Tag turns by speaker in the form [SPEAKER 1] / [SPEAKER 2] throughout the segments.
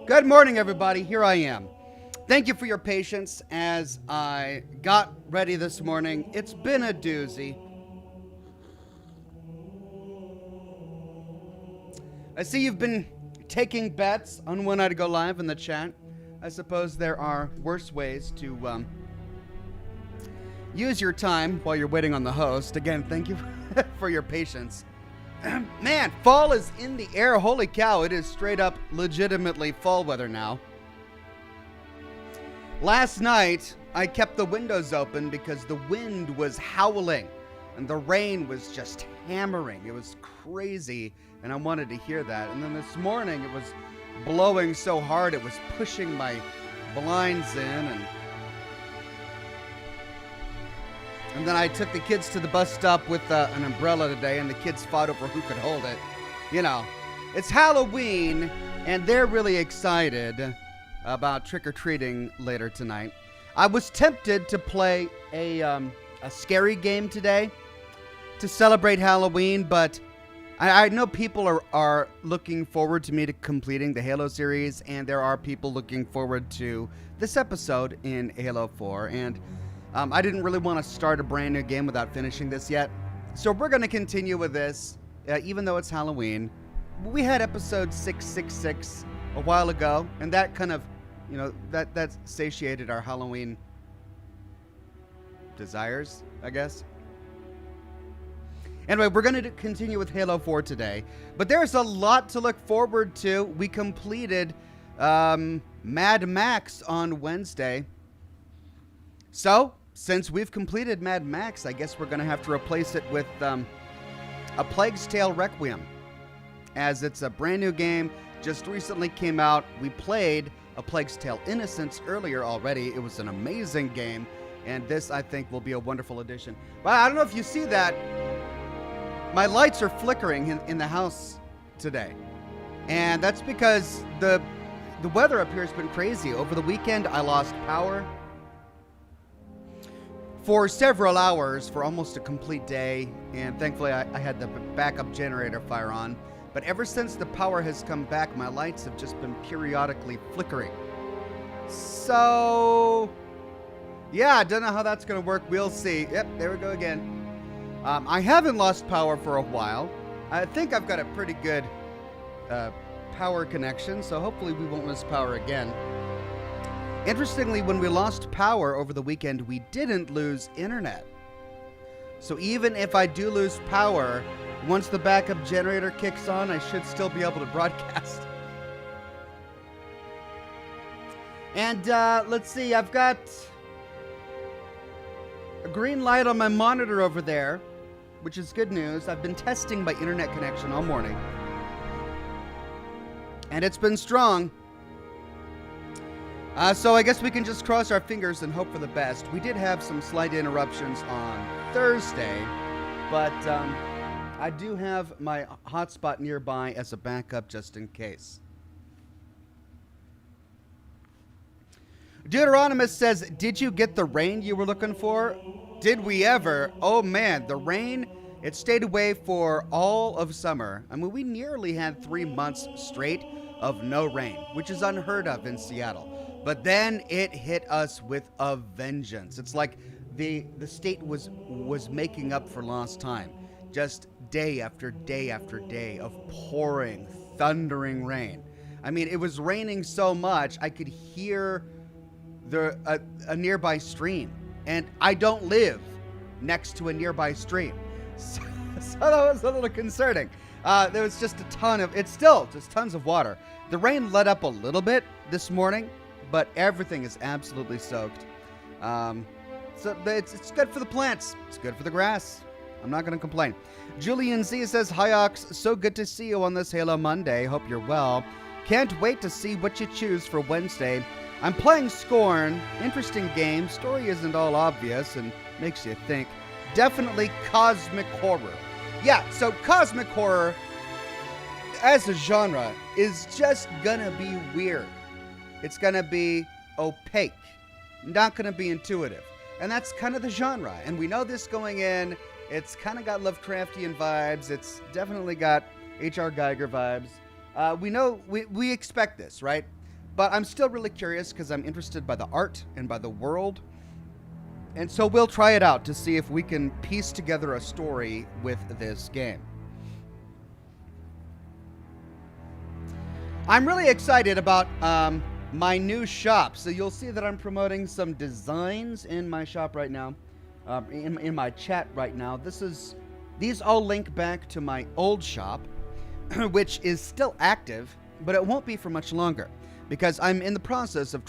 [SPEAKER 1] Good morning, everybody. Here I am. Thank you for your patience as I got ready this morning. It's been a doozy. I see you've been taking bets on when I'd go live in the chat. I suppose there are worse ways to use your time while you're waiting on the host. Again, thank you for your patience. Man, fall is in the air. Holy cow, it is straight up legitimately fall weather now. Last night, I kept the windows open because the wind was howling and the rain was just hammering. It was crazy, and I wanted to hear that. And then this morning, it was blowing so hard, it was pushing my blinds in, and then I took the kids to the bus stop with an umbrella today, and the kids fought over who could hold it. You know, it's Halloween, and they're really excited about trick-or-treating later tonight. I was tempted to play a scary game today to celebrate Halloween, but I know people are looking forward to me to completing the Halo series, and there are people looking forward to this episode in Halo 4, and I didn't really want to start a brand new game without finishing this yet. So we're going to continue with this, even though it's Halloween. We had episode 666 a while ago, and that kind of, that satiated our Halloween desires, I guess. Anyway, we're going to continue with Halo 4 today, but there's a lot to look forward to. We completed Mad Max on Wednesday. So, since we've completed Mad Max, I guess we're going to have to replace it with A Plague's Tale Requiem, as it's a brand new game, just recently came out. We played A Plague's Tale Innocence earlier already. It was an amazing game, and this, I think, will be a wonderful addition. But I don't know if you see that. My lights are flickering in the house today, and that's because the weather up here has been crazy. Over the weekend, I lost power for several hours, for almost a complete day, and thankfully I had the backup generator fire on. But ever since the power has come back, my lights have just been periodically flickering. So, yeah, I don't know how that's going to work. We'll see. Yep, there we go again. I haven't lost power for a while. I think I've got a pretty good power connection, so hopefully we won't lose power again. Interestingly, when we lost power over the weekend, we didn't lose internet. So even if I do lose power, once the backup generator kicks on, I should still be able to broadcast. And let's see, I've got a green light on my monitor over there, which is good news. I've been testing my internet connection all morning, and it's been strong. So I guess we can just cross our fingers and hope for the best. We did have some slight interruptions on Thursday, but I do have my hotspot nearby as a backup just in case. Deuteronomus says, did you get the rain you were looking for? Did we ever? Oh man, the rain, it stayed away for all of summer. I mean, we nearly had 3 months straight of no rain, which is unheard of in Seattle. But then it hit us with a vengeance. It's like the state was making up for lost time. Just day after day after day of pouring, thundering rain. I mean, it was raining so much I could hear a nearby stream. And I don't live next to a nearby stream. So that was a little concerning. There was just it's still just tons of water. The rain let up a little bit this morning, but everything is absolutely soaked. So it's good for the plants. It's good for the grass. I'm not going to complain. Julian Z says, hi Ox, so good to see you on this Halo Monday. Hope you're well. Can't wait to see what you choose for Wednesday. I'm playing Scorn. Interesting game. Story isn't all obvious and makes you think. Definitely cosmic horror. Yeah, so cosmic horror as a genre is just gonna be weird. It's gonna be opaque, not gonna be intuitive. And that's kind of the genre. And we know this going in. It's kind of got Lovecraftian vibes. It's definitely got H.R. Geiger vibes. We know, we expect this, right? But I'm still really curious because I'm interested by the art and by the world. And so we'll try it out to see if we can piece together a story with this game. I'm really excited about my new shop. So you'll see that I'm promoting some designs in my shop right now, in my chat right now. These all link back to my old shop, which is still active, but it won't be for much longer because I'm in the process of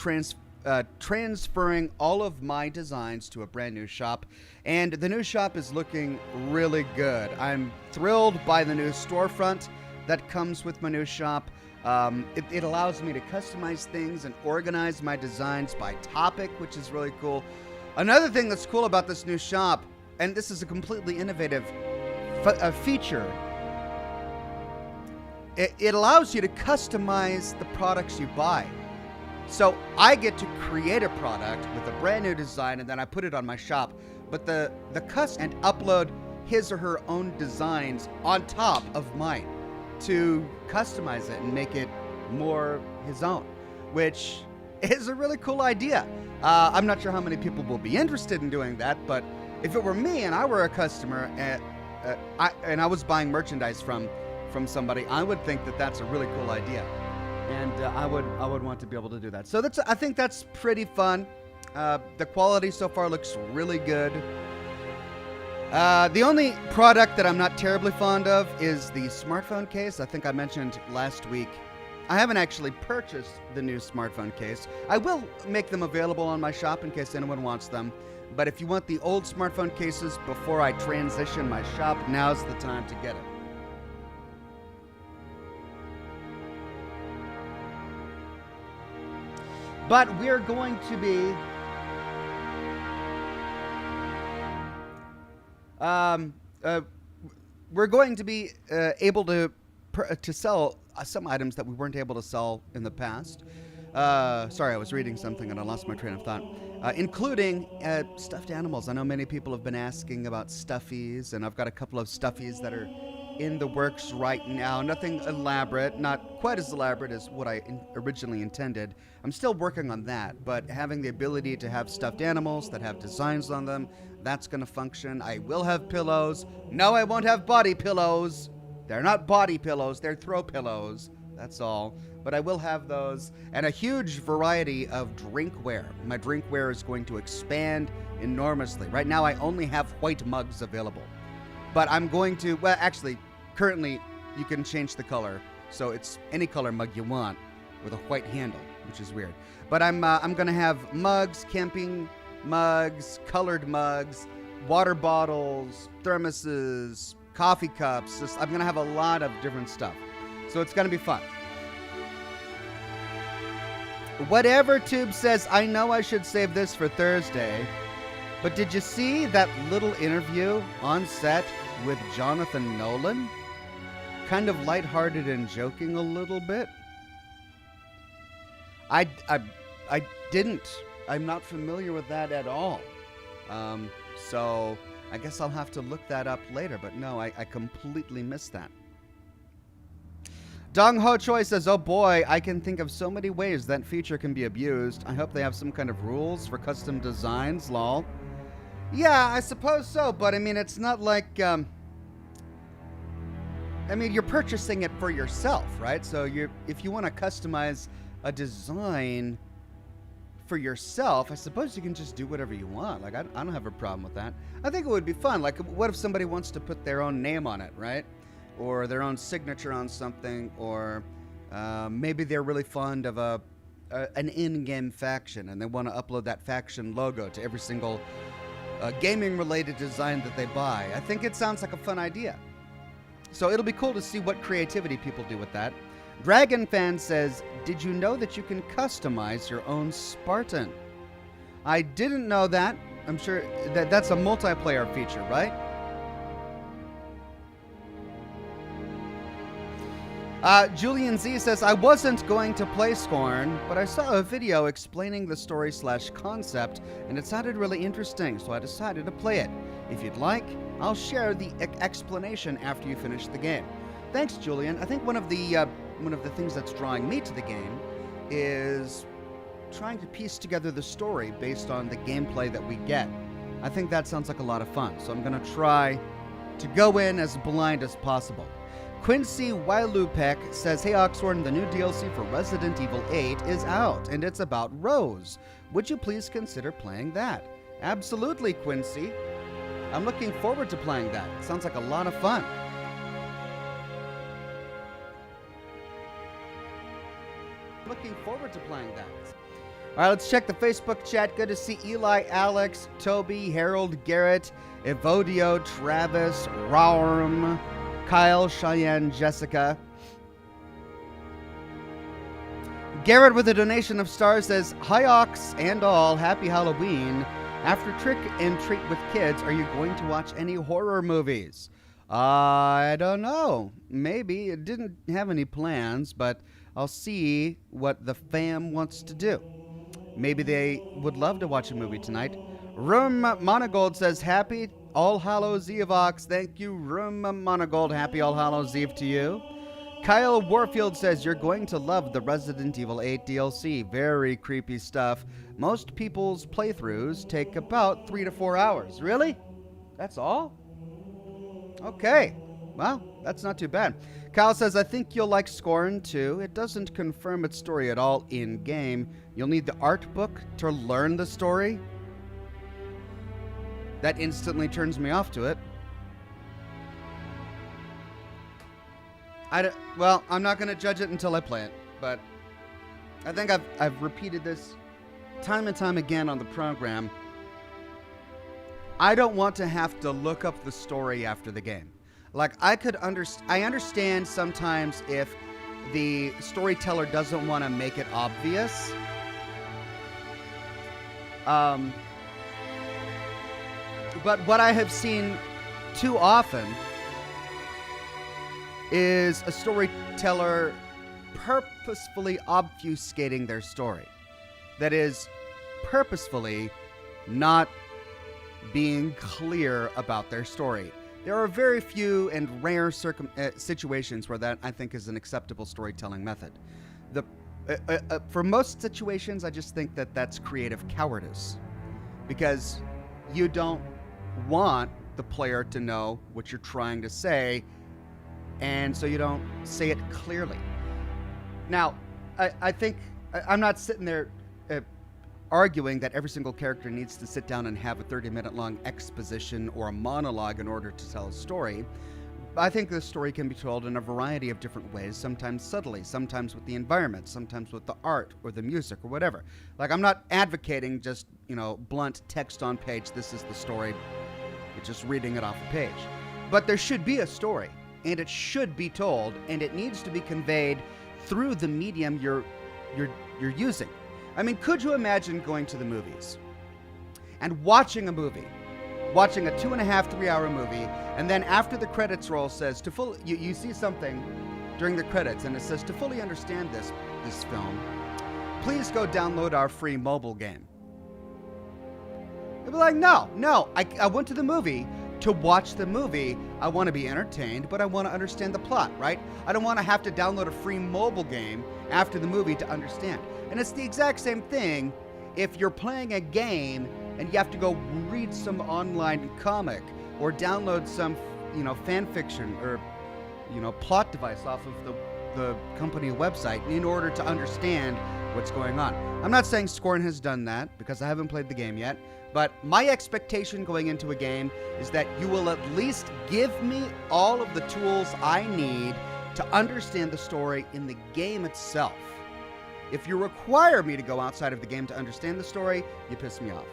[SPEAKER 1] transferring all of my designs to a brand new shop, and the new shop is looking really good. I'm thrilled by the new storefront that comes with my new shop. It allows me to customize things and organize my designs by topic, which is really cool. Another thing that's cool about this new shop, and this is a completely innovative feature, it allows you to customize the products you buy. So I get to create a product with a brand new design, and then I put it on my shop. But the customer and upload his or her own designs on top of mine to customize it and make it more his own, which is a really cool idea. I'm not sure how many people will be interested in doing that, but if it were me and I were a customer and I was buying merchandise from somebody, I would think that that's a really cool idea. And I would want to be able to do that. So I think that's pretty fun. The quality so far looks really good. The only product that I'm not terribly fond of is the smartphone case. I think I mentioned last week. I haven't actually purchased the new smartphone case. I will make them available on my shop in case anyone wants them. But if you want the old smartphone cases before I transition my shop, now's the time to get it. But we're going to be able to sell some items that we weren't able to sell in the past. Sorry, I was reading something and I lost my train of thought. Including stuffed animals. I know many people have been asking about stuffies, and I've got a couple of stuffies that are in the works right now. Nothing elaborate, not quite as elaborate as what I originally intended. I'm still working on that, but having the ability to have stuffed animals that have designs on them, that's going to function. I will have pillows. No, I won't have body pillows. They're not body pillows, they're throw pillows. That's all. But I will have those, and a huge variety of drinkware. My drinkware is going to expand enormously. Right now I only have white mugs available. But I'm going to, well, actually, currently you can change the color. So it's any color mug you want with a white handle, which is weird. But I'm going to have mugs, camping mugs, colored mugs, water bottles, thermoses, coffee cups. I'm going to have a lot of different stuff. So it's going to be fun. Whatever Tube says, I know I should save this for Thursday. But did you see that little interview on set with Jonathan Nolan? Kind of lighthearted and joking a little bit. I didn't. I'm not familiar with that at all. So I guess I'll have to look that up later. But no, I completely missed that. Dong Ho Choi says, oh boy, I can think of so many ways that feature can be abused. I hope they have some kind of rules for custom designs, lol. Yeah, I suppose so, but I mean, it's not like, I mean, you're purchasing it for yourself, right? So if you want to customize a design for yourself, I suppose you can just do whatever you want. Like, I don't have a problem with that. I think it would be fun. Like, what if somebody wants to put their own name on it, right? Or their own signature on something, or maybe they're really fond of an in-game faction and they want to upload that faction logo to every single gaming-related design that they buy. I think it sounds like a fun idea. So it'll be cool to see what creativity people do with that. Dragon Fan says, did you know that you can customize your own Spartan? I didn't know that. I'm sure that's a multiplayer feature, right? Julian Z says, I wasn't going to play Scorn, but I saw a video explaining the story/concept, and it sounded really interesting, so I decided to play it. If you'd like, I'll share the explanation after you finish the game. Thanks, Julian. I think one of the things that's drawing me to the game is trying to piece together the story based on the gameplay that we get. I think that sounds like a lot of fun, so I'm going to try to go in as blind as possible. Quincy Wailupek says, "Hey Oxhorn, the new DLC for Resident Evil 8 is out, and it's about Rose. Would you please consider playing that?" Absolutely, Quincy. I'm looking forward to playing that. It sounds like a lot of fun. Looking forward to playing that. All right, let's check the Facebook chat. Good to see Eli, Alex, Toby, Harold, Garrett, Evodio, Travis, Raurm, Kyle, Cheyenne, Jessica. Garrett with a donation of stars says, "Hi Ox and all, happy Halloween. After trick and treat with kids, are you going to watch any horror movies?" I don't know. Maybe. It didn't have any plans, but I'll see what the fam wants to do. Maybe they would love to watch a movie tonight. Rum Monogold says, "Happy All Hallows Eve, Ox." Thank you, Rum Monogold. Happy All Hallows Eve to you. Kyle Warfield says, "You're going to love the Resident Evil 8 DLC. Very creepy stuff. Most people's playthroughs take about 3 to 4 hours." Really? That's all? Okay. Well, that's not too bad. Kyle says, "I think you'll like Scorn too. It doesn't confirm its story at all in-game. You'll need the art book to learn the story." That instantly turns me off to it. Well, I'm not going to judge it until I play it, but I think I've repeated this time and time again on the program. I don't want to have to look up the story after the game. Like, I understand sometimes if the storyteller doesn't want to make it obvious. But what I have seen too often is a storyteller purposefully obfuscating their story. That is, purposefully not being clear about their story. There are very few and rare situations where that, I think, is an acceptable storytelling method. For most situations, I just think that that's creative cowardice, because you don't want the player to know what you're trying to say, and so you don't say it clearly. Now, I think I'm not sitting there arguing that every single character needs to sit down and have a 30-minute long exposition or a monologue in order to tell a story. I think the story can be told in a variety of different ways, sometimes subtly, sometimes with the environment, sometimes with the art or the music or whatever. Like, I'm not advocating just, blunt text on page, this is the story, just reading it off a page. But there should be a story, and it should be told, and it needs to be conveyed through the medium you're using. I mean, could you imagine going to the movies and watching a 2.5, 3 hour movie, and then after the credits roll says, you see something during the credits, and it says, "To fully understand this film, please go download our free mobile game." They'd be like, no, I went to the movie to watch the movie. I want to be entertained, but I want to understand the plot, right? I don't want to have to download a free mobile game after the movie to understand. And it's the exact same thing if you're playing a game and you have to go read some online comic or download some, fan fiction or, plot device off of the company website in order to understand what's going on. I'm not saying Scorn has done that, because I haven't played the game yet, but my expectation going into a game is that you will at least give me all of the tools I need to understand the story in the game itself. If you require me to go outside of the game to understand the story, you piss me off.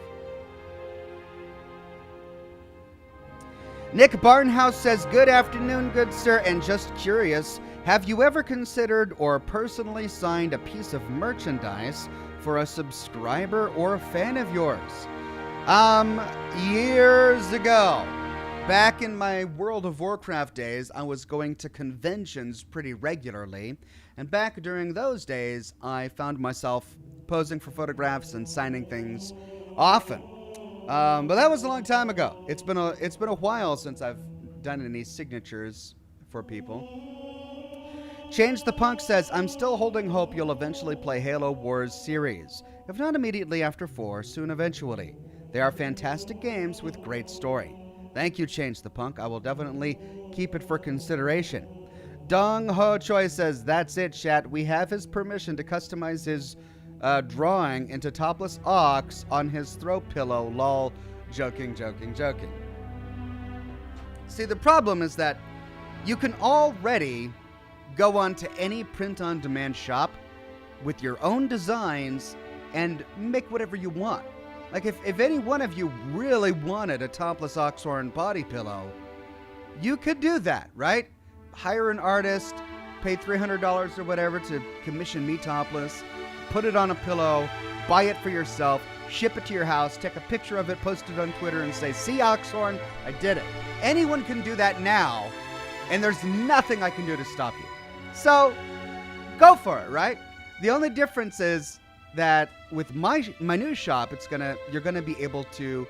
[SPEAKER 1] Nick Barnhouse says, "Good afternoon, good sir, and just curious, have you ever considered or personally signed a piece of merchandise for a subscriber or a fan of yours?" Years ago, back in my World of Warcraft days, I was going to conventions pretty regularly, and back during those days, I found myself posing for photographs and signing things often. But that was a long time ago. It's been a while since I've done any signatures for people. Change the Punk says, I'm still holding hope you'll eventually play Halo Wars series. If not immediately after 4, soon eventually. They are fantastic games with great story. Thank you, Change the Punk. I will definitely keep it for consideration. Dong Ho Choi says, that's it, chat. We have his permission to customize his drawing into topless ox on his throw pillow. Lol. Joking, joking, joking. See, the problem is that you can already go on to any print-on-demand shop with your own designs and make whatever you want. Like, if any one of you really wanted a topless Oxhorn body pillow, you could do that, right? Hire an artist, pay $300 or whatever to commission me topless, put it on a pillow, buy it for yourself, ship it to your house, take a picture of it, post it on Twitter, and say, see, Oxhorn, I did it. Anyone can do that now, and there's nothing I can do to stop you. So, go for it, right? The only difference is that with my new shop, you're gonna be able to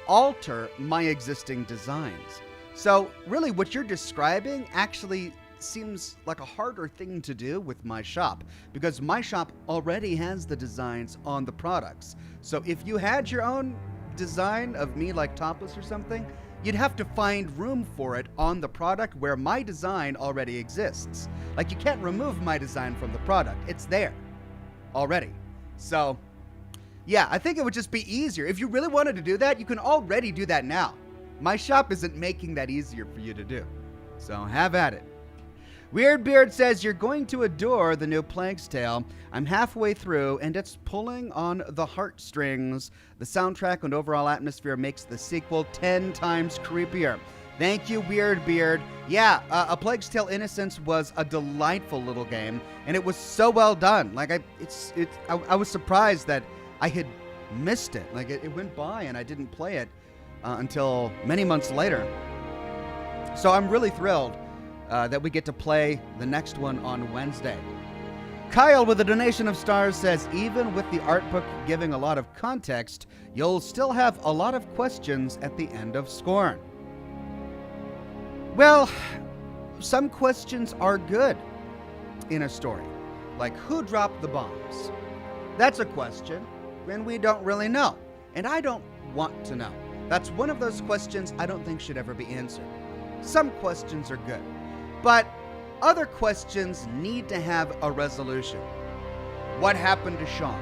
[SPEAKER 1] alter my existing designs. So, really, what you're describing actually seems like a harder thing to do with my shop, because my shop already has the designs on the products. So, if you had your own design of me, like topless or something, you'd have to find room for it on the product where my design already exists. Like, you can't remove my design from the product. It's there already. So, yeah, I think it would just be easier. If you really wanted to do that, you can already do that now. My shop isn't making that easier for you to do. So, have at it. Weird Beard says, you're going to adore the new Plague's Tale. I'm halfway through, and it's pulling on the heartstrings. The soundtrack and overall atmosphere makes the sequel 10 times creepier. Thank you, Weird Beard. Yeah, A Plague's Tale Innocence was a delightful little game, and it was so well done. Like, I was surprised that I had missed it. Like, it went by, and I didn't play it until many months later. So I'm really thrilled that we get to play the next one on Wednesday. Kyle with a donation of stars says, even with the art book giving a lot of context, you'll still have a lot of questions at the end of Scorn. Well, some questions are good in a story. Like, who dropped the bombs? That's a question, and we don't really know. And I don't want to know. That's one of those questions I don't think should ever be answered. Some questions are good. But other questions need to have a resolution. What happened to Sean?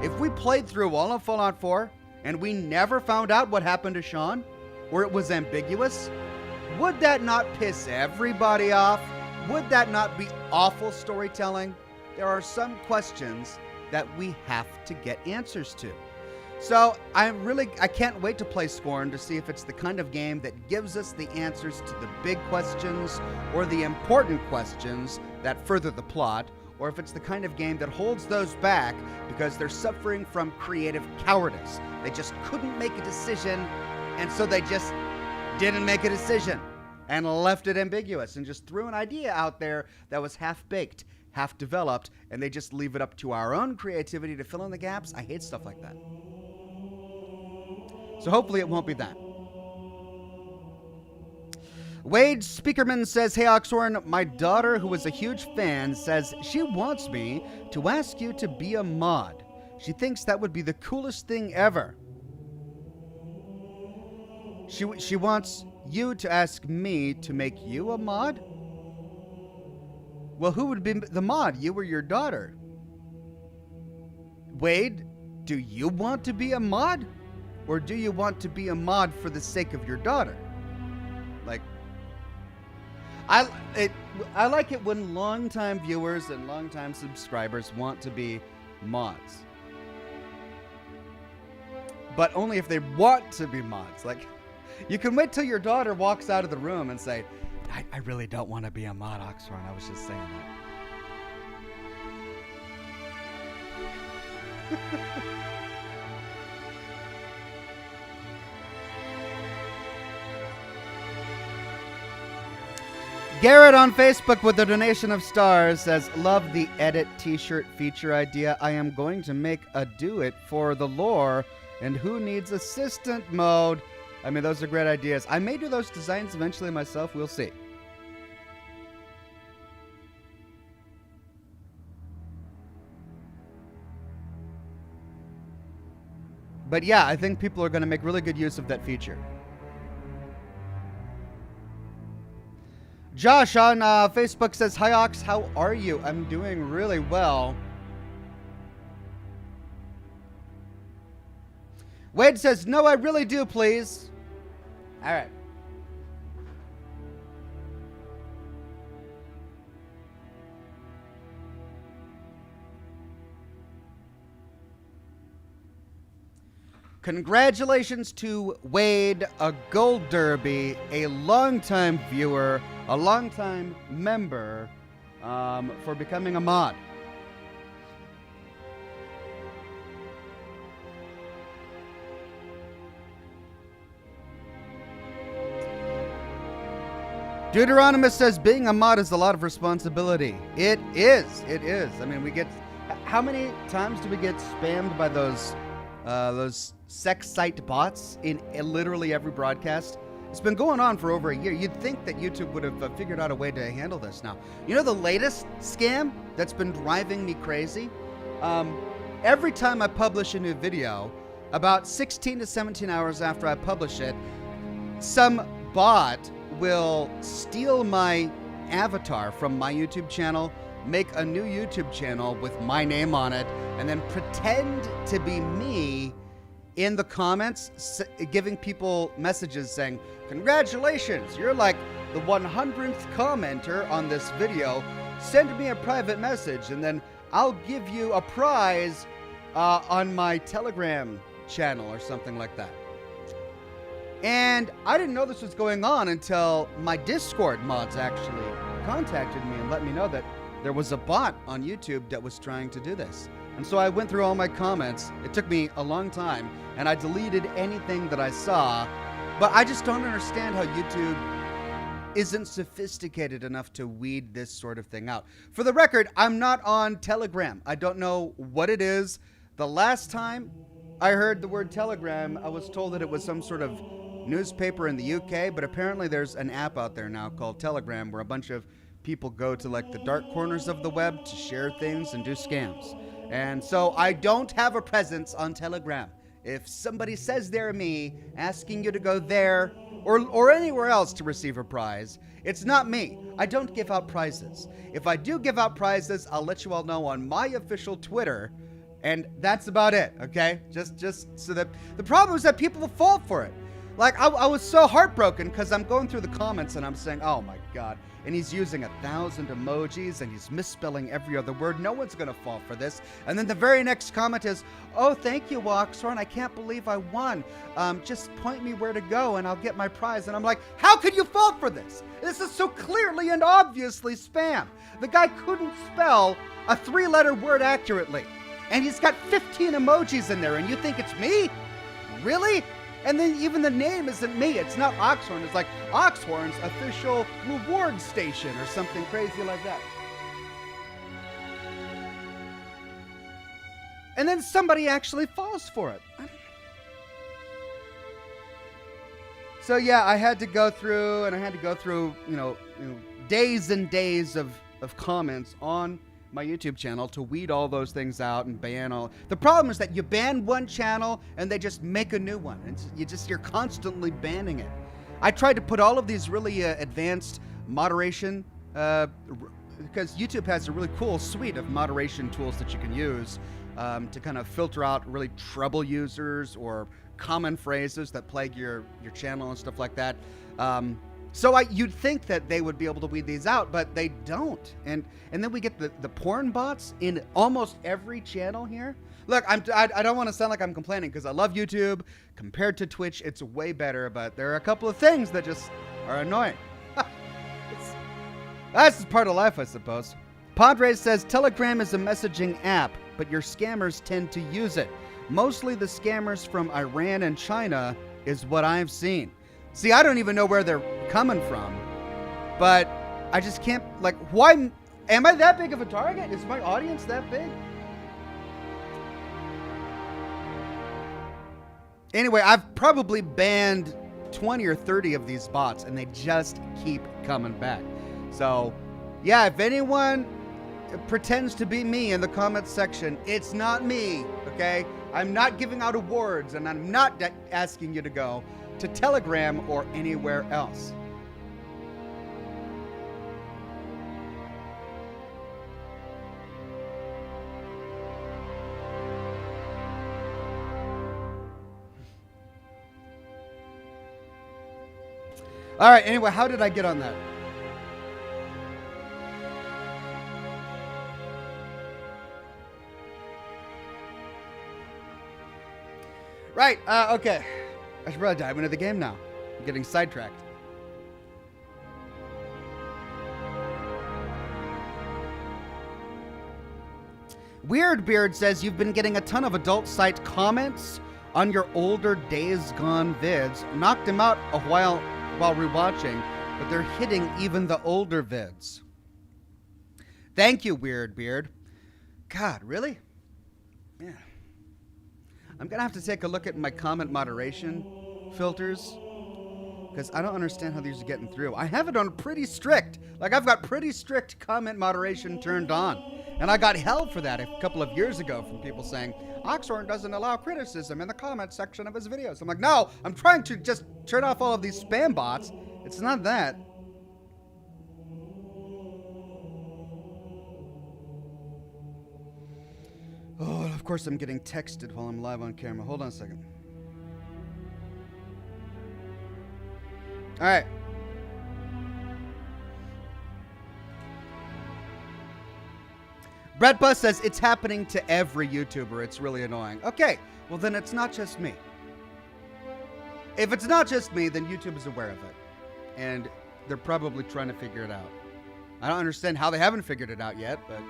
[SPEAKER 1] If we played through all of Fallout 4 and we never found out what happened to Sean, or it was ambiguous, would that not piss everybody off? Would that not be awful storytelling? There are some questions that we have to get answers to. So I can't wait to play Scorn to see if it's the kind of game that gives us the answers to the big questions or the important questions that further the plot, or if it's the kind of game that holds those back because they're suffering from creative cowardice. They just couldn't make a decision, and so they just didn't make a decision and left it ambiguous and just threw an idea out there that was half-baked, half-developed, and they just leave it up to our own creativity to fill in the gaps. I hate stuff like that. So hopefully it won't be that. Wade Speakerman says, hey Oxhorn, my daughter, who is a huge fan, says she wants me to ask you to be a mod. She thinks that would be the coolest thing ever. She wants you to ask me to make you a mod? Well, who would be the mod? You or your daughter? Wade, do you want to be a mod? Or do you want to be a mod for the sake of your daughter? Like, I like it when longtime viewers and longtime subscribers want to be mods. But only if they want to be mods. Like, you can wait till your daughter walks out of the room and say, I really don't want to be a mod, Oxhorn. I was just saying that. Garrett on Facebook with a donation of stars says, love the edit t-shirt feature idea. I am going to make a do it for the lore and who needs assistant mode. I mean, those are great ideas. I may do those designs eventually myself. We'll see. But yeah, I think people are going to make really good use of that feature. Josh on Facebook says, "Hi Ox, how are you? I'm doing really well." Wade says, "No, I really do, please." All right. Congratulations to Wade, a Gold Derby, a longtime viewer, a longtime member, for becoming a mod. Deuteronomus says, "Being a mod is a lot of responsibility." It is. It is. I mean, we get... How many times do we get spammed by those sex site bots in literally every broadcast? It's been going on for over a year. You'd think that YouTube would have figured out a way to handle this now. You know the latest scam that's been driving me crazy? Every time I publish a new video, about 16 to 17 hours after I publish it, some bot will steal my avatar from my YouTube channel, make a new YouTube channel with my name on it, and then pretend to be me in the comments, giving people messages saying, "Congratulations, you're like the 100th commenter on this video. Send me a private message, and then I'll give you a prize on my Telegram channel," or something like that. And I didn't know this was going on until my Discord mods actually contacted me and let me know that there was a bot on YouTube that was trying to do this. And so I went through all my comments. It took me a long time, and I deleted anything that I saw. But I just don't understand how YouTube isn't sophisticated enough to weed this sort of thing out. For the record, I'm not on Telegram. I don't know what it is. The last time I heard the word Telegram, I was told that it was some sort of newspaper in the UK, but apparently there's an app out there now called Telegram where a bunch of people go to like the dark corners of the web to share things and do scams. And so I don't have a presence on Telegram. If somebody says they're me asking you to go there or anywhere else to receive a prize, it's not me. I don't give out prizes. If I do give out prizes, I'll let you all know on my official Twitter, and that's about it, okay? Just so that the problem is that people fall for it. Like, I was so heartbroken because I'm going through the comments and I'm saying, "Oh my God." And he's using 1,000 emojis and he's misspelling every other word. No one's going to fall for this. And then the very next comment is, "Oh, thank you, Oxhorn. I can't believe I won. Just point me where to go and I'll get my prize." And I'm like, how could you fall for this? This is so clearly and obviously spam. The guy couldn't spell a 3-letter word accurately. And he's got 15 emojis in there, and you think it's me? Really? And then even the name isn't me. It's not Oxhorn. It's like Oxhorn's official reward station or something crazy like that. And then somebody actually falls for it. So yeah, I had to go through, you know, days and days of comments on my YouTube channel to weed all those things out and ban all. The problem is that you ban one channel and they just make a new one. And you're constantly banning it. I tried to put all of these really advanced moderation, because YouTube has a really cool suite of moderation tools that you can use to kind of filter out really trouble users or common phrases that plague your channel and stuff like that. So you'd think that they would be able to weed these out, but they don't. And then we get the porn bots in almost every channel here. Look, I don't want to sound like I'm complaining because I love YouTube. Compared to Twitch, it's way better, but there are a couple of things that just are annoying. That's part of life, I suppose. Padres says, "Telegram is a messaging app, but your scammers tend to use it. Mostly the scammers from Iran and China is what I've seen." See, I don't even know where they're coming from, but I just can't, like, why? Am I that big of a target? Is my audience that big? Anyway, I've probably banned 20 or 30 of these bots, and they just keep coming back. So, yeah, if anyone pretends to be me in the comments section, it's not me, okay? I'm not giving out awards, and I'm not asking you to go to Telegram or anywhere else. All right, anyway, how did I get on that? Right, okay. I should probably dive into the game now. I'm getting sidetracked. Weirdbeard says you've been getting a ton of adult site comments on your older Days Gone vids. Knocked them out a while rewatching, but they're hitting even the older vids. Thank you, Weirdbeard. God, really? Yeah. I'm going to have to take a look at my comment moderation filters, because I don't understand how these are getting through. I have it on pretty strict. Like, I've got pretty strict comment moderation turned on. And I got hell for that a couple of years ago from people saying, Oxhorn doesn't allow criticism in the comment section of his videos. I'm like, no, I'm trying to just turn off all of these spam bots. It's not that. Oh, and of course I'm getting texted while I'm live on camera. Hold on a second. All right. Brett Bus says it's happening to every YouTuber. It's really annoying. Okay, well then it's not just me. If it's not just me, then YouTube is aware of it. And they're probably trying to figure it out. I don't understand how they haven't figured it out yet, but...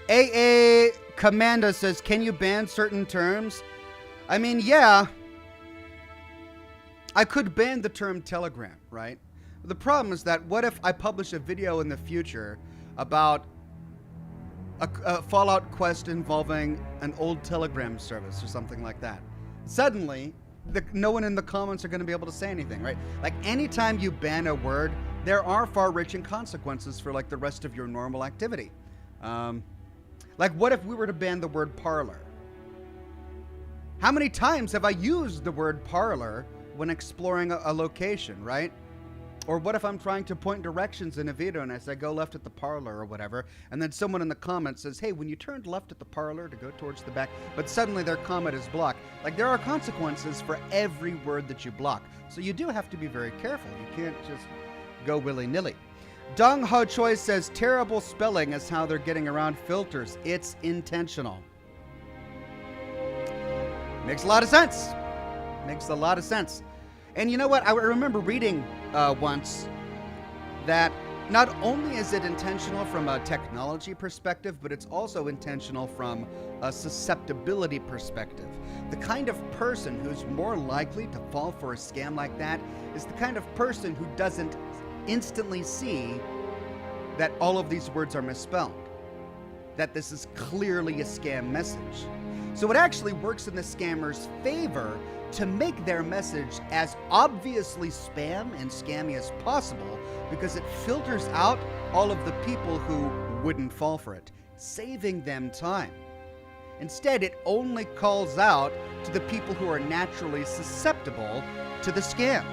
[SPEAKER 1] AA Commando says, can you ban certain terms? I mean, yeah. I could ban the term Telegram, right? The problem is that what if I publish a video in the future about a Fallout quest involving an old Telegram service or something like that? Suddenly, no one in the comments are going to be able to say anything, right? Like, anytime you ban a word, there are far-reaching consequences for, like, the rest of your normal activity. Like, what if we were to ban the word parlor? How many times have I used the word parlor when exploring a location, right? Or what if I'm trying to point directions in a video and I say, go left at the parlor or whatever, and then someone in the comments says, hey, when you turned left at the parlor to go towards the back, but suddenly their comment is blocked. Like, there are consequences for every word that you block. So you do have to be very careful. You can't just go willy-nilly. Dong Ho Choi says, terrible spelling is how they're getting around filters. It's intentional. Makes a lot of sense. Makes a lot of sense. And you know what? I remember reading once that not only is it intentional from a technology perspective, but it's also intentional from a susceptibility perspective. The kind of person who's more likely to fall for a scam like that is the kind of person who doesn't instantly see that all of these words are misspelled, that this is clearly a scam message. So it actually works in the scammer's favor to make their message as obviously spam and scammy as possible, because it filters out all of the people who wouldn't fall for it, saving them time. Instead, it only calls out to the people who are naturally susceptible to the scam.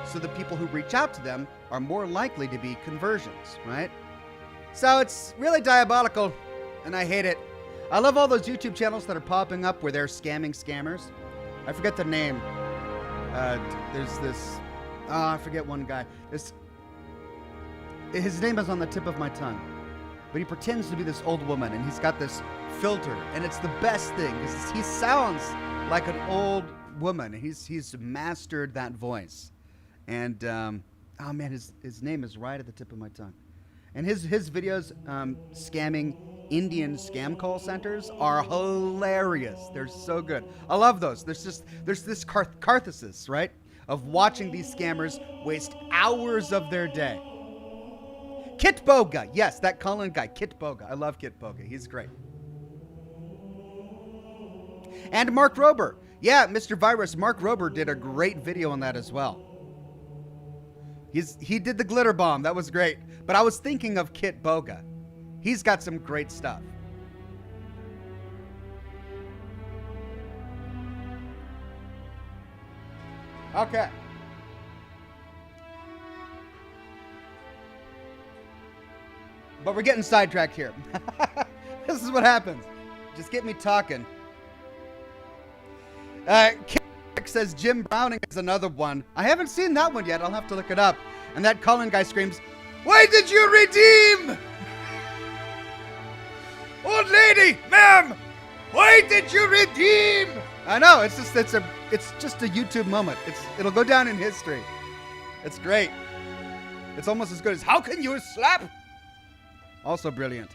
[SPEAKER 1] So the people who reach out to them are more likely to be conversions, right? So it's really diabolical, and I hate it. I love all those YouTube channels that are popping up where they're scamming scammers. I forget the name. There's this... Oh, I forget one guy. His name is on the tip of my tongue. But he pretends to be this old woman, and he's got this filter, and it's the best thing, because he sounds like an old woman. He's mastered that voice. And, oh man, his name is right at the tip of my tongue. And his videos scamming Indian scam call centers are hilarious. They're so good. I love those. There's this catharsis, right, of watching these scammers waste hours of their day. Kit Boga. Yes, that Colin guy, Kit Boga. I love Kit Boga. He's great. And Mark Rober. Yeah, Mr. Virus, Mark Rober did a great video on that as well. He did the glitter bomb. That was great. But I was thinking of Kit Boga. He's got some great stuff. Okay. But we're getting sidetracked here. This is what happens. Just get me talking. Kick says Jim Browning is another one. I haven't seen that one yet. I'll have to look it up. And that Colin guy screams, "Why did you redeem? Old lady, ma'am, why did you redeem?" I know, it's just a YouTube moment. It'll go down in history. It's great. It's almost as good as "How can you slap?" Also brilliant.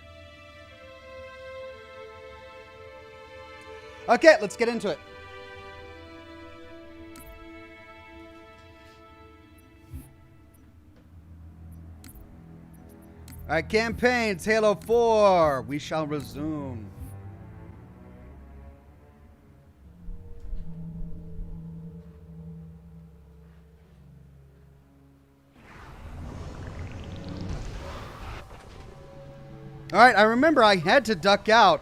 [SPEAKER 1] Okay, let's get into it. All right, campaigns, Halo 4. We shall resume. All right, I remember I had to duck out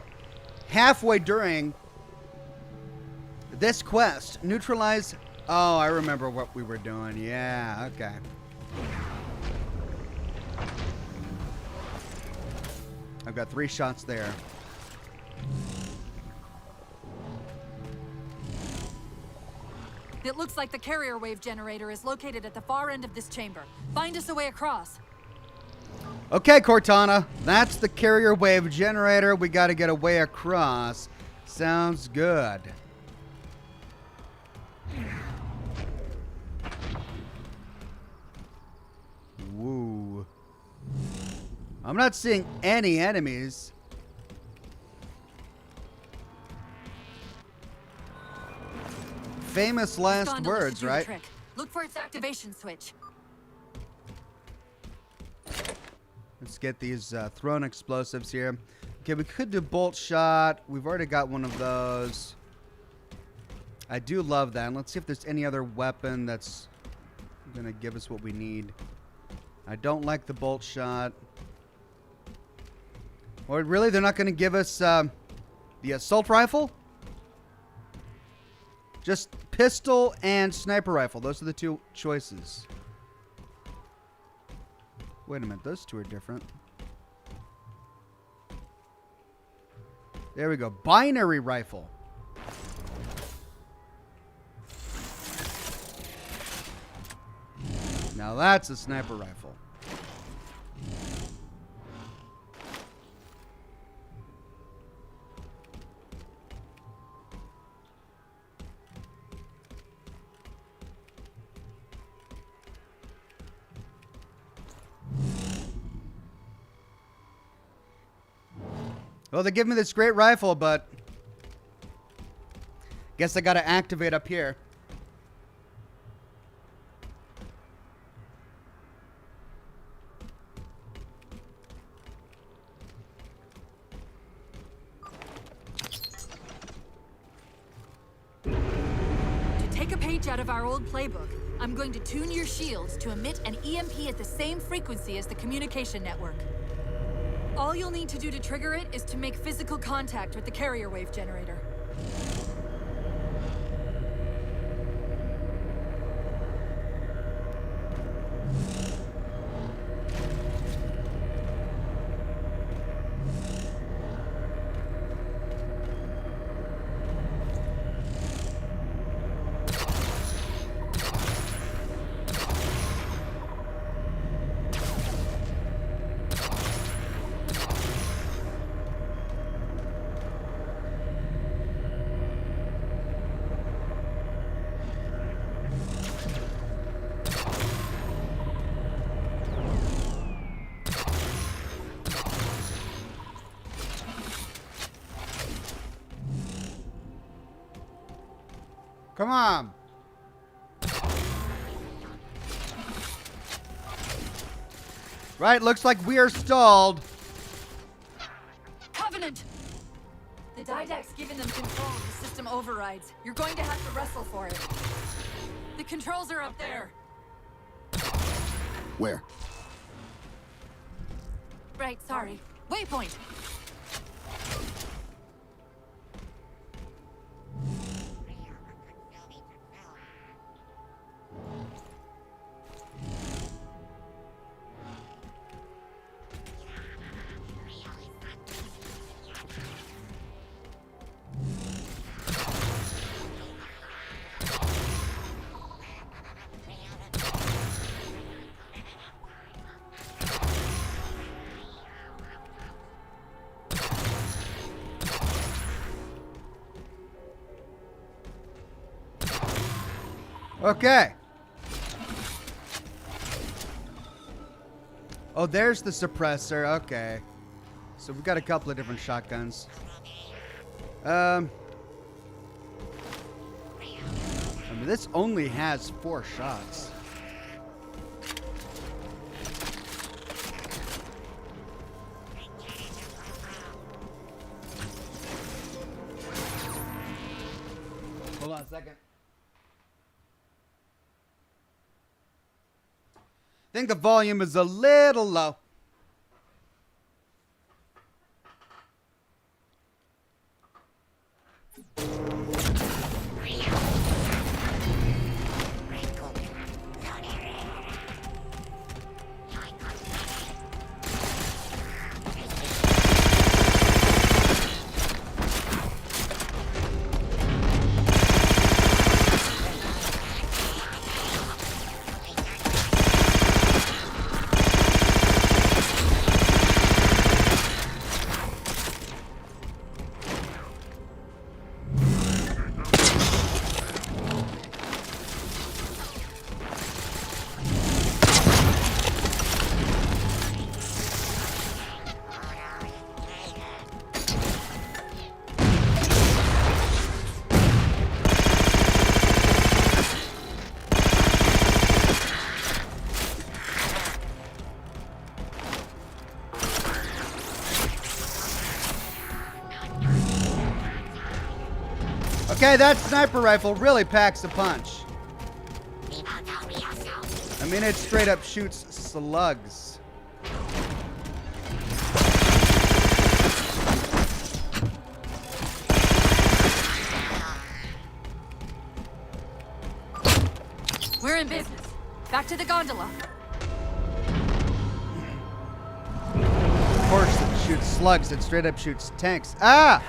[SPEAKER 1] halfway during this quest. Neutralize. Oh, I remember what we were doing. Yeah, okay. I've got 3 shots there.
[SPEAKER 2] It looks like the carrier wave generator is located at the far end of this chamber. Find us a way across.
[SPEAKER 1] Okay, Cortana. That's the carrier wave generator. We got to get a way across. Sounds good. Woo. I'm not seeing any enemies. Famous last words, right?
[SPEAKER 2] Trick. Look for its activation switch.
[SPEAKER 1] Let's get these thrown explosives here. Okay, we could do bolt shot. We've already got one of those. I do love that. And let's see if there's any other weapon that's going to give us what we need. I don't like the bolt shot. Or really, they're not going to give us the assault rifle? Just pistol and sniper rifle. Those are the 2 choices. Wait a minute, those 2 are different. There we go. Binary rifle. Now that's a sniper rifle. Well, they give me this great rifle, but guess I gotta activate up here.
[SPEAKER 2] To take a page out of our old playbook, I'm going to tune your shields to emit an EMP at the same frequency as the communication network. All you'll need to do to trigger it is to make physical contact with the carrier wave generator.
[SPEAKER 1] Come on. Right, looks like we are stalled.
[SPEAKER 2] Covenant! The Didact's given them control of the system overrides. You're going to have to wrestle for it. The controls are up there.
[SPEAKER 3] Where?
[SPEAKER 2] Right, sorry. Waypoint!
[SPEAKER 1] Okay. Oh, there's the suppressor. Okay. So we've got a couple of different shotguns. I mean, this only has 4 shots. Hold on a second. I think the volume is a little low. Okay, that sniper rifle really packs a punch. I mean, it straight up shoots slugs.
[SPEAKER 2] We're in business. Back to the gondola.
[SPEAKER 1] Of course, it shoots slugs. It straight up shoots tanks. Ah!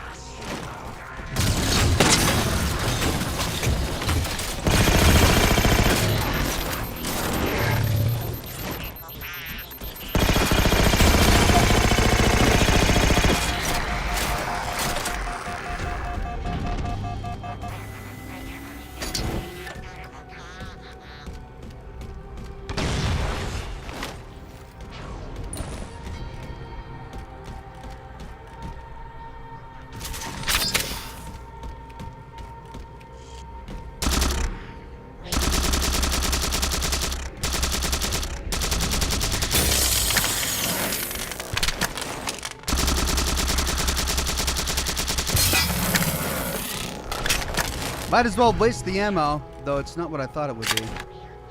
[SPEAKER 1] Might as well waste the ammo, though it's not what I thought it would be.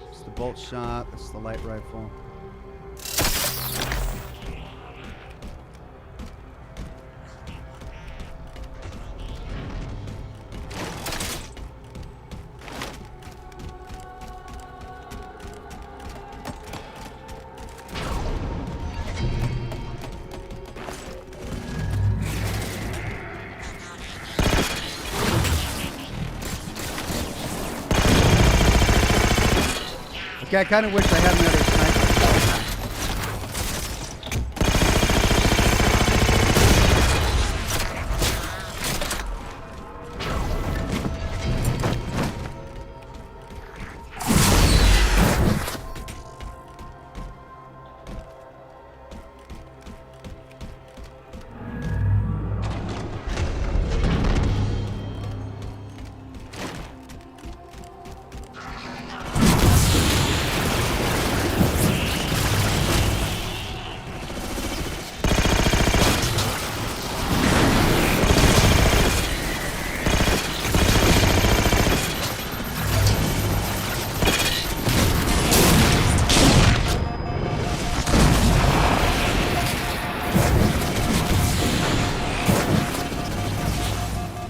[SPEAKER 1] It's the bolt shot, it's the light rifle. Okay, I kind of wish I had another sniper.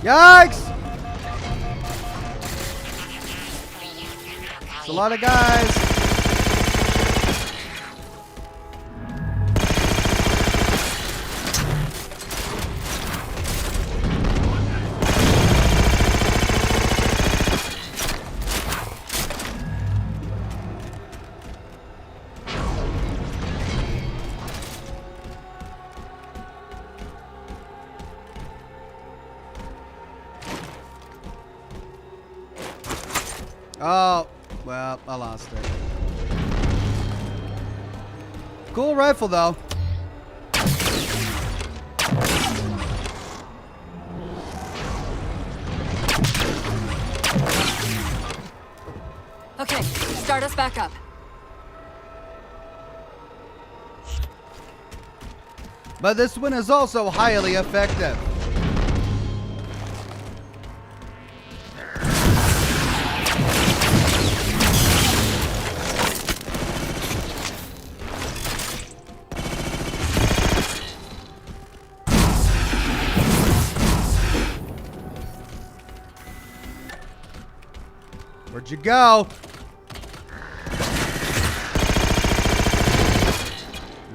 [SPEAKER 1] Yikes! It's a lot of guys. Oh, well, I lost it. Cool rifle, though.
[SPEAKER 2] Okay, start us back up.
[SPEAKER 1] But this one is also highly effective. Where'd you go?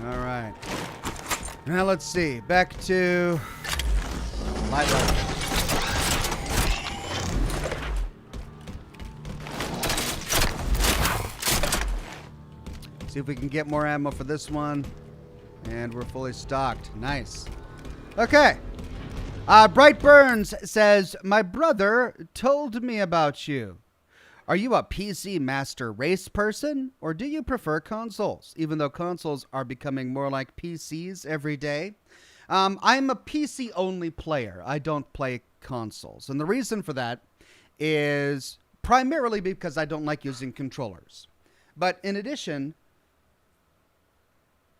[SPEAKER 1] All right. Now let's see. Back to light rifle. See if we can get more ammo for this one. And we're fully stocked. Nice. Okay. Bright Burns says, my brother told me about you. Are you a PC Master Race person, or do you prefer consoles, even though consoles are becoming more like PCs every day? I'm a PC-only player. I don't play consoles. And the reason for that is primarily because I don't like using controllers. But in addition,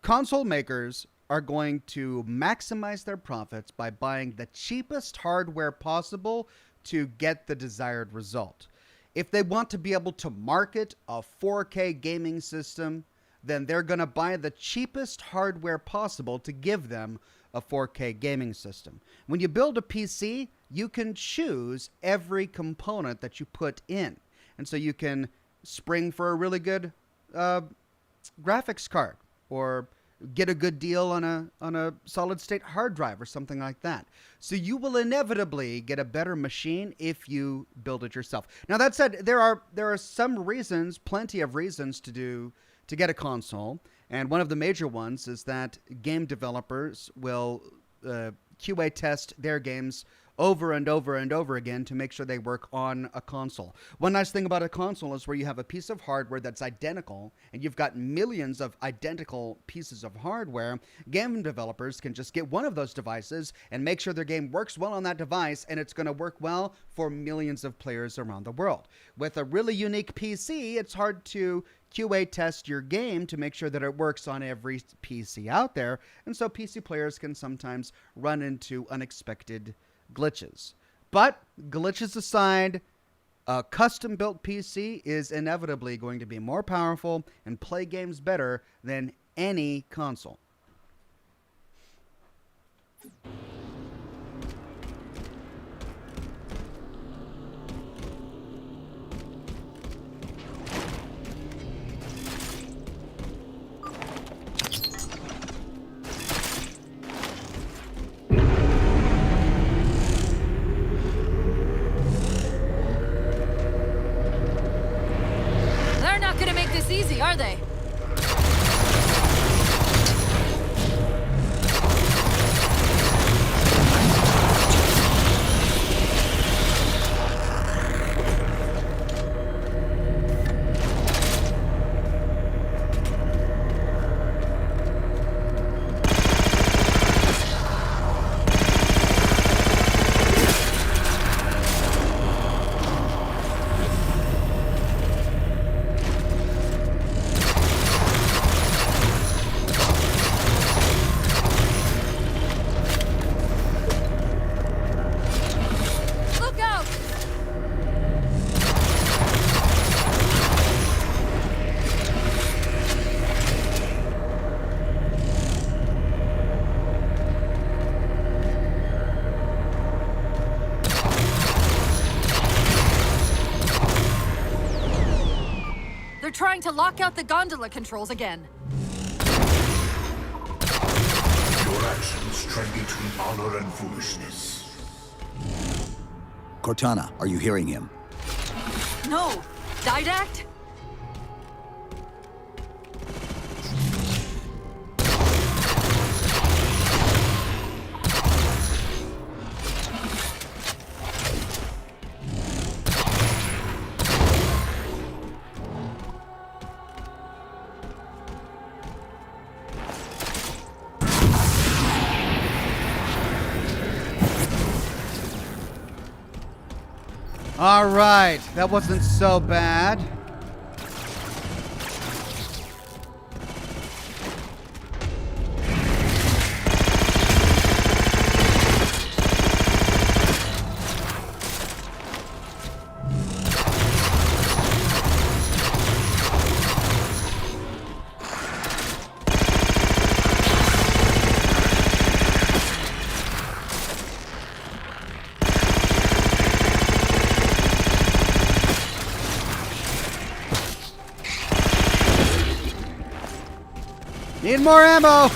[SPEAKER 1] console makers are going to maximize their profits by buying the cheapest hardware possible to get the desired result. If they want to be able to market a 4K gaming system, then they're going to buy the cheapest hardware possible to give them a 4K gaming system. When you build a PC, you can choose every component that you put in. And so you can spring for a really good graphics card, or get a good deal on a solid state hard drive or something like that. So you will inevitably get a better machine if you build it yourself. Now that said, there are some reasons, plenty of reasons to get a console, and one of the major ones is that game developers will QA test their games over and over and over again to make sure they work on a console. One nice thing about a console is where you have a piece of hardware that's identical, and you've got millions of identical pieces of hardware. Game developers can just get one of those devices and make sure their game works well on that device, and it's going to work well for millions of players around the world. With a really unique PC, it's hard to QA test your game to make sure that it works on every PC out there, and so PC players can sometimes run into unexpected glitches. But glitches aside, a custom-built PC is inevitably going to be more powerful and play games better than any console.
[SPEAKER 2] Easy, are they? trying to lock out the gondola controls again.
[SPEAKER 3] Your actions tread between honor and foolishness.
[SPEAKER 4] Cortana, are you hearing him?
[SPEAKER 2] No! Didact?
[SPEAKER 1] All right, that wasn't so bad. Need more ammo!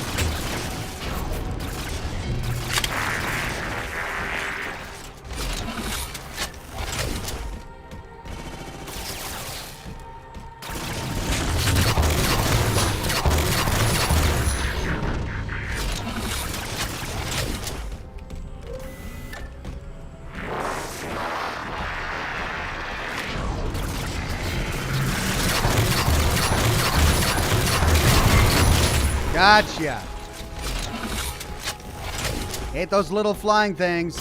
[SPEAKER 1] Gotcha. Hate those little flying things.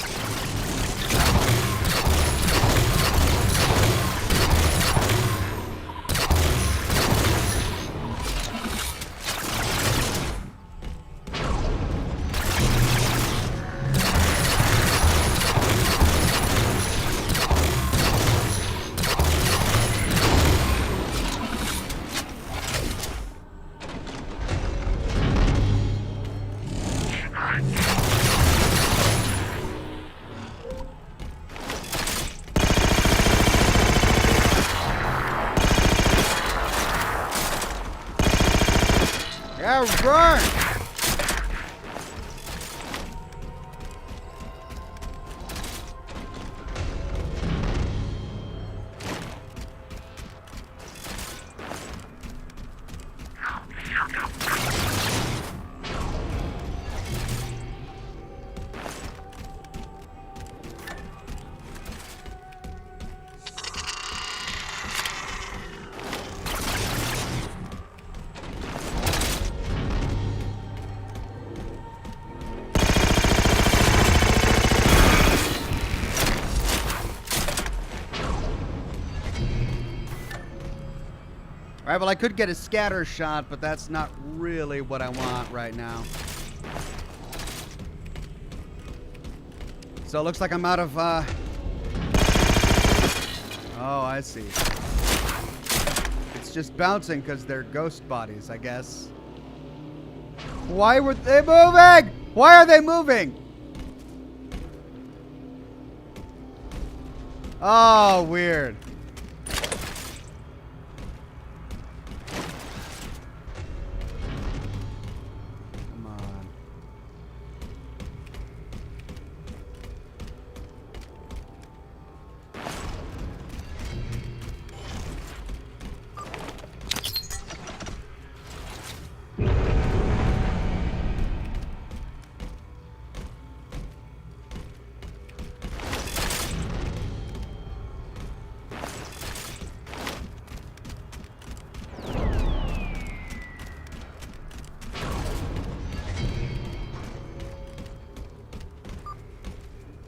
[SPEAKER 1] Yeah, run! All right, well, I could get a scatter shot, but that's not really what I want right now. So it looks like I'm out of, Oh, I see. It's just bouncing because they're ghost bodies, I guess. Why were they moving? Why are they moving? Oh, weird. Come on.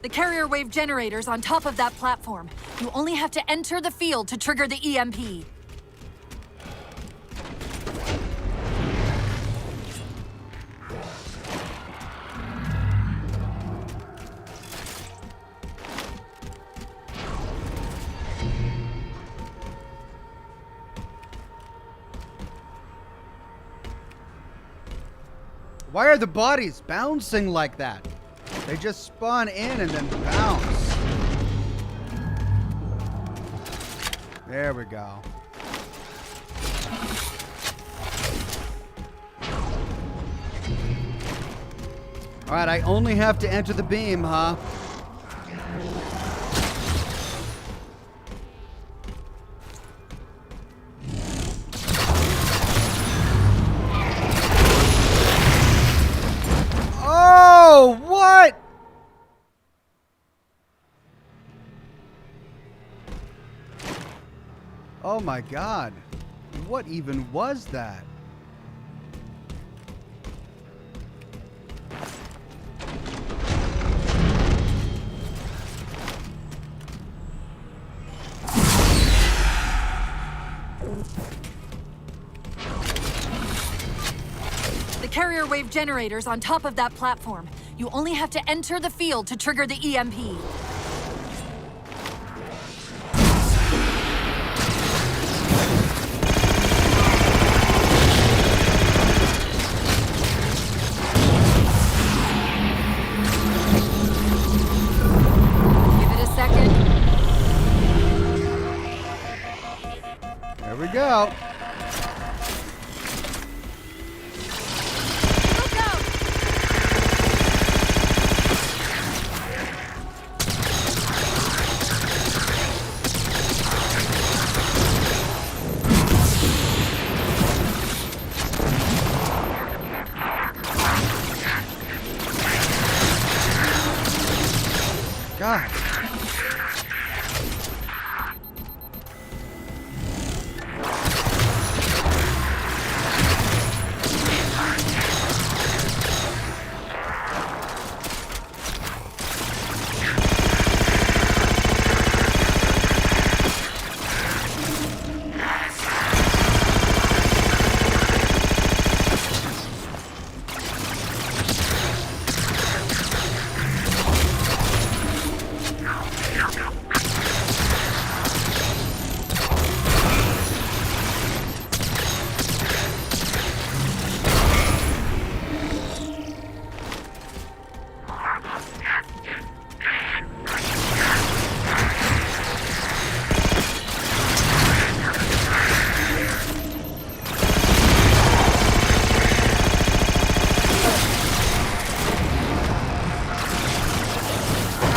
[SPEAKER 2] The carrier wave generator's on top of that platform. You only have to enter the field to trigger the EMP.
[SPEAKER 1] Why are the bodies bouncing like that? They just spawn in and then bounce. There we go. All right, I only have to enter the beam, huh? Oh, what? Oh my God. What even was that?
[SPEAKER 2] The carrier wave generator's on top of that platform. You only have to enter the field to trigger the EMP. Give it a second.
[SPEAKER 1] There we go.
[SPEAKER 2] Look out!
[SPEAKER 1] God.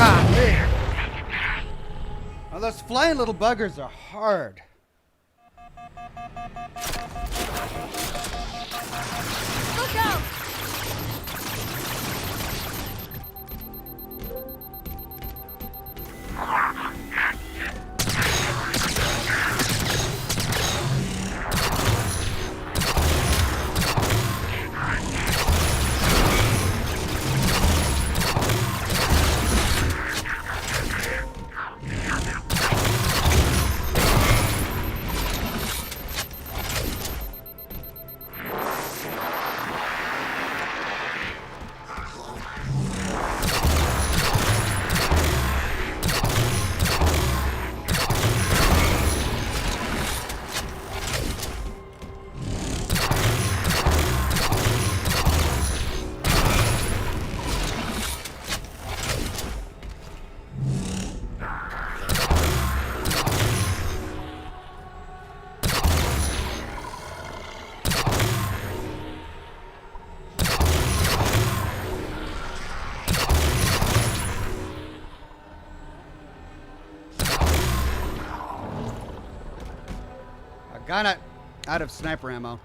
[SPEAKER 1] Ah, man. Oh, those flying little buggers are hard.
[SPEAKER 2] Look out!
[SPEAKER 1] Got it. Out of sniper ammo.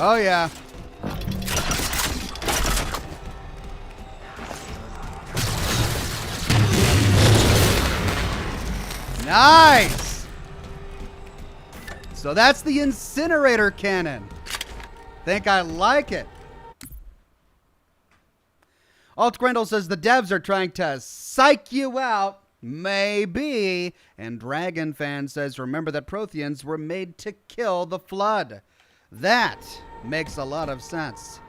[SPEAKER 1] Oh yeah. Nice! So that's the incinerator cannon. Think I like it. Alt Grendel says the devs are trying to psych you out. Maybe. And Dragon Fan says, remember that Protheans were made to kill the Flood. That makes a lot of sense.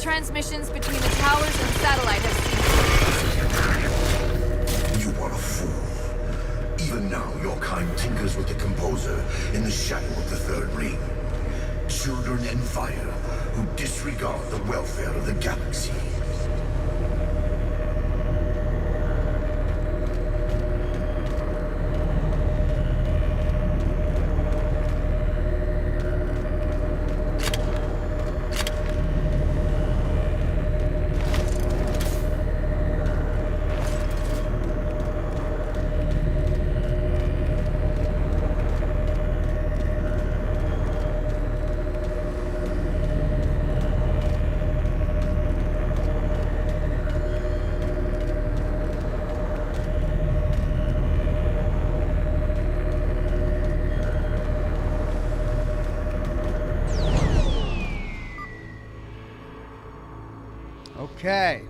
[SPEAKER 2] transmissions between the towers and satellite have ceased.
[SPEAKER 3] You are a fool. Even now, your kind tinkers with the composer in the shadow of the third ring. Children in fire who disregard the welfare of the galaxy.
[SPEAKER 1] Okay.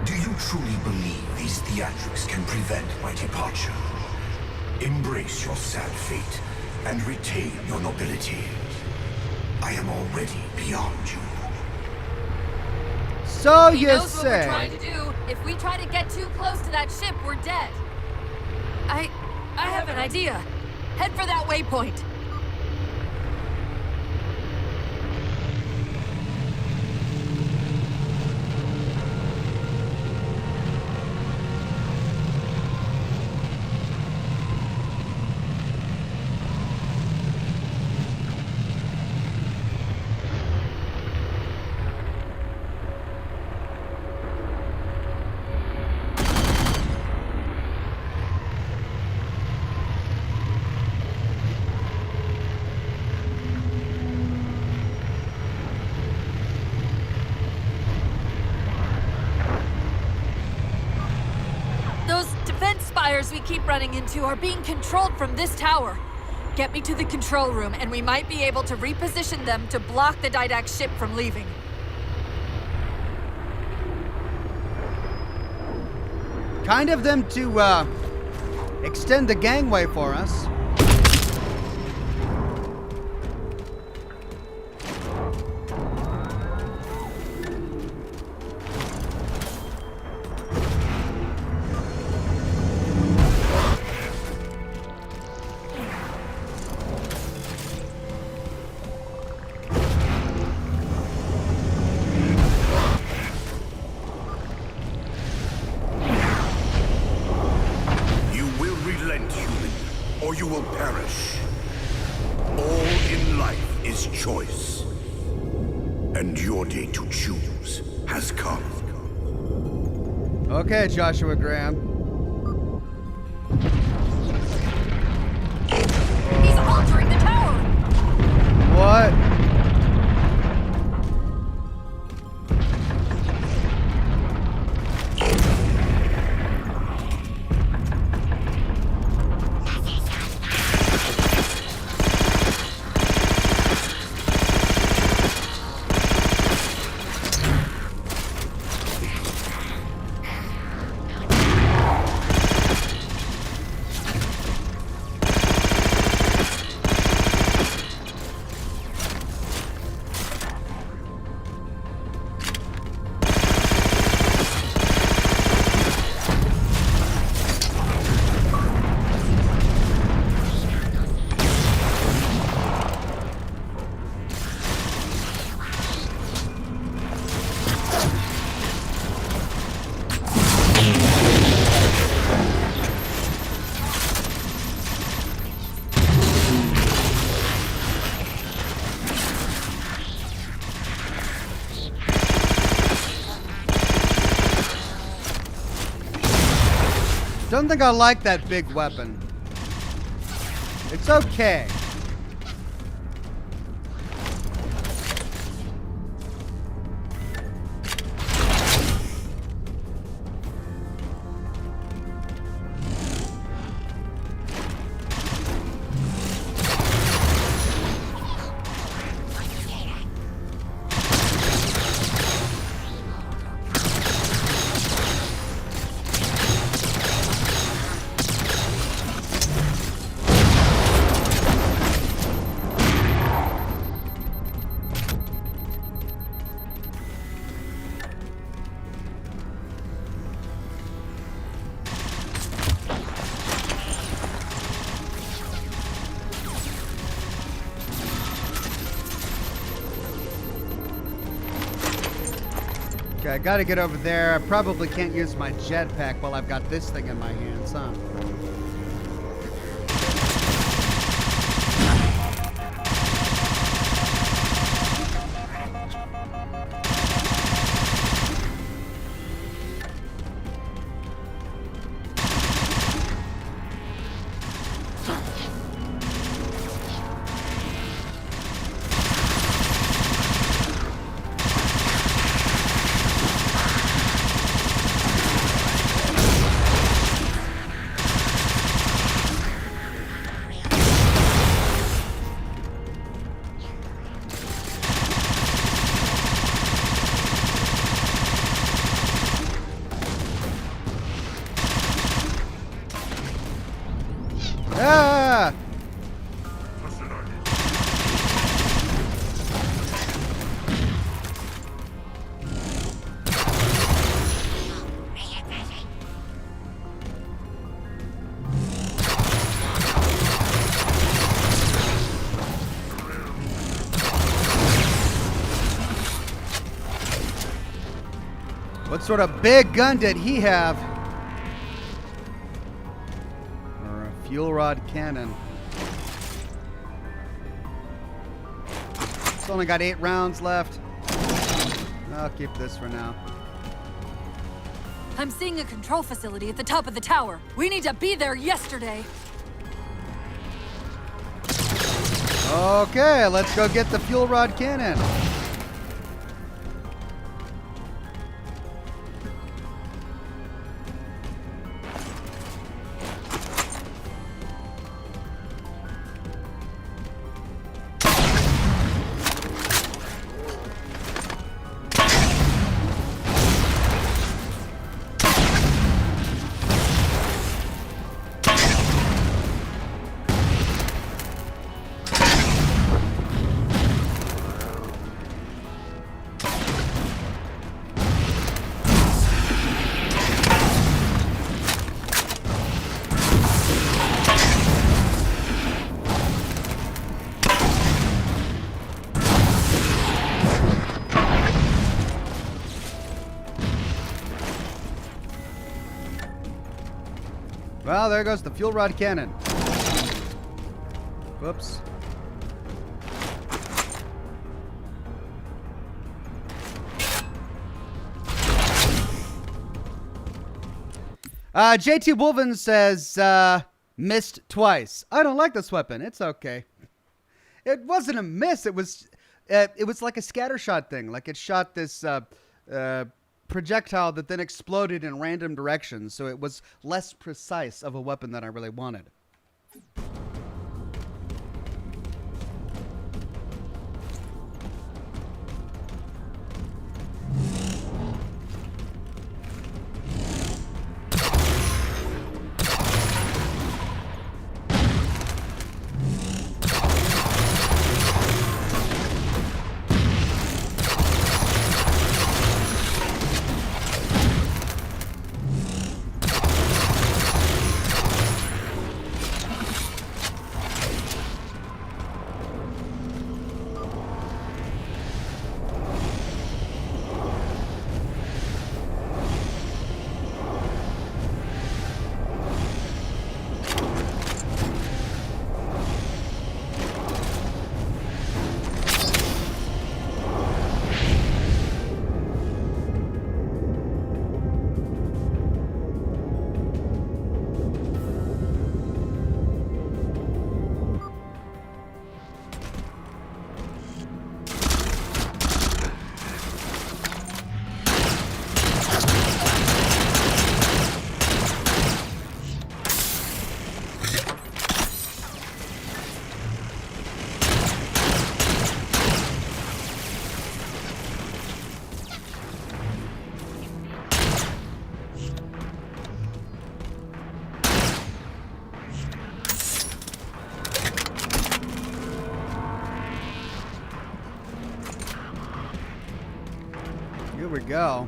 [SPEAKER 3] Do you truly believe these theatrics can prevent my departure? Embrace your sad fate and retain your nobility. I am already beyond you.
[SPEAKER 1] So
[SPEAKER 2] He
[SPEAKER 1] you
[SPEAKER 2] knows what we're
[SPEAKER 1] say.
[SPEAKER 2] trying to do. If we try to get too close to that ship, we're dead. I have an idea. Head for that waypoint. Those defense spires we keep running into are being controlled from this tower. Get me to the control room, and we might be able to reposition them to block the Didact ship from leaving.
[SPEAKER 1] Kind of them to extend the gangway for us.
[SPEAKER 3] You will relent, human, or you will perish. All in life is choice. And your day to choose has come.
[SPEAKER 1] Okay, Joshua Graham.
[SPEAKER 2] He's altering the tower!
[SPEAKER 1] What? don't think I like that big weapon. It's okay. Okay, I gotta get over there. I probably can't use my jetpack while I've got this thing in my hands, huh? Ah! What sort of big gun did he have? Or a fuel rod cannon. It's only got 8 rounds left. I'll keep this for now.
[SPEAKER 2] I'm seeing a control facility at the top of the tower. We need to be there yesterday.
[SPEAKER 1] Okay, let's go get the fuel rod cannon. Well, there goes the fuel rod cannon. Whoops. JT Wolven says, missed twice. I don't like this weapon. It's okay. It wasn't a miss. It was like a scattershot thing. Like it shot this projectile that then exploded in random directions. So it was less precise of a weapon than I really wanted. we go.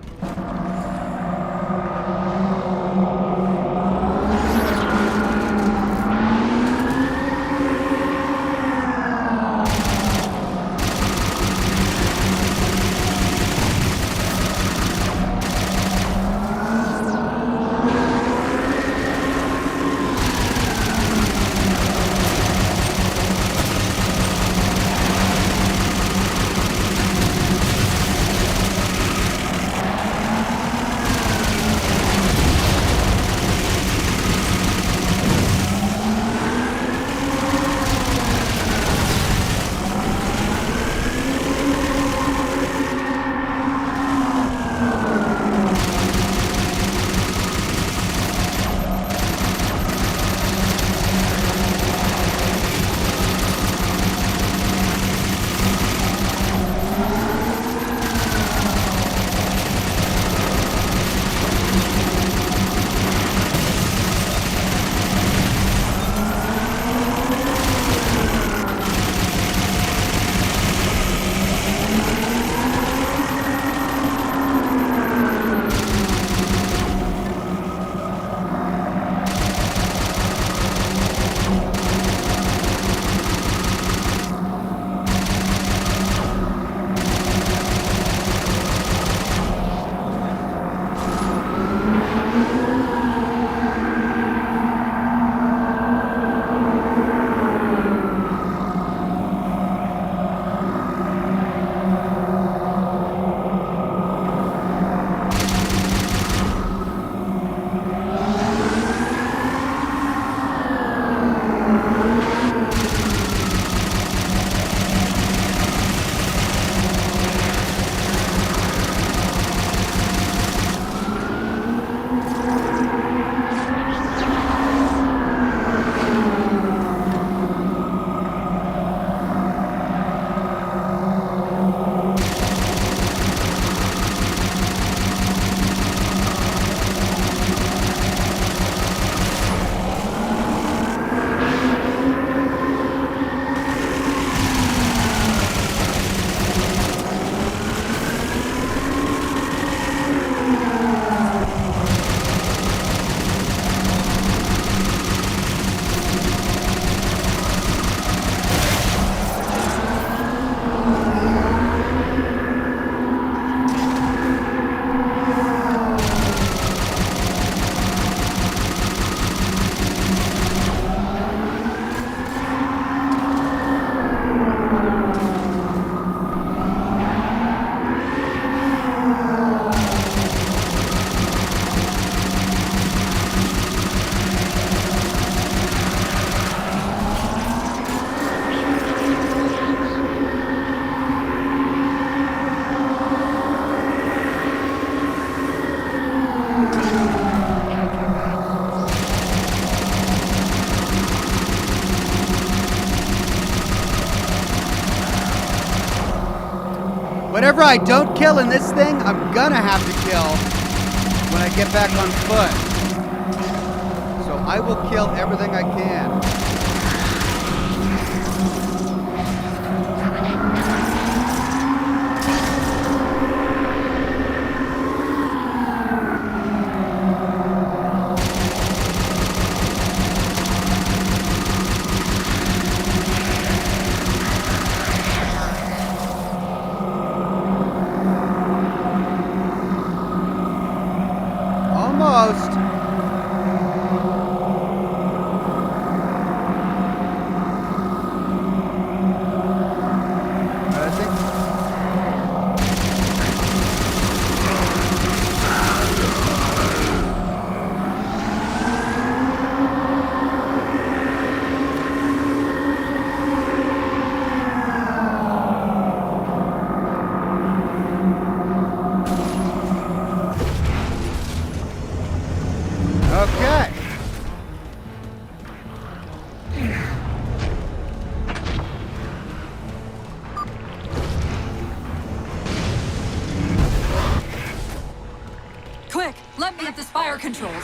[SPEAKER 1] Whatever I don't kill in this thing, I'm gonna have to kill when I get back on foot. So I will kill everything I can. Almost. I think. Okay.
[SPEAKER 2] Quick, let me at the fire controls.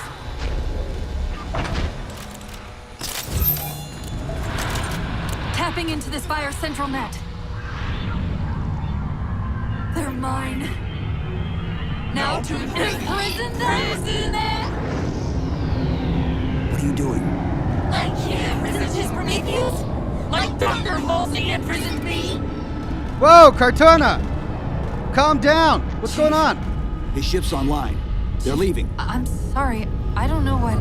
[SPEAKER 2] Tapping into this fire central net. They're mine. Now to imprison them!
[SPEAKER 4] What are you doing?
[SPEAKER 2] I can't resist his Prometheus! Like Dr. Halsey imprisoned me!
[SPEAKER 1] Whoa, Cortana! Calm down. What's going on?
[SPEAKER 4] His ship's online. They're leaving.
[SPEAKER 2] I'm sorry, I don't know what...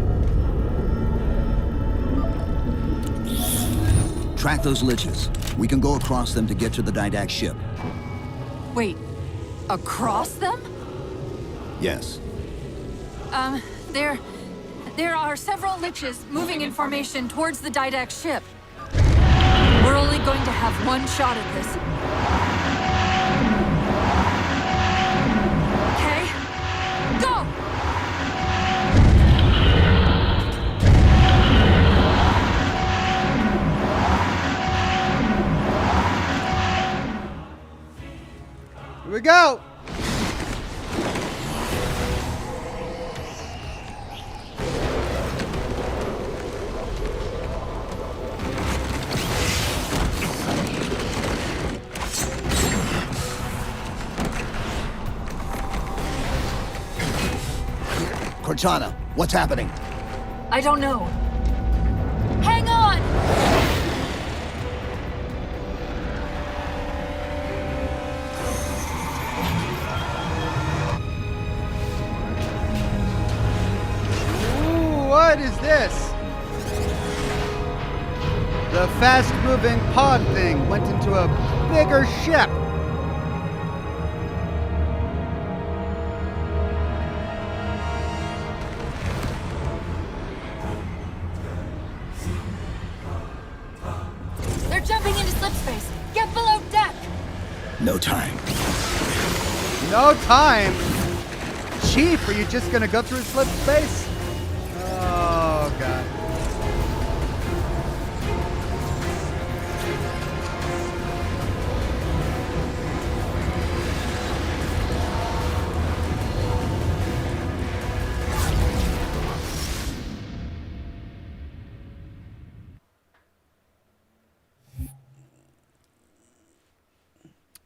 [SPEAKER 4] Track those liches. We can go across them to get to the Didact ship.
[SPEAKER 2] Wait, across them?
[SPEAKER 4] Yes.
[SPEAKER 2] There are several liches moving in formation towards the Didact ship. We're only going to have one shot at this. Okay? Go!
[SPEAKER 1] Here we go.
[SPEAKER 4] Cortana, what's happening?
[SPEAKER 2] I don't know. Hang on!
[SPEAKER 1] Ooh, what is this? The fast-moving pod thing went into a bigger ship.
[SPEAKER 2] They're jumping into slipspace. Get below deck!
[SPEAKER 4] No time.
[SPEAKER 1] No time. Chief, are you just gonna go through slip space? Oh, God.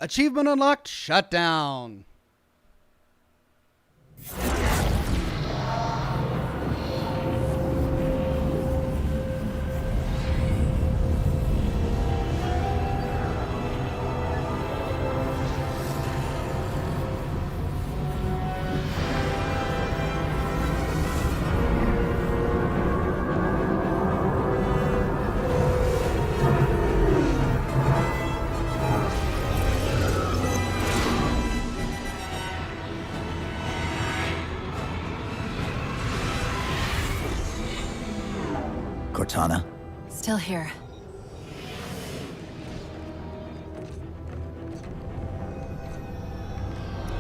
[SPEAKER 1] Achievement unlocked, shutdown.
[SPEAKER 4] Cortana?
[SPEAKER 2] Still here.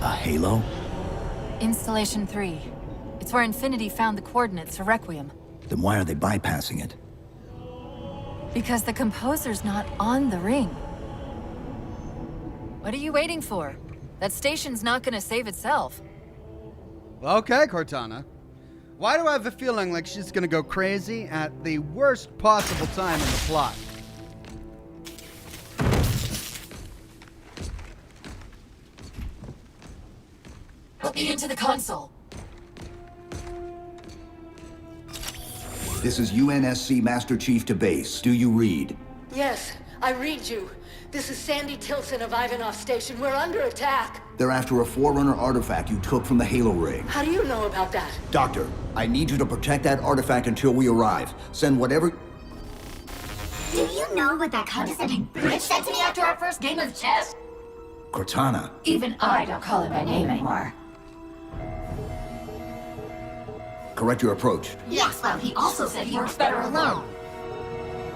[SPEAKER 4] A halo?
[SPEAKER 2] Installation 3. It's where Infinity found the coordinates for Requiem.
[SPEAKER 4] Then why are they bypassing it?
[SPEAKER 2] Because the composer's not on the ring. What are you waiting for? That station's not gonna save itself.
[SPEAKER 1] Okay, Cortana. Why do I have a feeling like she's gonna go crazy at the worst possible time in the plot?
[SPEAKER 2] Put me into the console.
[SPEAKER 4] This is UNSC Master Chief to base. Do you read?
[SPEAKER 5] Yes, I read you. This is Sandy Tilson of Ivanov Station. We're under attack.
[SPEAKER 4] They're after a Forerunner artifact you took from the Halo ring.
[SPEAKER 5] How do you know about that?
[SPEAKER 4] Doctor, I need you to protect that artifact until we arrive. Send whatever...
[SPEAKER 6] Do you know what that condescending bitch said to me after our first game of chess?
[SPEAKER 4] Cortana.
[SPEAKER 6] Even I don't call him by name anymore.
[SPEAKER 4] Correct your approach.
[SPEAKER 6] Yes, well, he also said he works better alone.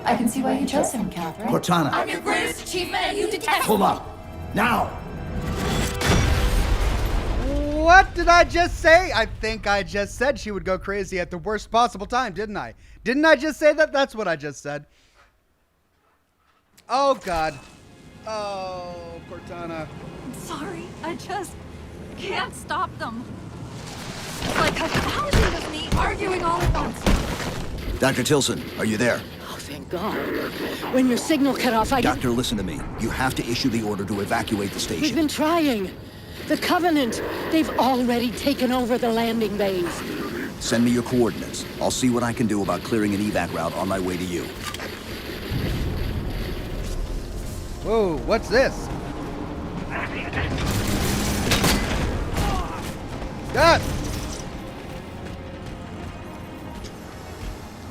[SPEAKER 6] I can see why you chose him, Catherine.
[SPEAKER 4] Cortana.
[SPEAKER 6] I'm your greatest achievement and you detest-
[SPEAKER 4] Hold up. Now!
[SPEAKER 1] What did I just say? I think I just said she would go crazy at the worst possible time, didn't I? Didn't I just say that? That's what I just said. Oh, God. Oh, Cortana.
[SPEAKER 2] I'm sorry, I just can't stop them. It's like 1,000 of me arguing all at once.
[SPEAKER 4] Dr. Tilson, are you there?
[SPEAKER 5] Oh, thank God. When your signal cut off,
[SPEAKER 4] Doctor, listen to me. You have to issue the order to evacuate the
[SPEAKER 5] We've
[SPEAKER 4] station.
[SPEAKER 5] been trying. The Covenant! They've already taken over the landing bays.
[SPEAKER 4] Send me your coordinates. I'll see what I can do about clearing an evac route on my way to you.
[SPEAKER 1] Whoa, what's this? God!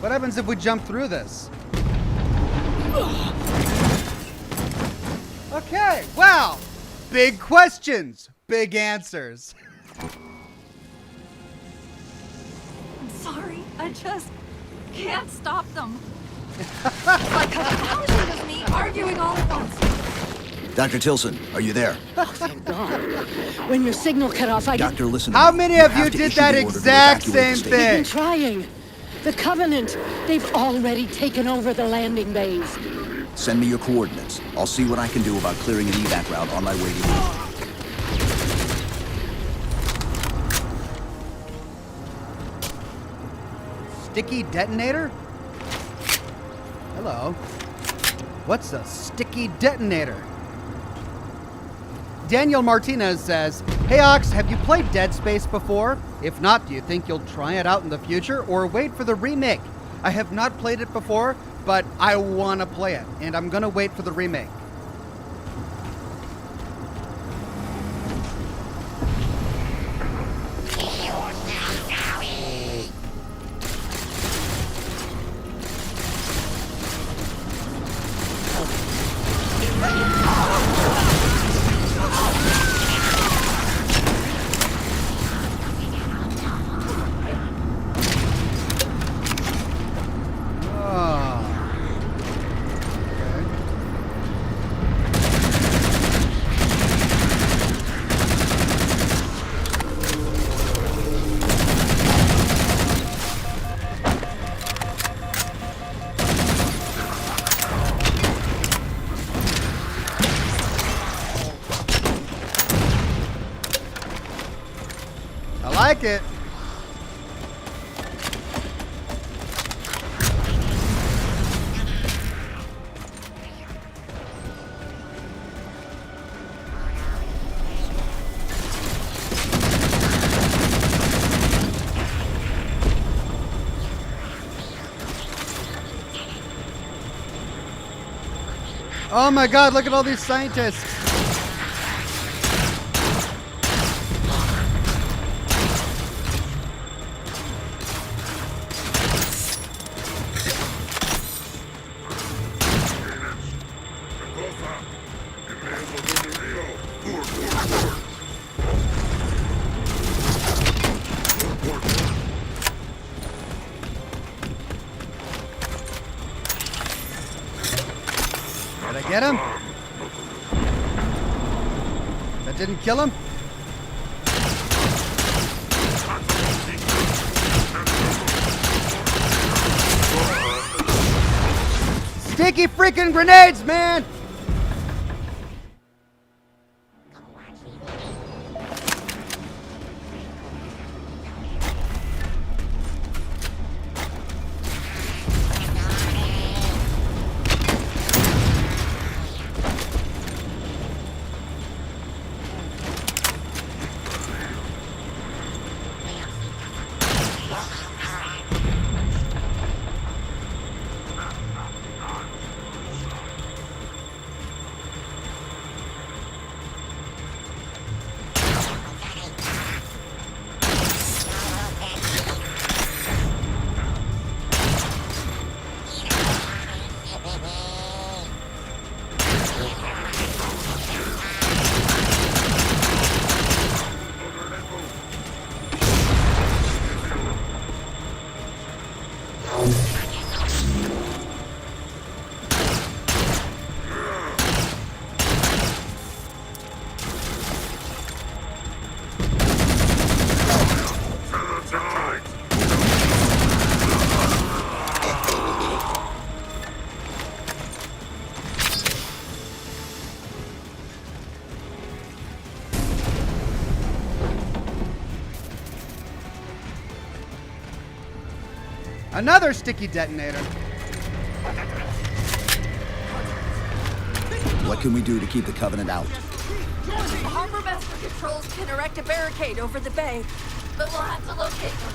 [SPEAKER 1] What happens if we jump through this? Okay, wow! Big questions, big answers.
[SPEAKER 2] I'm sorry. I just can't stop them. Like a thousand of me arguing all at once.
[SPEAKER 4] Dr. Tilson, are you there?
[SPEAKER 5] Thank God. When your signal cut off, I
[SPEAKER 4] Doctor, listen to
[SPEAKER 1] How
[SPEAKER 4] me.
[SPEAKER 1] many of
[SPEAKER 4] have
[SPEAKER 1] you
[SPEAKER 4] to
[SPEAKER 1] did
[SPEAKER 4] issue
[SPEAKER 1] that
[SPEAKER 4] the order to
[SPEAKER 1] exact
[SPEAKER 4] evacuate
[SPEAKER 1] same
[SPEAKER 4] the station.
[SPEAKER 5] We've been
[SPEAKER 1] thing?
[SPEAKER 5] trying. The Covenant! They've already taken over the landing bays.
[SPEAKER 4] Send me your coordinates. I'll see what I can do about clearing an evac route on my way to you.
[SPEAKER 1] Sticky detonator? Hello. What's a sticky detonator? Daniel Martinez says, "Hey Ox, have you played Dead Space before? If not, do you think you'll try it out in the future or wait for the remake? I have not played it before, but I want to play it, and I'm going to wait for the remake." I like it. Oh my God, look at all these scientists. Did I get him? That didn't kill him? Sticky freaking grenades, man! Another sticky detonator.
[SPEAKER 4] What can we do to keep the Covenant out?
[SPEAKER 2] Harbor Master Controls can erect a barricade over the bay, but we'll have to locate them.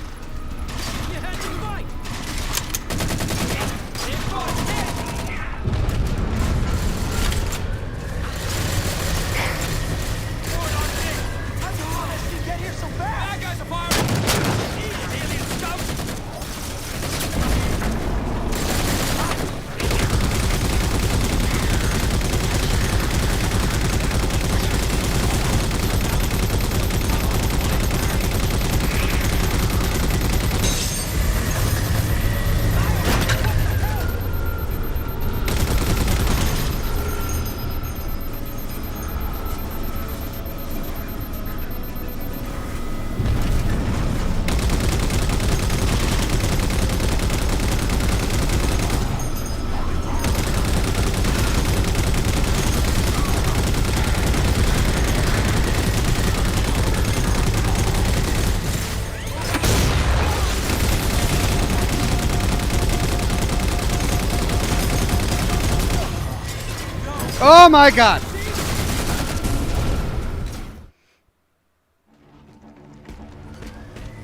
[SPEAKER 1] Oh my god!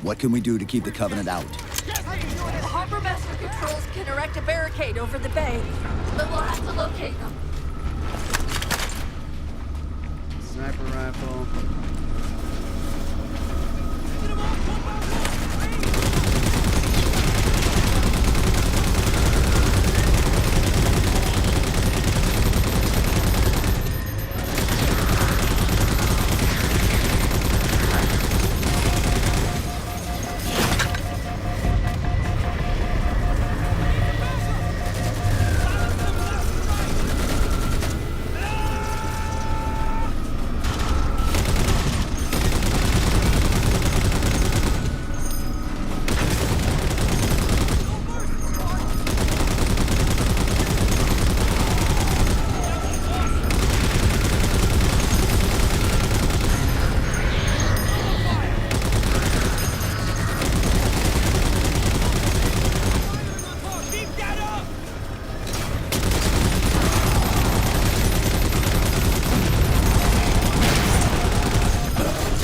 [SPEAKER 4] What can we do to keep the Covenant out?
[SPEAKER 2] Harbor Master Controls can erect a barricade over the bay, but we'll have to locate them.
[SPEAKER 1] Sniper rifle.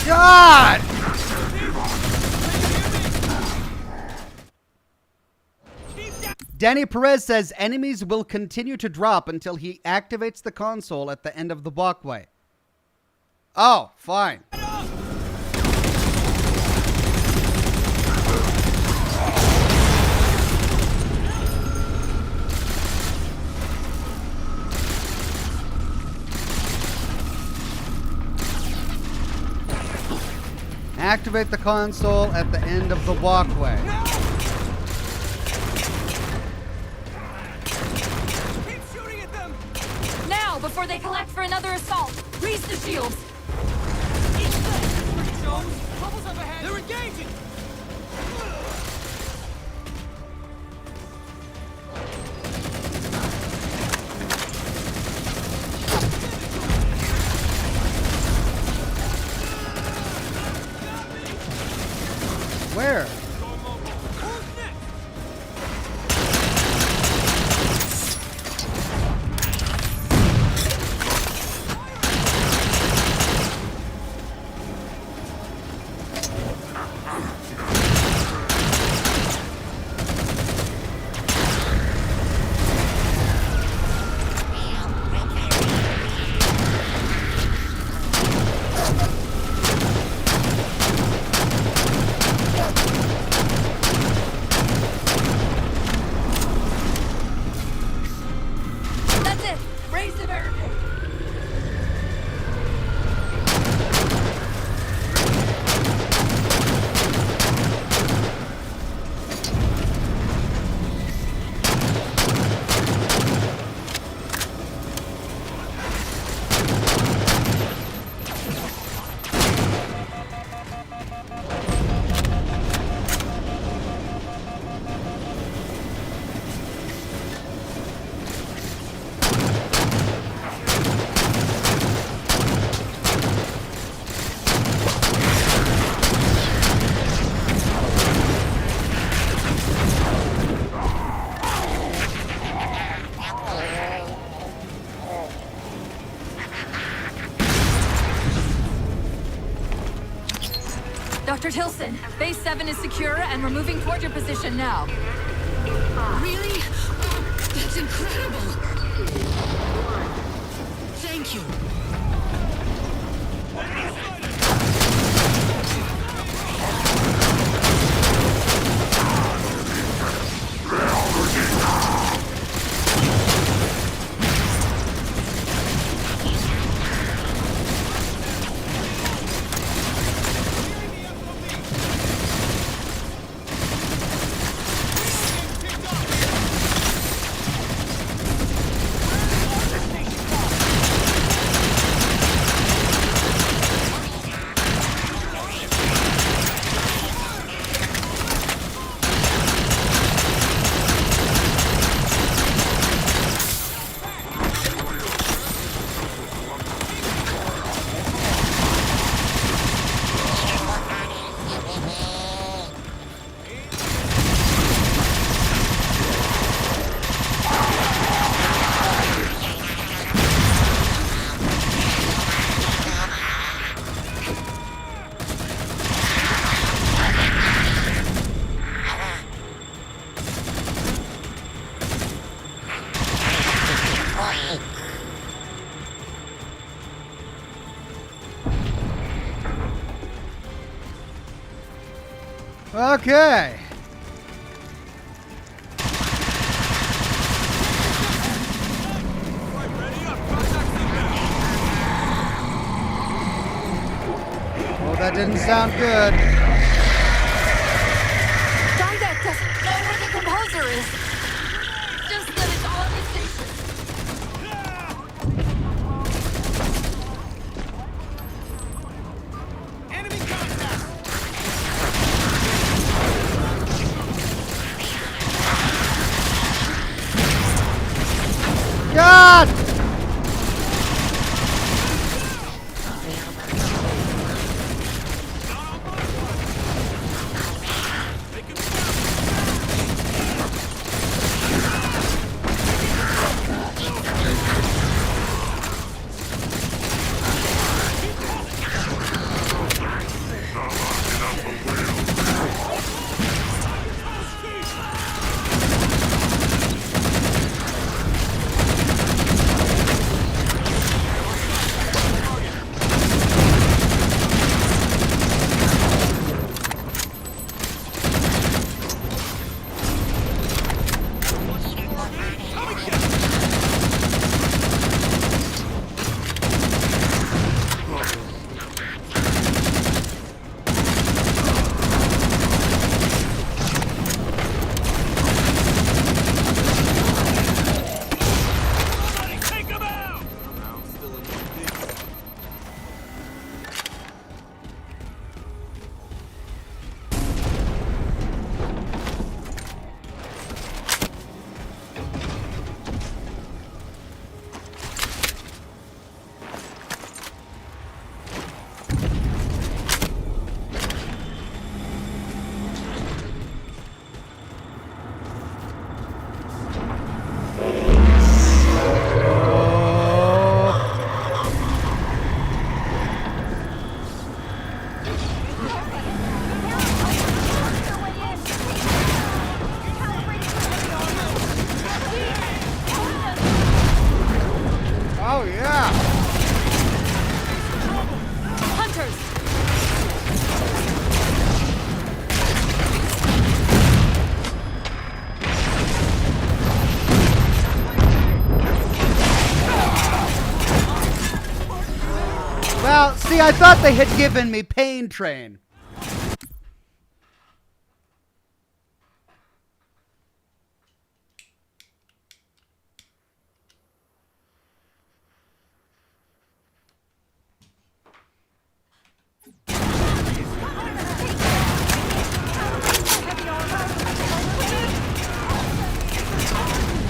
[SPEAKER 1] God! Danny Perez says enemies will continue to drop until he activates the console at the end of the walkway. Oh, fine. Activate the console at the end of the walkway.
[SPEAKER 7] Keep shooting at them!
[SPEAKER 2] Now, before they collect for another assault, grease the shields.
[SPEAKER 7] Jones, bubbles up ahead! They're engaging!
[SPEAKER 1] Where?
[SPEAKER 2] Dr. Tilson, Base 7 is secure, and we're moving toward your position now.
[SPEAKER 5] Really? That's incredible! Thank you.
[SPEAKER 1] Okay. Oh, that didn't sound good.
[SPEAKER 2] Didac doesn't know where the composer is. Just that it's on the station.
[SPEAKER 7] Enemy contact!
[SPEAKER 1] God!
[SPEAKER 7] Take him out!
[SPEAKER 1] Oh, yeah.
[SPEAKER 2] Hunters!
[SPEAKER 1] Well, see, I thought they had given me Pain Train.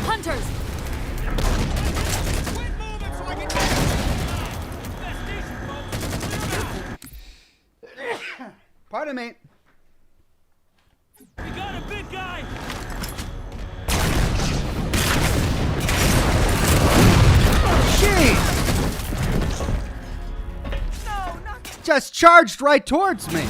[SPEAKER 2] Hunters!
[SPEAKER 7] Quit moving so I can get Investigation, folks!
[SPEAKER 1] Pardon me.
[SPEAKER 7] We got a big guy!
[SPEAKER 1] Jeez!
[SPEAKER 7] No, not
[SPEAKER 1] Just charged right towards me.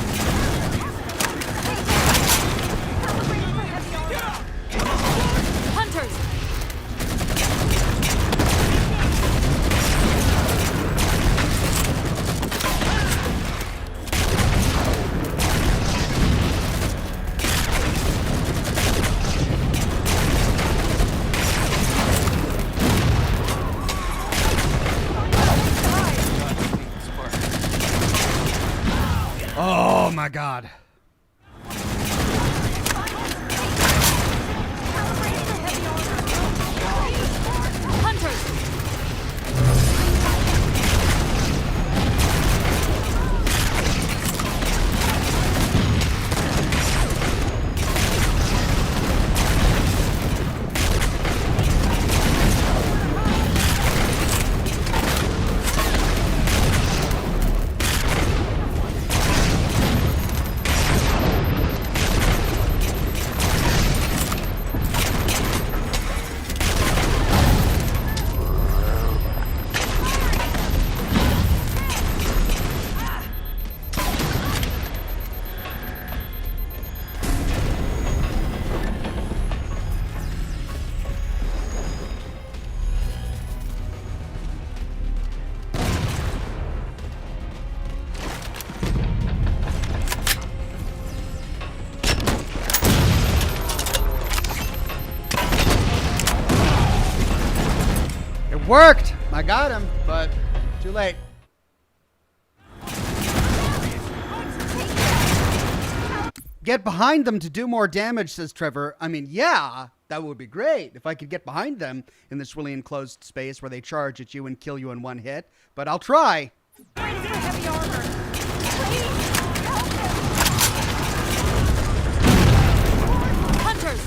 [SPEAKER 1] my god. Worked! I got him, but too late. Get behind them to do more damage, says Trevor. I mean, yeah, that would be great if I could get behind them in this really enclosed space where they charge at you and kill you in one hit, but I'll try.
[SPEAKER 2] Heavy armor. Hunters!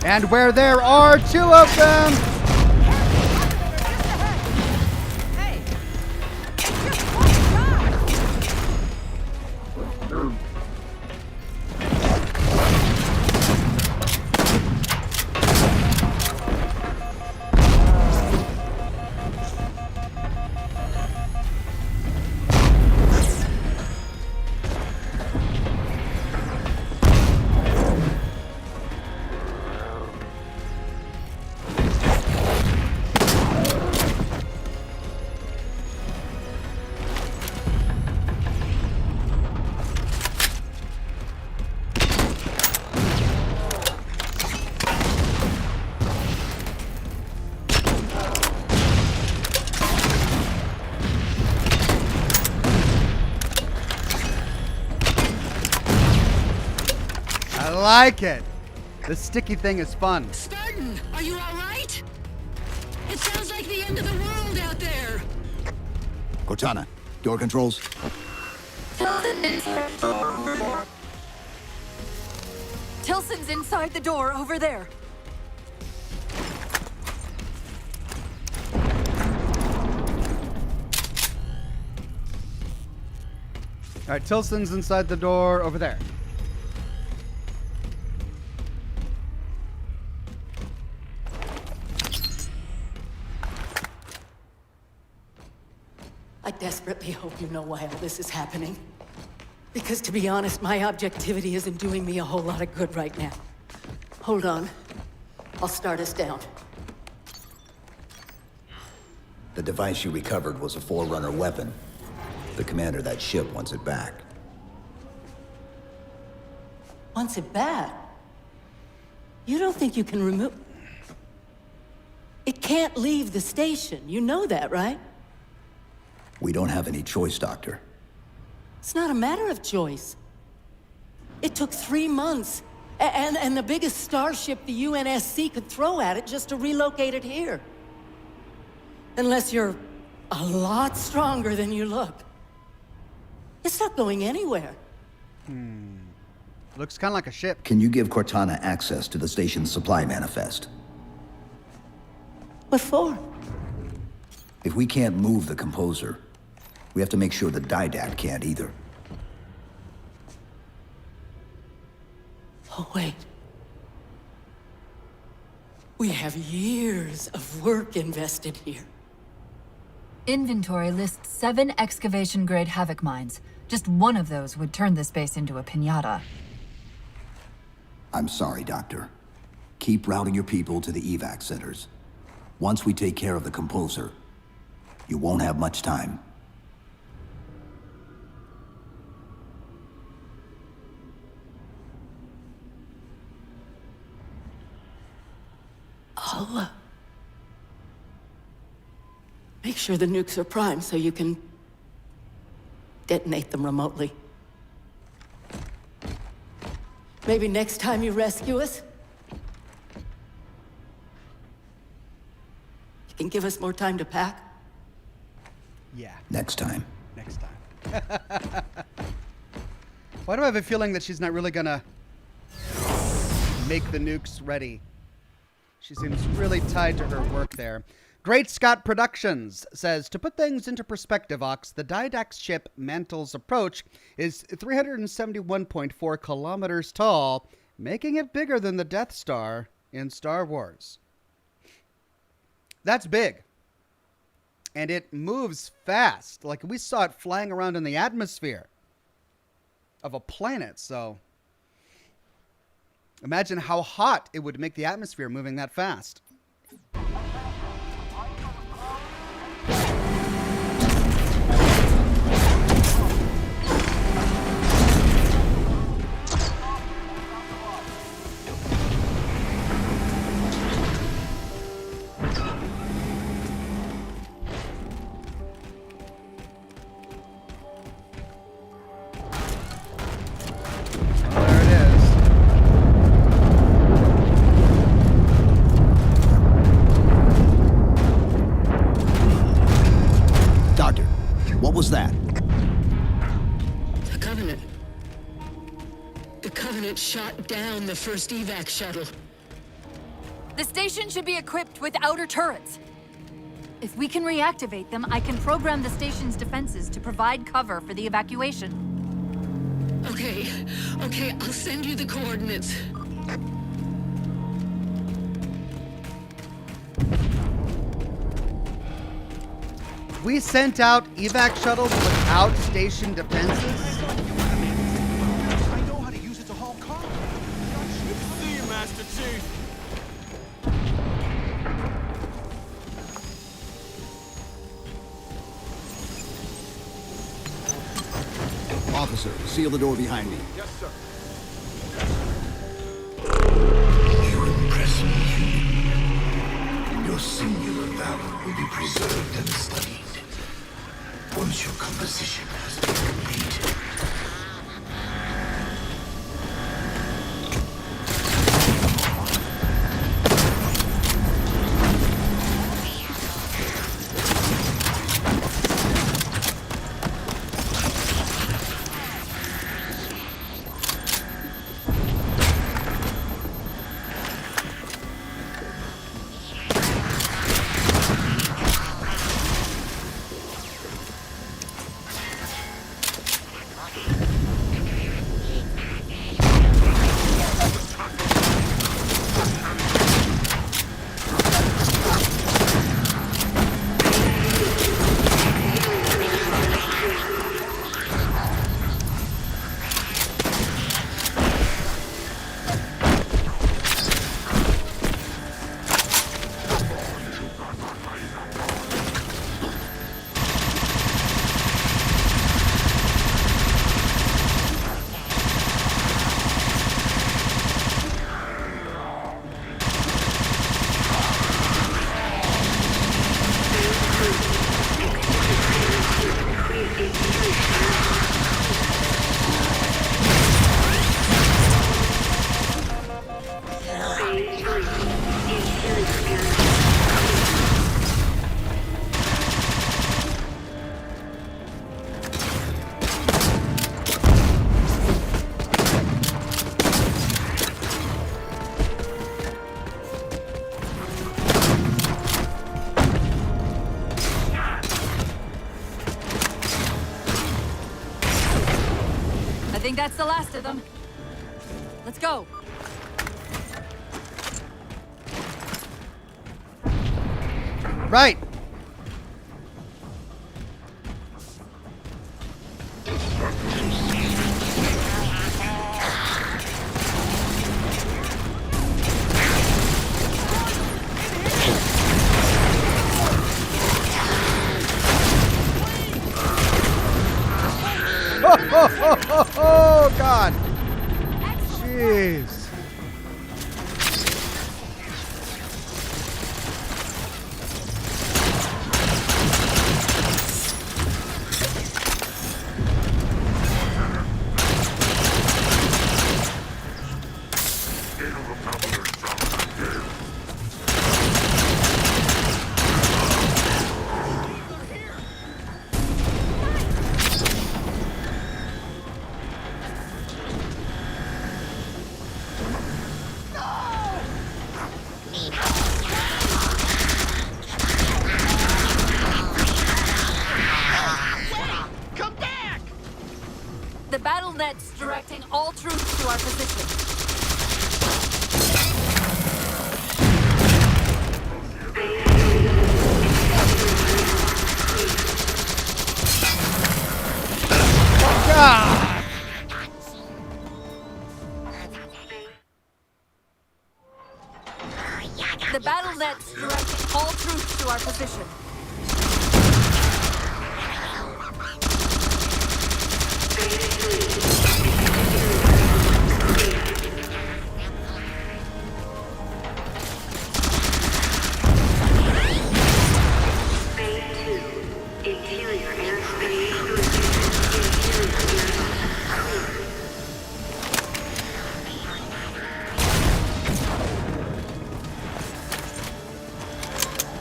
[SPEAKER 1] And where there are two of them!
[SPEAKER 2] Hey! Just one shot!
[SPEAKER 1] I like it. This sticky thing is fun.
[SPEAKER 5] Spartan, are you all right? It sounds like the end of the world out there.
[SPEAKER 4] Cortana, door controls.
[SPEAKER 2] Tilson's inside the door over there.
[SPEAKER 1] All right, Tilson's inside the door over there.
[SPEAKER 5] I desperately hope you know why all this is happening. Because to be honest, my objectivity isn't doing me a whole lot of good right now. Hold on. I'll start us down.
[SPEAKER 4] The device you recovered was a Forerunner weapon. The commander of that ship wants it back.
[SPEAKER 5] Wants it back? You don't think you can remove... It can't leave the station. You know that, right?
[SPEAKER 4] We don't have any choice, Doctor.
[SPEAKER 5] It's not a matter of choice. It took 3 months, and the biggest starship the UNSC could throw at it just to relocate it here. Unless you're a lot stronger than you look. It's not going anywhere.
[SPEAKER 1] Looks kind of like a ship.
[SPEAKER 4] Can you give Cortana access to the station's supply manifest?
[SPEAKER 5] What for?
[SPEAKER 4] If we can't move the composer, we have to make sure the Didact can't either.
[SPEAKER 5] Oh, wait. We have years of work invested here.
[SPEAKER 2] Inventory lists 7 excavation-grade Havoc mines. Just one of those would turn this base into a piñata.
[SPEAKER 4] I'm sorry, Doctor. Keep routing your people to the evac centers. Once we take care of the composer, you won't have much time.
[SPEAKER 5] I'll make sure the nukes are primed so you can detonate them remotely. Maybe next time you rescue us, you can give us more time to pack.
[SPEAKER 1] Yeah,
[SPEAKER 4] Next time.
[SPEAKER 1] next time. Why do I have a feeling that she's not really gonna make the nukes ready? She seems really tied to her work there. Great Scott Productions says, to put things into perspective, Ox, the Didax ship Mantle's approach is 371.4 kilometers tall, making it bigger than the Death Star in Star Wars. That's big. And it moves fast. Like, we saw it flying around in the atmosphere of a planet, so imagine how hot it would make the atmosphere moving that fast. There it is.
[SPEAKER 4] Doctor, what was that?
[SPEAKER 5] The Covenant. The Covenant shot down the first evac shuttle.
[SPEAKER 2] The station should be equipped with outer turrets. If we can reactivate them, I can program the station's defenses to provide cover for the evacuation.
[SPEAKER 5] Okay, I'll send you the coordinates.
[SPEAKER 1] We sent out evac shuttles without station defenses?
[SPEAKER 7] I know how to use it to haul cargo. Good to see you, Master Chief.
[SPEAKER 4] Officer, seal the door behind me.
[SPEAKER 7] Yes, sir.
[SPEAKER 3] You impress me. Your singular valor will be preserved and studied. Once your composition has been completed.
[SPEAKER 2] I think that's the last of them. Let's go.
[SPEAKER 1] Right. Padres!
[SPEAKER 7] Come back!
[SPEAKER 2] The battle net's directing all troops to our position.
[SPEAKER 1] God!
[SPEAKER 2] The battle net's directing all troops to our position.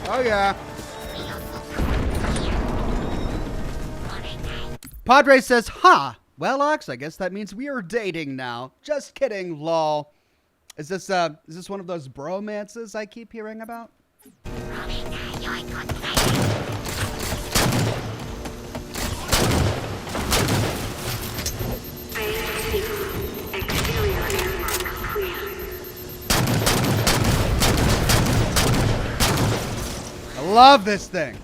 [SPEAKER 1] Oh, yeah. Padre says, huh. Well, Ox, I guess that means we are dating now. Just kidding, lol. Is this one of those bromances I keep hearing about? I love this thing.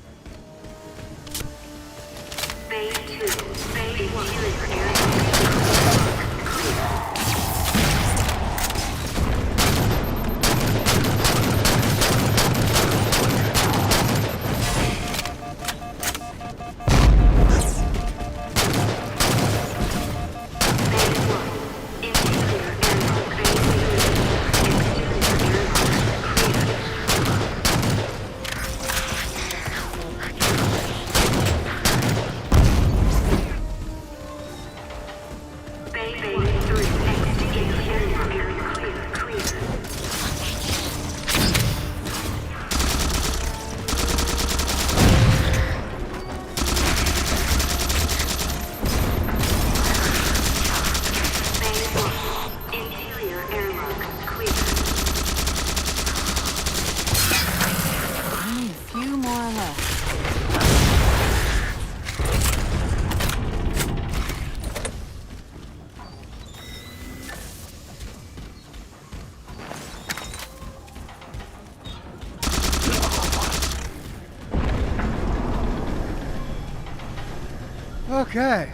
[SPEAKER 1] Okay.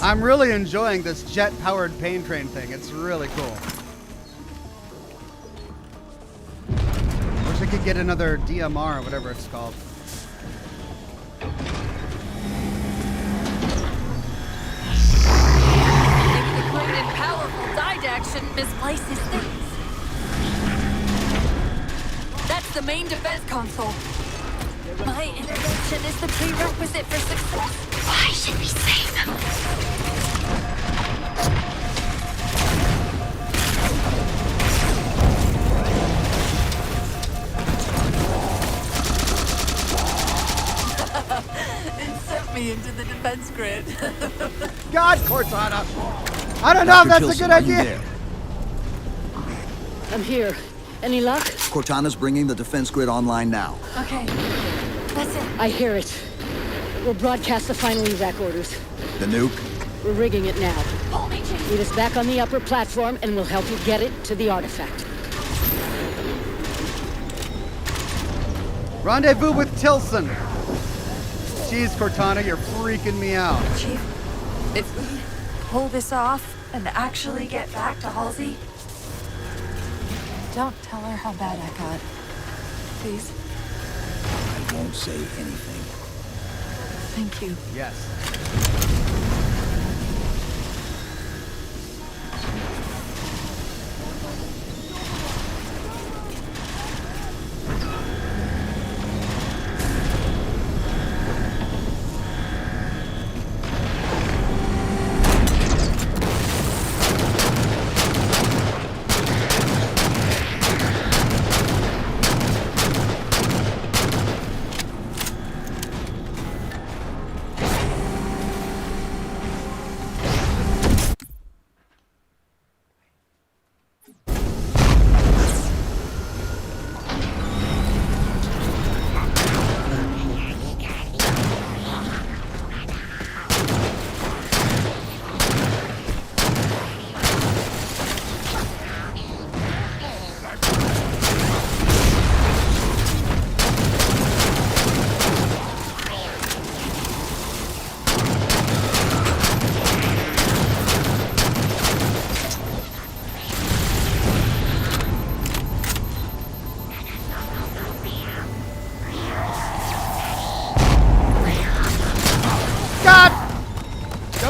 [SPEAKER 1] I'm really enjoying this jet-powered pain train thing. It's really cool. Wish I could get another DMR or whatever it's called.
[SPEAKER 2] Maybe the great and powerful Didac shouldn't misplace his things. That's the main defense console. My intervention is the prerequisite for success.
[SPEAKER 6] Why should we save them?
[SPEAKER 2] Insert me into the defense grid.
[SPEAKER 1] God, Cortana! I don't know if that's a good
[SPEAKER 4] Tilson, are you
[SPEAKER 1] idea.
[SPEAKER 4] there?
[SPEAKER 5] I'm here. Any luck?
[SPEAKER 4] Cortana's bringing the defense grid online now.
[SPEAKER 2] Okay, that's it.
[SPEAKER 5] I hear it. We'll broadcast the final evac orders.
[SPEAKER 4] The nuke?
[SPEAKER 5] We're rigging it now.
[SPEAKER 2] Pull me, Jim.
[SPEAKER 5] Meet us back on the upper platform and we'll help you get it to the artifact.
[SPEAKER 1] Rendezvous with Tilson. Jeez, Cortana, you're freaking me out.
[SPEAKER 2] Chief, if we pull this off and actually get back to Halsey, don't tell her how bad I got. Please.
[SPEAKER 4] I won't say anything.
[SPEAKER 2] Thank you.
[SPEAKER 1] Yes.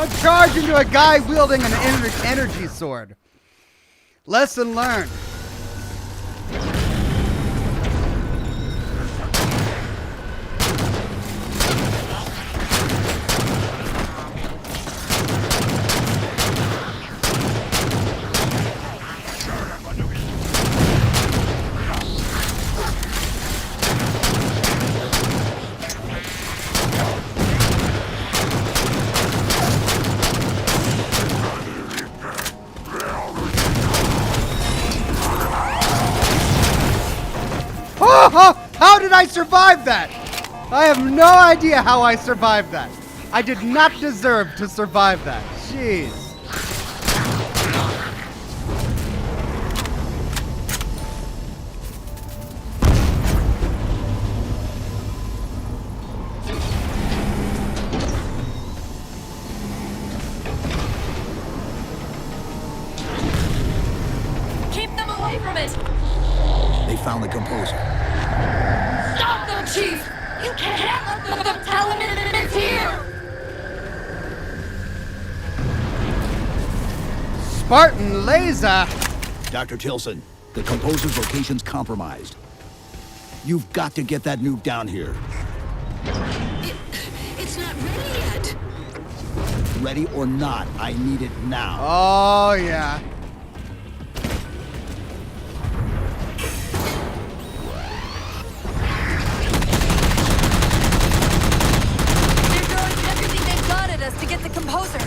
[SPEAKER 1] Don't charge into a guy wielding an energy sword. Lesson learned. How did I survive that? I have no idea how I survived that. I did not deserve to survive that. Jeez.
[SPEAKER 2] Keep them away from it!
[SPEAKER 4] They found the composer.
[SPEAKER 2] Stop them, Chief! You can't let them tell him it's here!
[SPEAKER 1] Spartan laser.
[SPEAKER 4] Dr. Tilson, the composer's location's compromised. You've got to get that nuke down here.
[SPEAKER 2] It's not ready yet.
[SPEAKER 4] Ready or not, I need it now.
[SPEAKER 1] Oh, yeah.
[SPEAKER 2] They're throwing everything they've got at us to get the composer.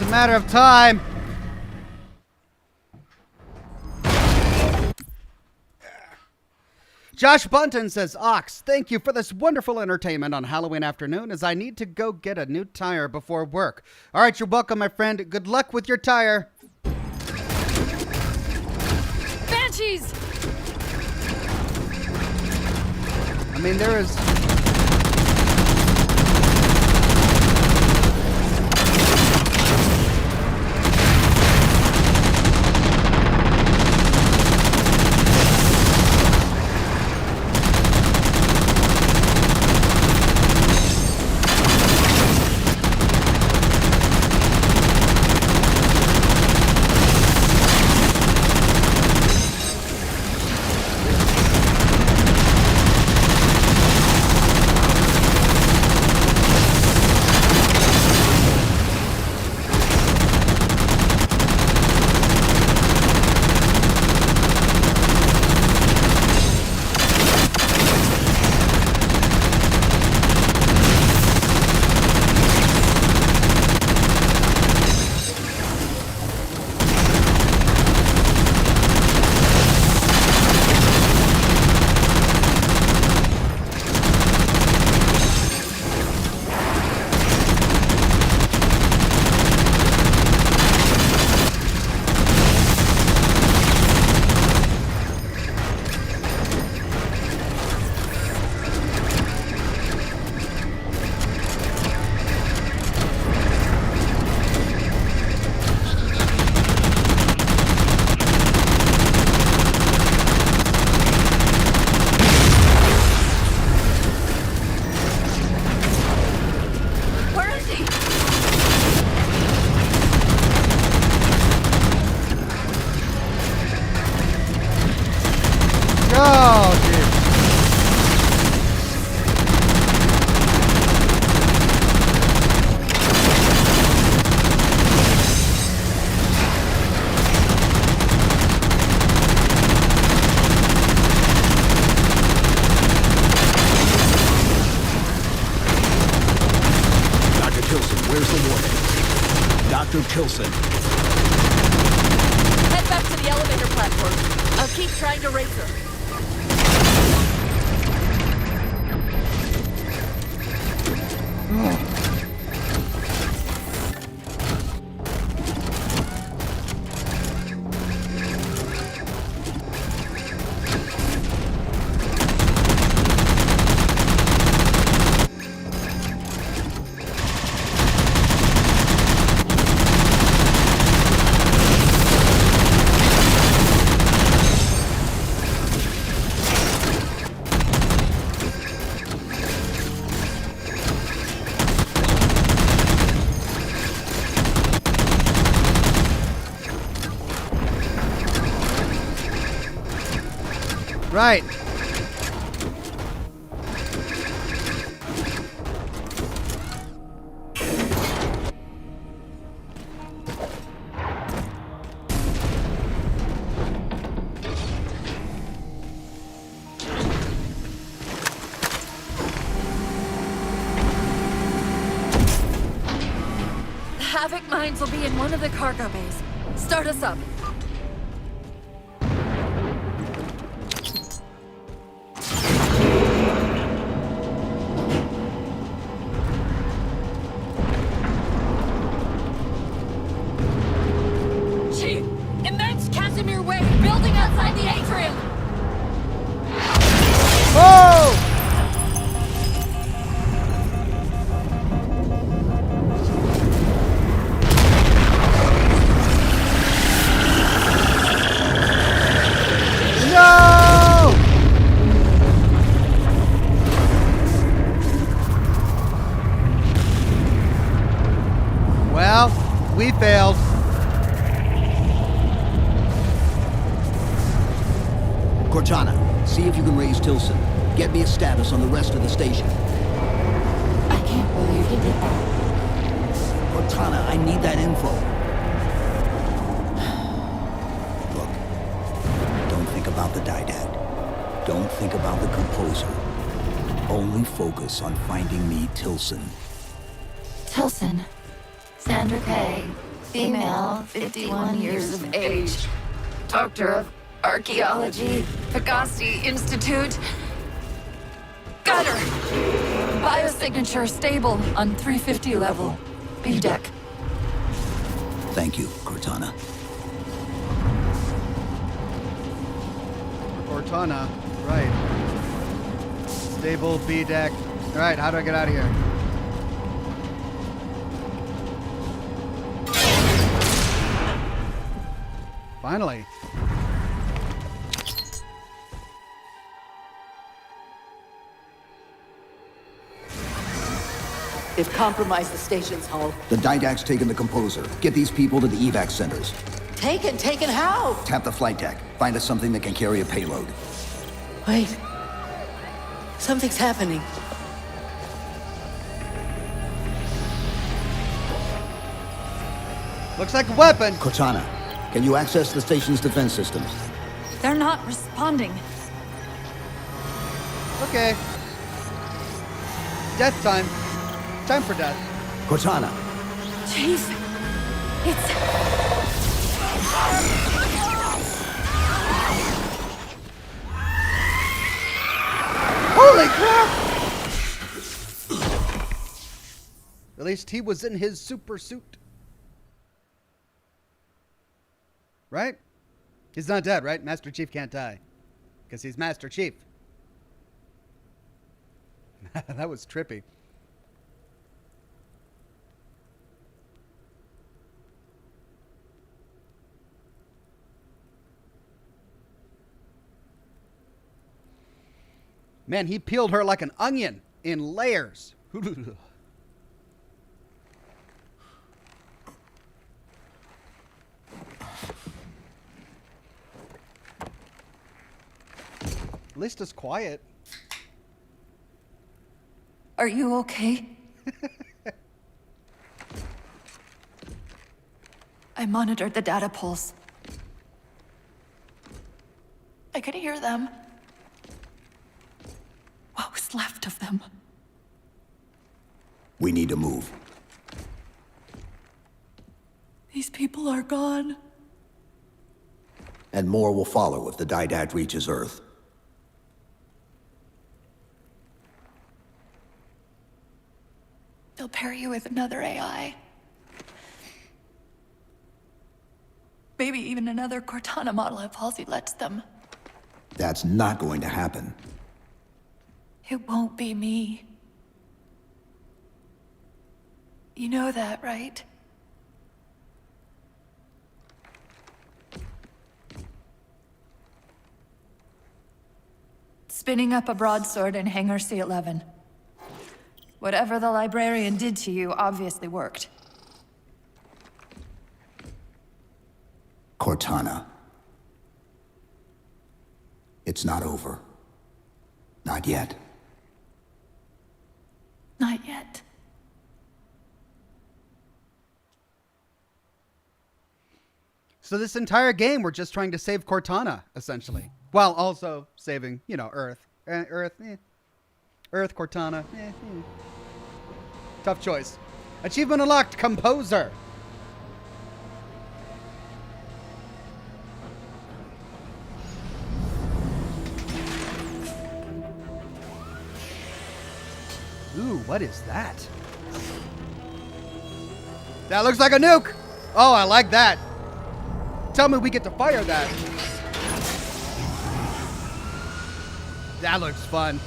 [SPEAKER 1] a matter of time. Josh Bunton says, Ox, thank you for this wonderful entertainment on Halloween afternoon as I need to go get a new tire before work. All right, you're welcome, my friend. Good luck with your tire.
[SPEAKER 2] Banshees!
[SPEAKER 1] I mean, there is...
[SPEAKER 4] Dr. Tilson.
[SPEAKER 2] Head back to the elevator platform. I'll keep trying to raise her.
[SPEAKER 1] Right.
[SPEAKER 2] The Havoc mines will be in one of the cargo bays. Start us up. Chief, immense Casimir wave building outside the atrium.
[SPEAKER 1] Oh! No! Well, we failed.
[SPEAKER 4] Cortana, see if you can raise Tilson. Get me a status on the rest of the station.
[SPEAKER 5] I can't believe you did that.
[SPEAKER 4] Cortana, I need that info. Look, don't think about the Didad. Don't think about the composer. Only focus on finding me Tilson.
[SPEAKER 6] Tilson. Sandra Kay.
[SPEAKER 2] Female, 51 years of age. Doctor of Archaeology, Pegasi Institute. Got her! Biosignature stable on 350 level. B deck.
[SPEAKER 4] Thank you, Cortana.
[SPEAKER 1] Cortana, right. Stable B deck. All right, how do I get out of here? Finally.
[SPEAKER 5] They've compromised the station's hull.
[SPEAKER 4] The Didact's taken the composer. Get these people to the evac centers.
[SPEAKER 5] Taken how?
[SPEAKER 4] Tap the flight deck. Find us something that can carry a payload.
[SPEAKER 5] Wait. Something's happening.
[SPEAKER 1] Looks like a weapon.
[SPEAKER 4] Cortana, can you access the station's defense systems?
[SPEAKER 2] They're not responding.
[SPEAKER 1] Okay. Death time. Time for death.
[SPEAKER 4] Cortana,
[SPEAKER 2] Chief, it's...
[SPEAKER 1] Holy crap! At least he was in his super suit. Right? He's not dead, right? Master Chief can't die. Because he's Master Chief. That was trippy. Man, he peeled her like an onion in layers. At least it's quiet.
[SPEAKER 2] Are you okay? I monitored the data pulse. I could hear them. What was left of them?
[SPEAKER 4] we need to move.
[SPEAKER 2] These people are gone.
[SPEAKER 4] And more will follow if the Didact reaches Earth.
[SPEAKER 2] They'll pair you with another AI. Maybe even another Cortana model if Halsey lets them.
[SPEAKER 4] That's not going to happen.
[SPEAKER 2] It won't be me. You know that, right? Spinning up a broadsword in Hangar C-11. Whatever the librarian did to you obviously worked.
[SPEAKER 4] Cortana. It's not over. Not yet.
[SPEAKER 2] Not yet.
[SPEAKER 1] So this entire game, we're just trying to save Cortana, essentially. While also saving, you know, Earth. Earth, Cortana, Tough choice. Achievement unlocked, Composer. Ooh, what is that? That looks like a nuke. Oh, I like that. Tell me we get to fire that. That looks fun.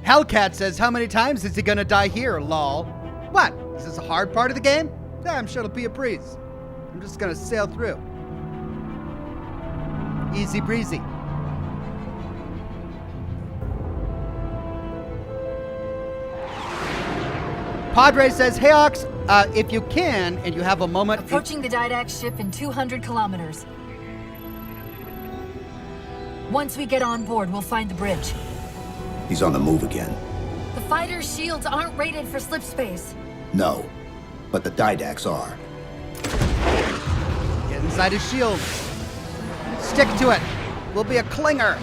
[SPEAKER 1] Hellcat says, how many times is he gonna die here, lol? What? Is this a hard part of the game? Yeah, I'm sure it'll be a breeze. I'm just gonna sail through. Easy breezy. Padre says, hey Ox, if you can, and you have a moment...
[SPEAKER 2] Approaching the Didact ship in 200 kilometers. Once we get on board, we'll find the bridge.
[SPEAKER 4] He's on the move again.
[SPEAKER 2] The fighter's shields aren't rated for slip space.
[SPEAKER 4] No, but the Didacts are.
[SPEAKER 1] Inside his shield. Stick to it. We'll be a clinger.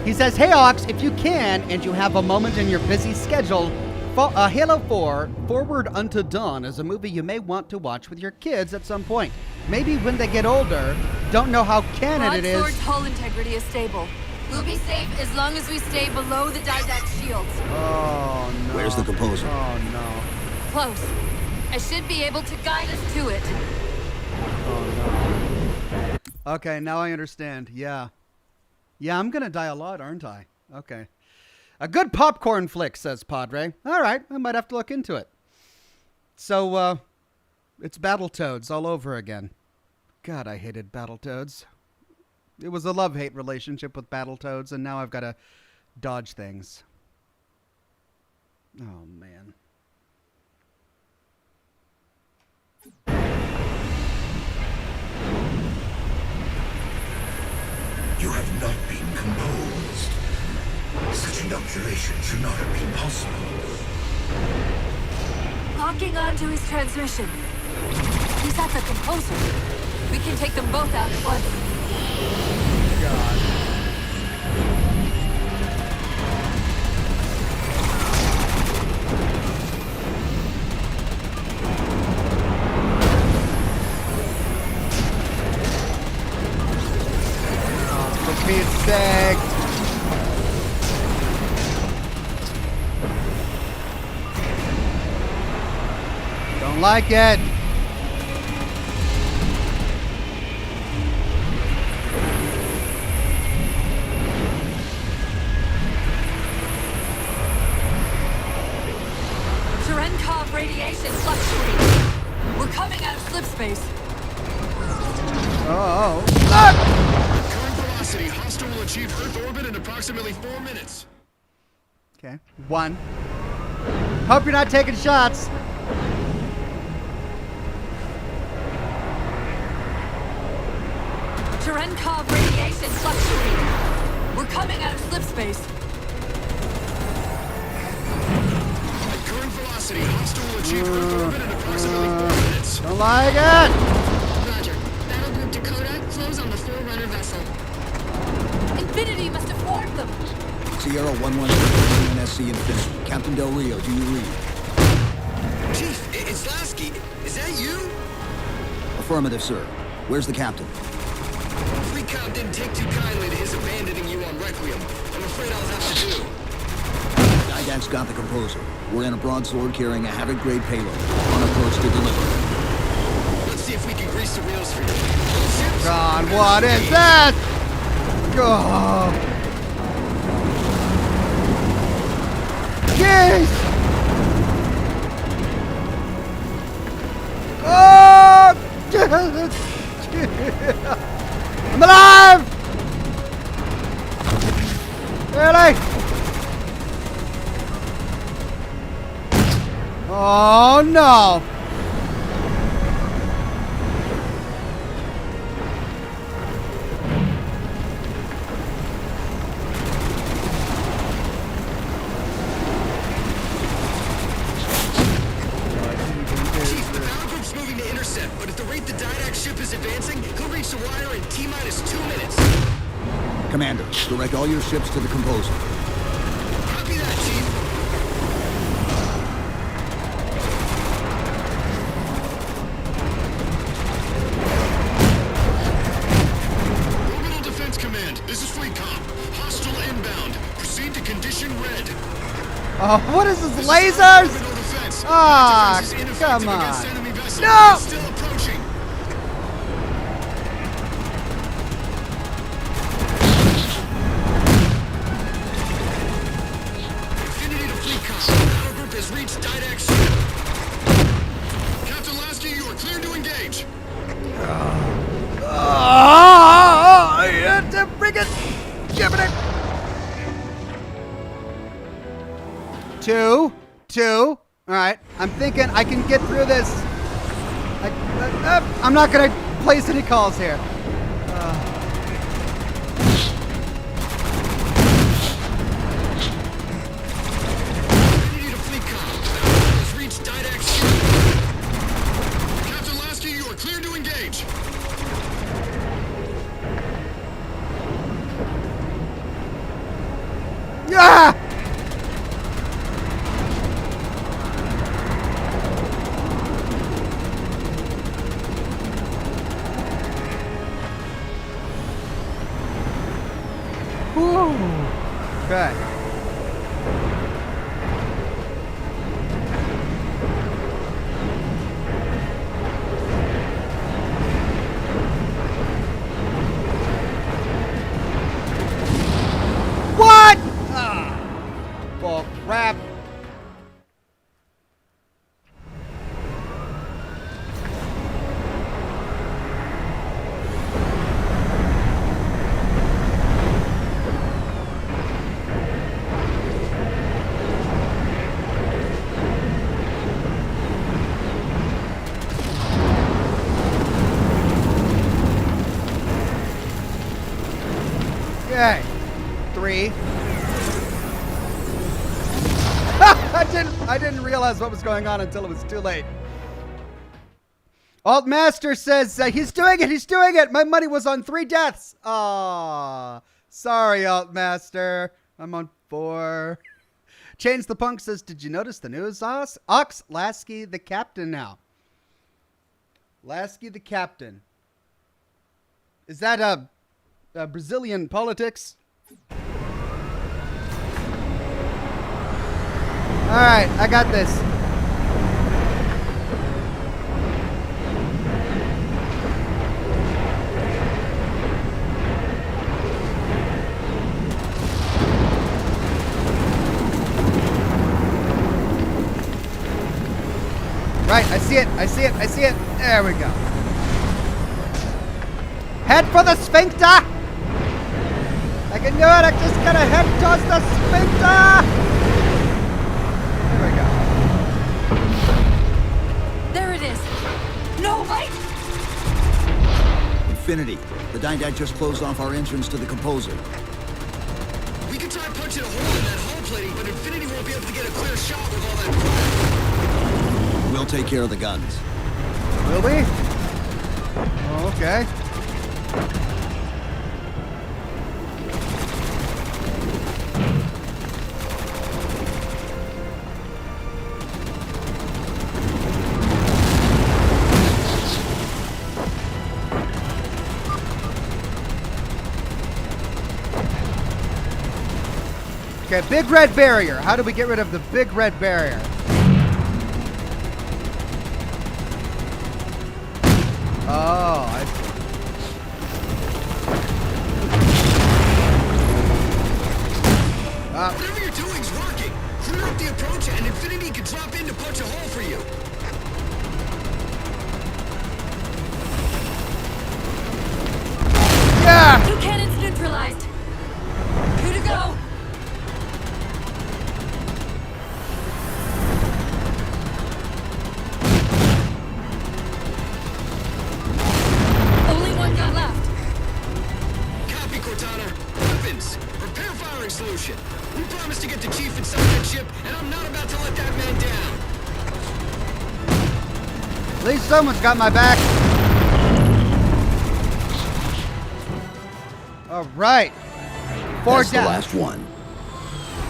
[SPEAKER 1] He says, hey, Ox, if you can, and you have a moment in your busy schedule, Halo 4 Forward Unto Dawn is a movie you may want to watch with your kids at some point. Maybe when they get older, don't know how canon it is.
[SPEAKER 2] Broadsword's hull integrity is stable. We'll be safe as long as we stay below the Didact shields.
[SPEAKER 1] Oh, no.
[SPEAKER 4] Where's the composer?
[SPEAKER 1] Oh, no.
[SPEAKER 2] Close. I should be able to guide us to it.
[SPEAKER 1] Oh, no. Okay, now I understand. Yeah. Yeah, I'm going to die a lot, aren't I? Okay. A good popcorn flick, says Padre. All right, I might have to look into it. So, it's Battletoads all over again. God, I hated Battletoads. It was a love-hate relationship with Battletoads, and now I've got to dodge things. Oh, man.
[SPEAKER 3] You have not been composed. Such inoculation should not have been possible.
[SPEAKER 2] Locking onto his transmission. He's at the composer. We can take them both out at once.
[SPEAKER 1] God. For Pete's sake. Don't like it.
[SPEAKER 2] Cherenkov radiation fluctuating. We're coming out of slip space.
[SPEAKER 1] Oh. Ah!
[SPEAKER 7] Current velocity. Hostile will achieve Earth orbit in approximately 4 minutes.
[SPEAKER 1] Okay. 1. Hope you're not taking shots.
[SPEAKER 2] Cherenkov radiation fluctuating. We're coming out of slip space.
[SPEAKER 7] At current velocity, hostile will achieve Earth orbit in approximately 4 minutes.
[SPEAKER 1] Don't like it.
[SPEAKER 8] Roger. Battle Group Dakota, close on the Forerunner vessel.
[SPEAKER 2] Infinity must have warned them.
[SPEAKER 4] Sierra 116 UNSC Infinity. Captain Del Rio, do you read?
[SPEAKER 7] Chief, it's Lasky. Is that you?
[SPEAKER 4] Affirmative, sir. Where's the captain?
[SPEAKER 7] Fleet Cop didn't take too kindly to his abandoning you on Requiem. I'm afraid I'll have to do.
[SPEAKER 4] Didact's got the composer. We're in a broadsword carrying a Havoc-grade payload. On approach to deliver.
[SPEAKER 7] Let's see if we can grease the wheels for you.
[SPEAKER 1] God, what is that? God. Jeez. Oh! I'm alive! Really? Oh no!
[SPEAKER 7] Chief, the battle group's moving to intercept, but at the rate the Didact ship is advancing, he'll reach the wire in T-minus 2 minutes.
[SPEAKER 4] Commander, direct all your ships to the composer.
[SPEAKER 7] Copy that, Chief. Orbital Defense Command, this is Fleet Comp. Hostile inbound. Proceed to condition red.
[SPEAKER 1] Oh, what is this, lasers?
[SPEAKER 7] Orbital defense.
[SPEAKER 1] Ah,
[SPEAKER 7] Defense is ineffective
[SPEAKER 1] come
[SPEAKER 7] against
[SPEAKER 1] on.
[SPEAKER 7] enemy vessels.
[SPEAKER 1] No!
[SPEAKER 7] It's still approaching. Infinity to Fleet Comp. Battle group has reached Didact ship. Captain Lasky, you are clear to engage.
[SPEAKER 1] Oh, it's a friggin' Jiminy. 2. All right, I'm thinking I can get through this. I'm not gonna place any calls here.
[SPEAKER 7] breach.
[SPEAKER 1] Yeah! Whew. Okay. What? Well, crap. Okay. 3. I didn't realize what was going on until it was too late. Alt Master says he's doing it. He's doing it. My money was on 3 deaths. Aw, sorry, Alt Master. I'm on 4. Chains the Punk says, did you notice the news? Ox Lasky the captain now. Lasky the captain. Is that Brazilian politics? All right, I got this. Right, I see it. I see it. I see it. There we go. Head for the sphincter. I can do it. I just gotta head towards the sphincter. There we go.
[SPEAKER 2] There it is. No, wait!
[SPEAKER 4] Infinity, the Dyndac just closed off our entrance to the composer.
[SPEAKER 7] We could try punching a hole in that hull plating, but Infinity won't be able to get a clear shot with all that fire.
[SPEAKER 4] We'll take care of the guns.
[SPEAKER 1] Will we? Oh, okay. Okay, big red barrier. How do we get rid of the big red barrier? Oh, I see.
[SPEAKER 7] Whatever you're doing's working. Clear up the approach and Infinity can drop in to punch a hole for you.
[SPEAKER 1] Yeah!
[SPEAKER 2] 2 cannons neutralized. 2 to go. Only 1 gun left.
[SPEAKER 7] Copy, Cortana. Weapons. Repair firing solution. We promised to get the Chief inside that ship, and I'm not about to let that man down.
[SPEAKER 1] At least someone's got my back. All right. 4
[SPEAKER 4] That's the
[SPEAKER 1] down.
[SPEAKER 4] last one.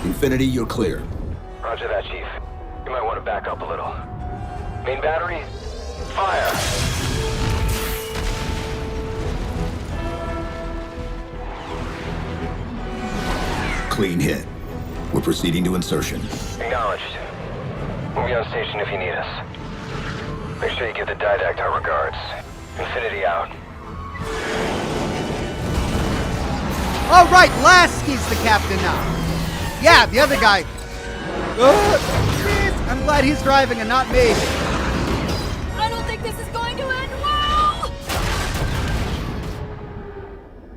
[SPEAKER 4] Infinity, you're clear.
[SPEAKER 9] Roger that, Chief. You might want to back up a little. Main battery, fire!
[SPEAKER 4] Clean hit. We're proceeding to insertion.
[SPEAKER 9] Acknowledged. We'll be on station if you need us. Make sure you give the Didact our regards. Infinity out.
[SPEAKER 1] All right, Lasky's the captain now. Yeah, the other guy. Jeez, I'm glad he's driving and not me.
[SPEAKER 2] I don't think this is going to end well.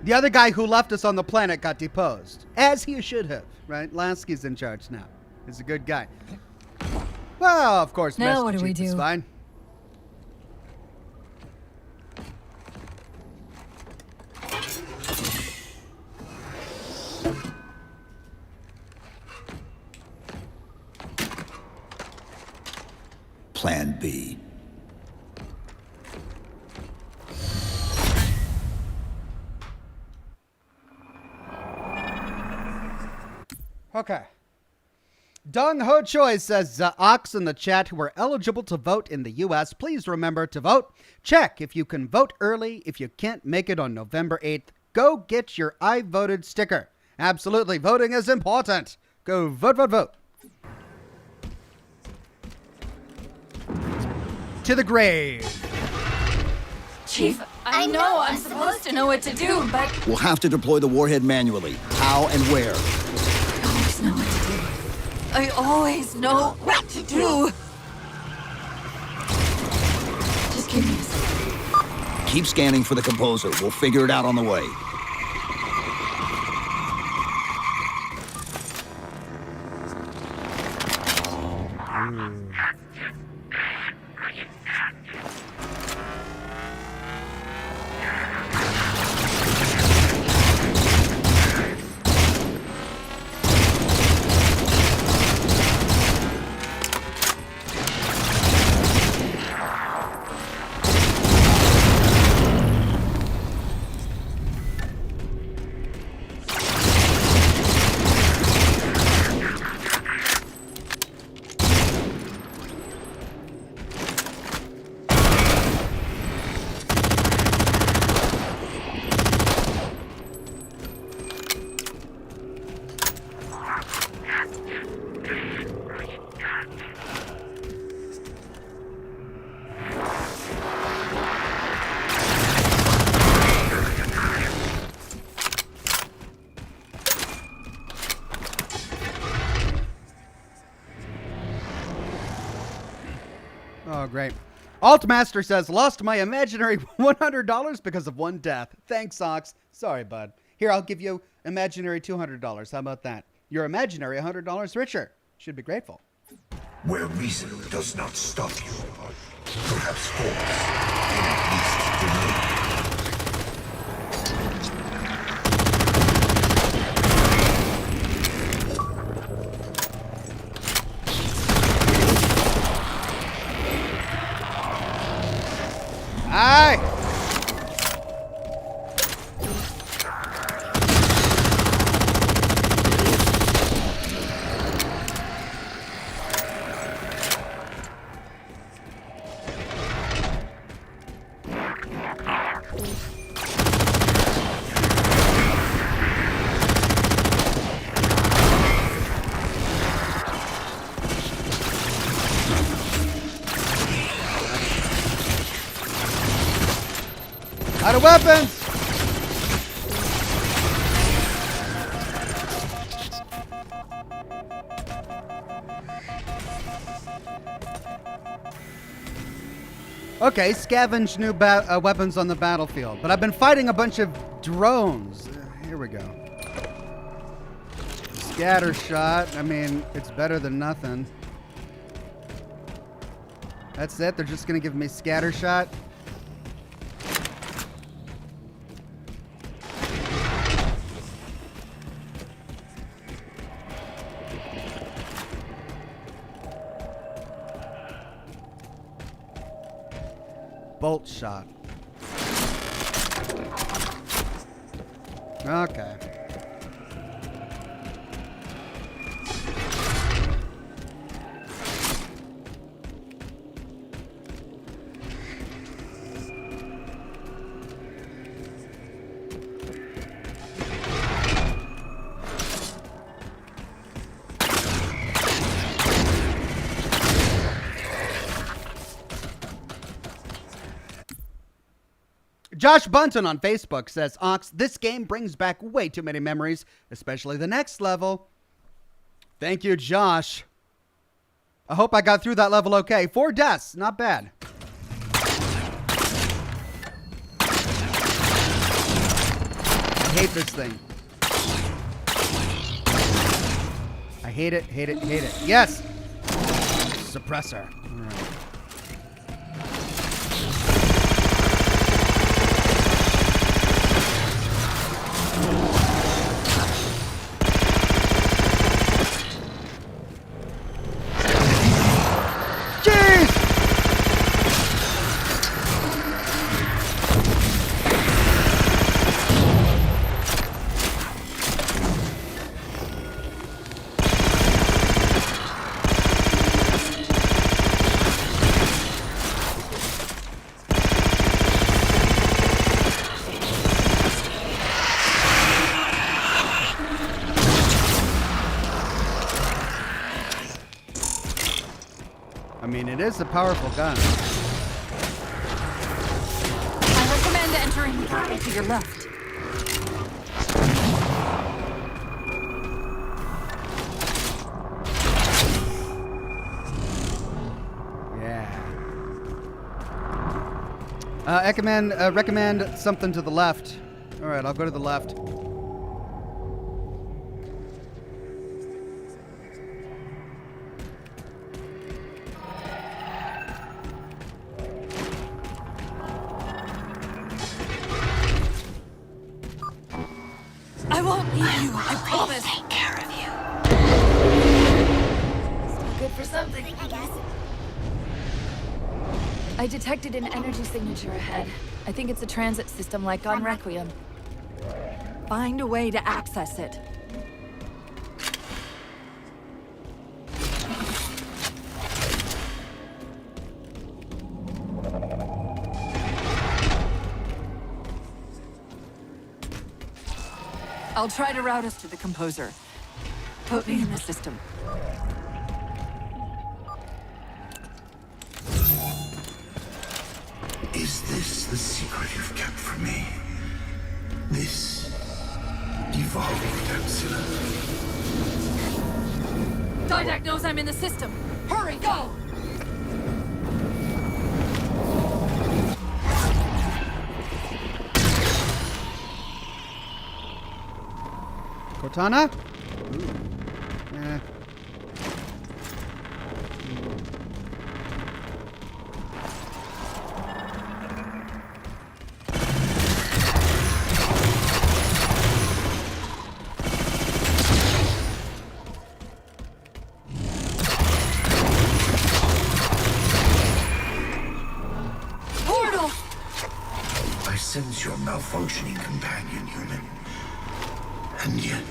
[SPEAKER 1] The other guy who left us on the planet got deposed, as he should have, right? Lasky's in charge now. He's a good guy. Well, of course,
[SPEAKER 2] Now
[SPEAKER 1] Master
[SPEAKER 2] what do we
[SPEAKER 1] Chief is
[SPEAKER 2] do?
[SPEAKER 1] fine.
[SPEAKER 4] Plan B.
[SPEAKER 1] Okay. Dong Ho Choi says, Ox in the chat who are eligible to vote in the U.S., please remember to vote. Check if you can vote early. If you can't make it on November 8th, go get your I voted sticker. Absolutely. Voting is important. Go vote, vote, vote. To the grave.
[SPEAKER 2] Chief, I know I'm supposed to know what to do, but
[SPEAKER 4] We'll have to deploy the warhead manually. How and where?
[SPEAKER 2] I always know what to do. Just give me a second.
[SPEAKER 4] Keep scanning for the composer. We'll figure it out on the way.
[SPEAKER 1] Oh, great. Altmaster says, lost my imaginary $100 because of one death. Thanks, Ox. Sorry, bud. Here, I'll give you imaginary $200. How about that? You're imaginary $100 richer. Should be grateful.
[SPEAKER 3] Where reason does not stop you, perhaps force can at least delay.
[SPEAKER 1] Aye! Out of weapons! Okay, scavenge new weapons on the battlefield. But I've been fighting a bunch of drones. Here we go. Scatter shot. I mean, it's better than nothing. That's it? They're just going to give me scatter shot? Bolt shot. Okay. Josh Bunton on Facebook says, Ox, this game brings back way too many memories, especially the next level. Thank you, Josh. I hope I got through that level okay. 4 deaths, not bad. I hate this thing. I hate it, hate it, hate it. Yes! Suppressor. All right. It is a powerful gun.
[SPEAKER 2] I recommend entering the galley to your left.
[SPEAKER 1] Recommend something to the left. All right, I'll go to the left.
[SPEAKER 2] I won't leave you, I promise.
[SPEAKER 6] Take care of you.
[SPEAKER 2] Still good for something.
[SPEAKER 6] I guess.
[SPEAKER 2] I detected an energy signature ahead. I think it's a transit system like on Requiem. Find a way to access it. I'll try to route us to the composer. Put me in the system.
[SPEAKER 3] Is this the secret you've kept from me? This evolved Godzilla?
[SPEAKER 2] Didac knows I'm in the system. Hurry, go!
[SPEAKER 1] Cortana? Eh.
[SPEAKER 2] Portal!
[SPEAKER 3] I sense your malfunctioning companion, human. And yet,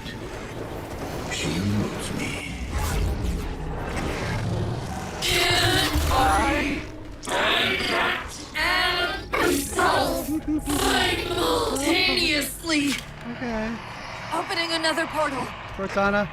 [SPEAKER 3] she moves me.
[SPEAKER 2] Simultaneously!
[SPEAKER 1] Okay.
[SPEAKER 2] Opening another portal.
[SPEAKER 1] Cortana.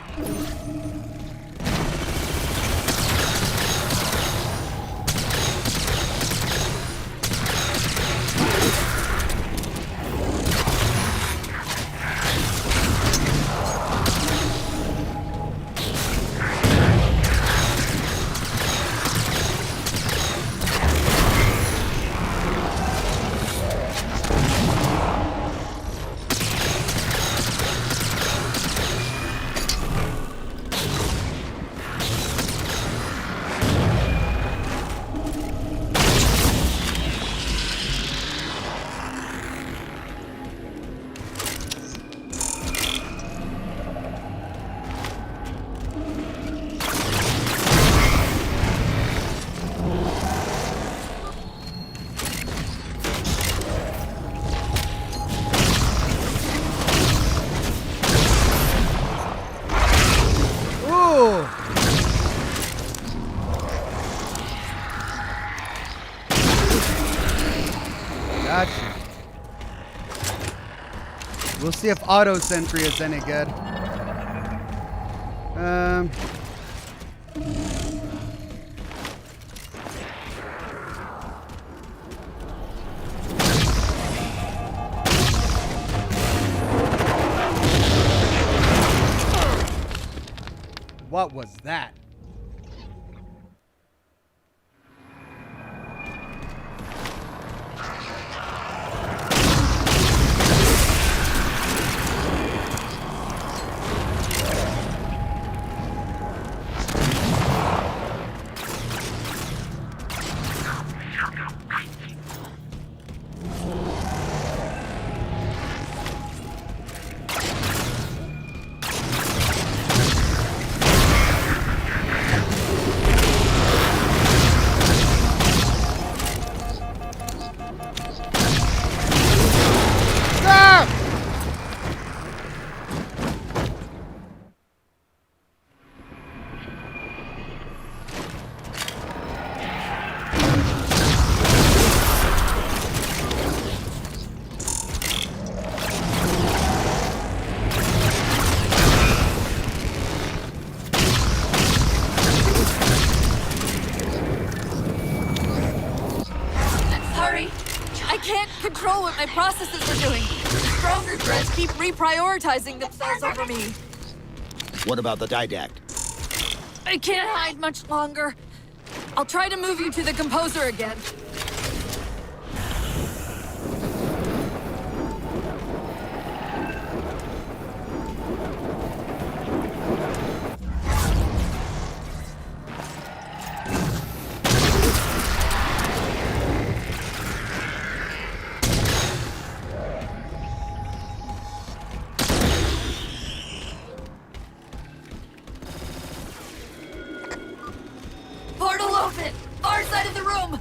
[SPEAKER 1] Gotcha. We'll see if auto sentry is any good. What was that?
[SPEAKER 2] I can't control what my processes are doing. Stronger threads keep reprioritizing themselves over me.
[SPEAKER 4] What about the didact?
[SPEAKER 2] I can't hide much longer. I'll try to move you to the composer again. Portal open! Far side of the room!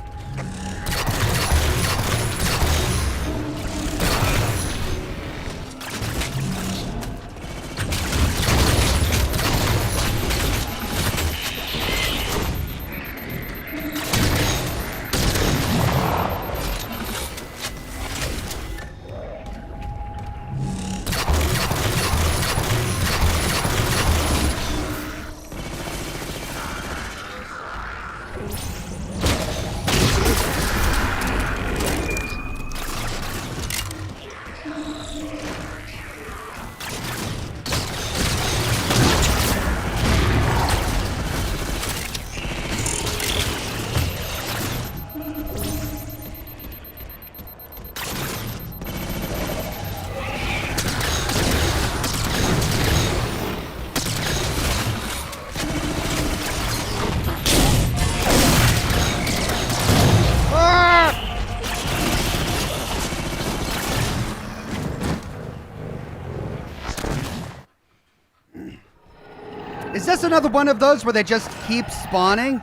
[SPEAKER 1] Is this another one of those where they just keep spawning?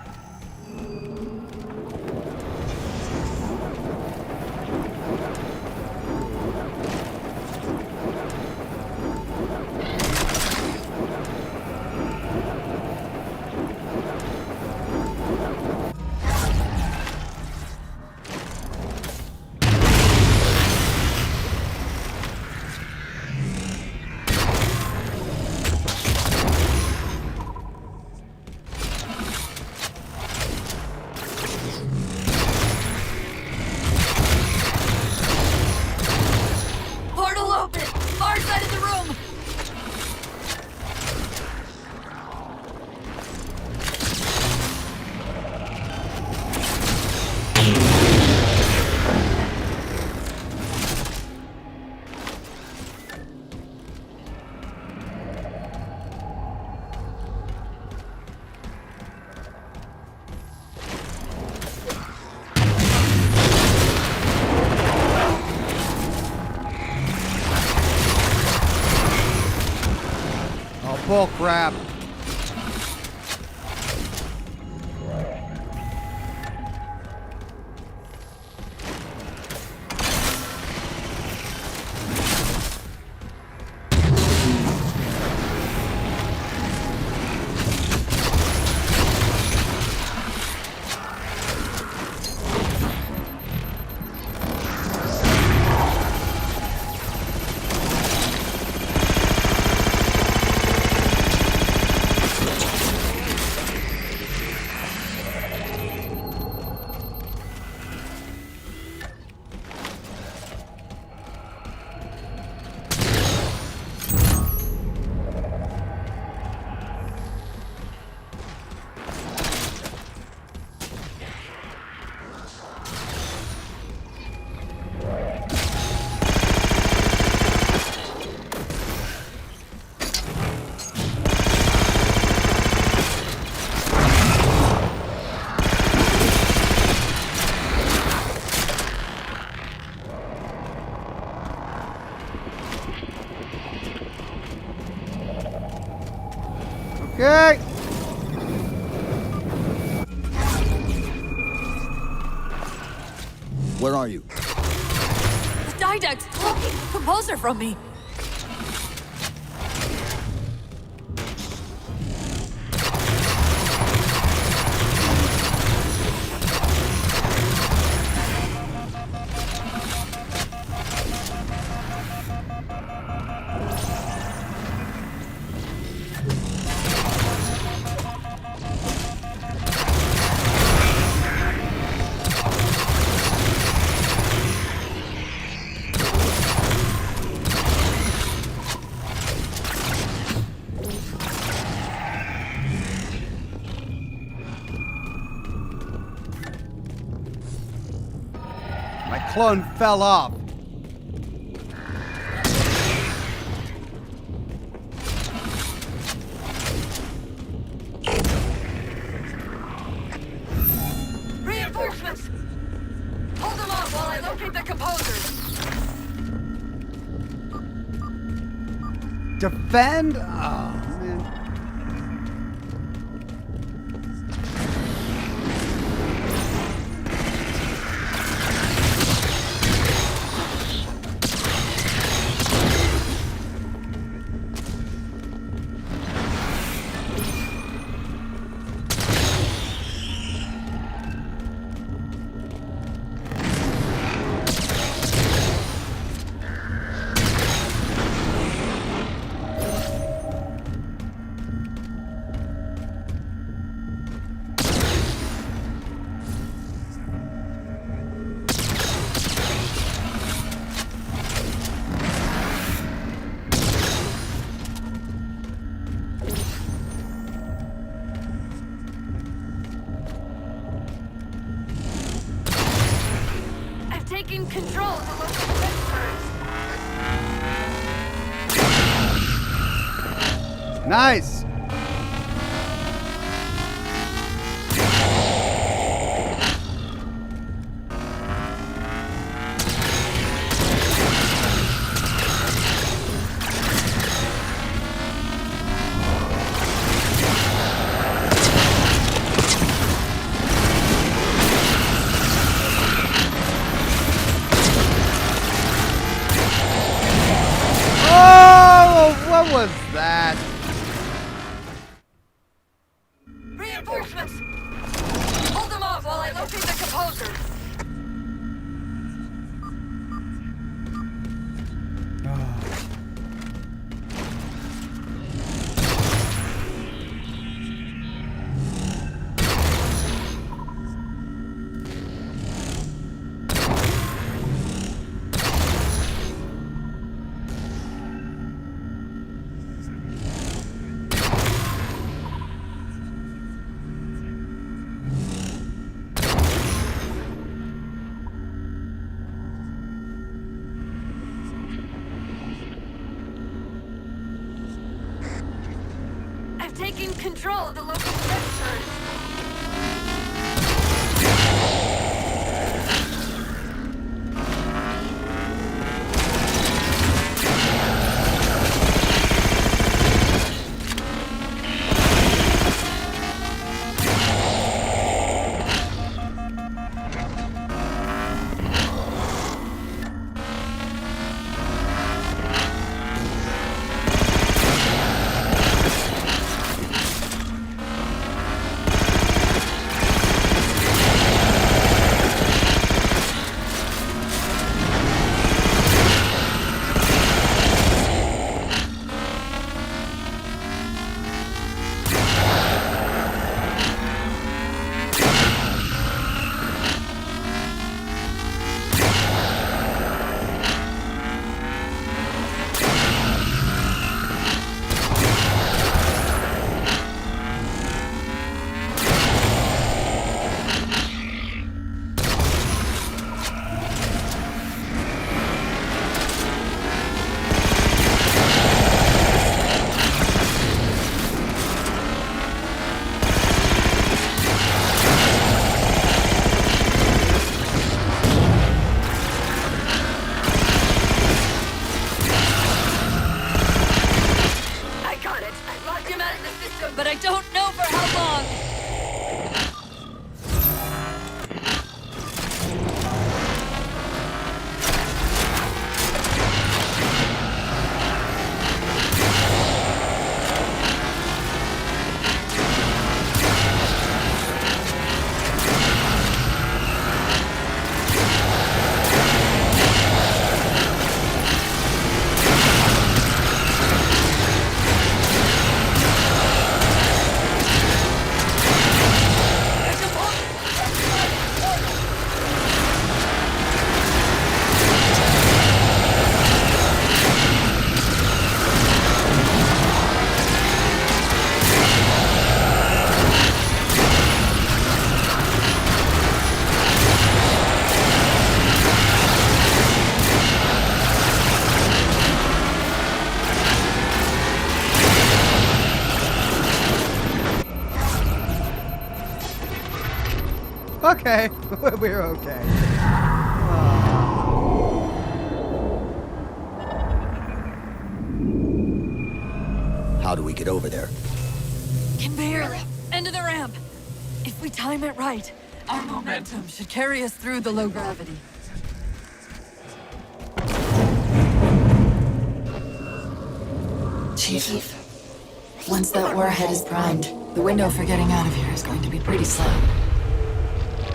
[SPEAKER 2] Portal open! Far side of the room!
[SPEAKER 1] Oh, bull crap. Okay.
[SPEAKER 4] Where are you?
[SPEAKER 2] The didact's taking the composer from me.
[SPEAKER 1] clone fell off.
[SPEAKER 2] Reinforcements! Hold them off while I locate the composers.
[SPEAKER 1] Defend? Oh, man.
[SPEAKER 2] I've taken control of the local defense turrets.
[SPEAKER 1] Nice. Oh, what was that?
[SPEAKER 2] Reinforcements! Hold them off while I locate the composers. I've taken control of the local defense turrets.
[SPEAKER 1] okay. We're okay.
[SPEAKER 4] How do we get over there?
[SPEAKER 2] Can barely. End of the ramp. If we time it right, our momentum should carry us through the low gravity. Chief, once that warhead is primed, the window for getting out of here is going to be pretty slow.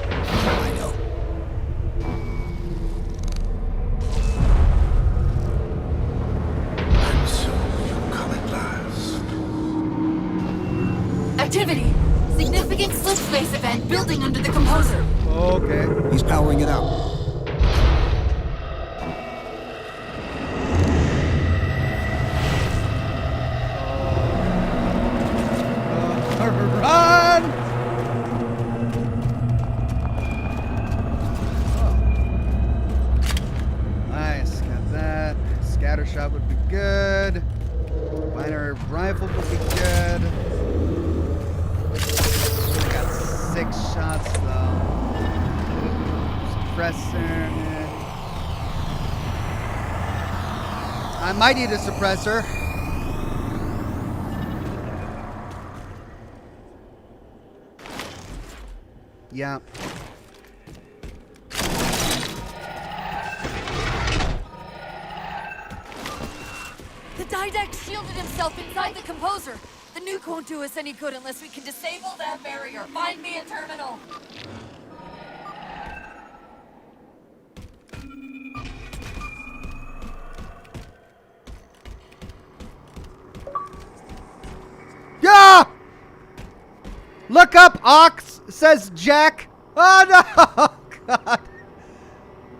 [SPEAKER 4] I know.
[SPEAKER 3] And so you come at last.
[SPEAKER 2] Activity! Significant slip space event building under the composer.
[SPEAKER 1] Okay.
[SPEAKER 4] He's powering it up.
[SPEAKER 1] Run! Nice, got that. Scatter shot would be good. Binary rifle would be good. I got 6 shots though. Suppressor. I might need a suppressor. Yeah.
[SPEAKER 2] The Didact shielded himself inside the composer. The nuke won't do us any good unless we can disable that barrier. Find me a terminal.
[SPEAKER 1] Yeah! Look up, Ox, says Jack. Oh, no! God.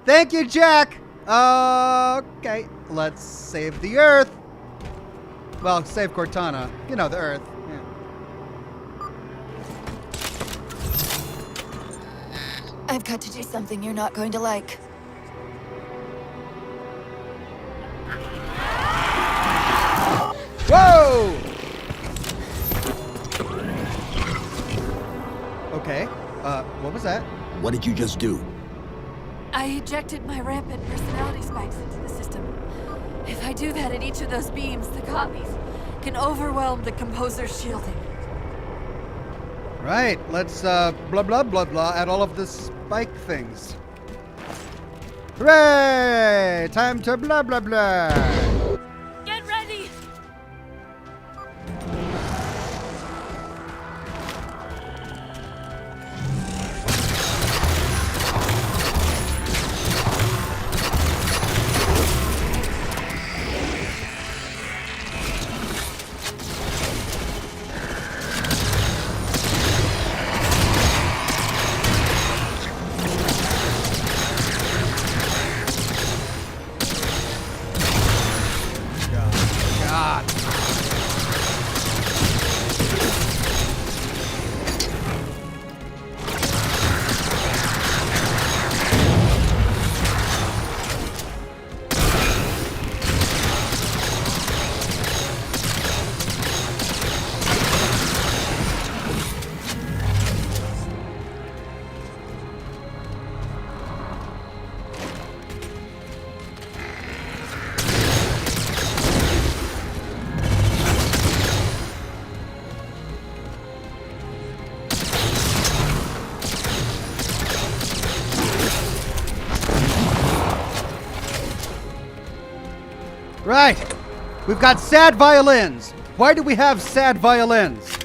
[SPEAKER 1] Thank you, Jack. Okay, let's save the Earth. Well, save Cortana. You know, the Earth. Yeah.
[SPEAKER 2] I've got to do something you're not going to like.
[SPEAKER 1] Whoa! Okay, what was that?
[SPEAKER 4] What did you just do?
[SPEAKER 2] I ejected my rampant personality spikes into the system. If I do that at each of those beams, the copies can overwhelm the composer's shielding.
[SPEAKER 1] Right, let's, blah, blah, blah, blah, at all of the spike things. Hooray! Time to blah, blah, blah.
[SPEAKER 2] Get ready!
[SPEAKER 1] God. Right. We've got sad violins. Why do we have sad violins?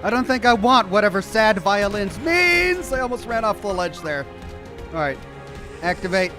[SPEAKER 1] I don't think I want whatever sad violins means. I almost ran off the ledge there. All right. Activate.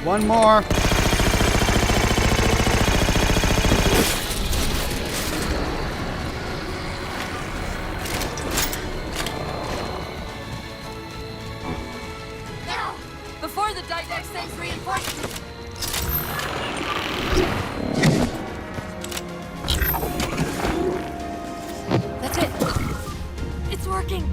[SPEAKER 1] One more.
[SPEAKER 2] Before the Didex sends reinforcements. That's it. It's working.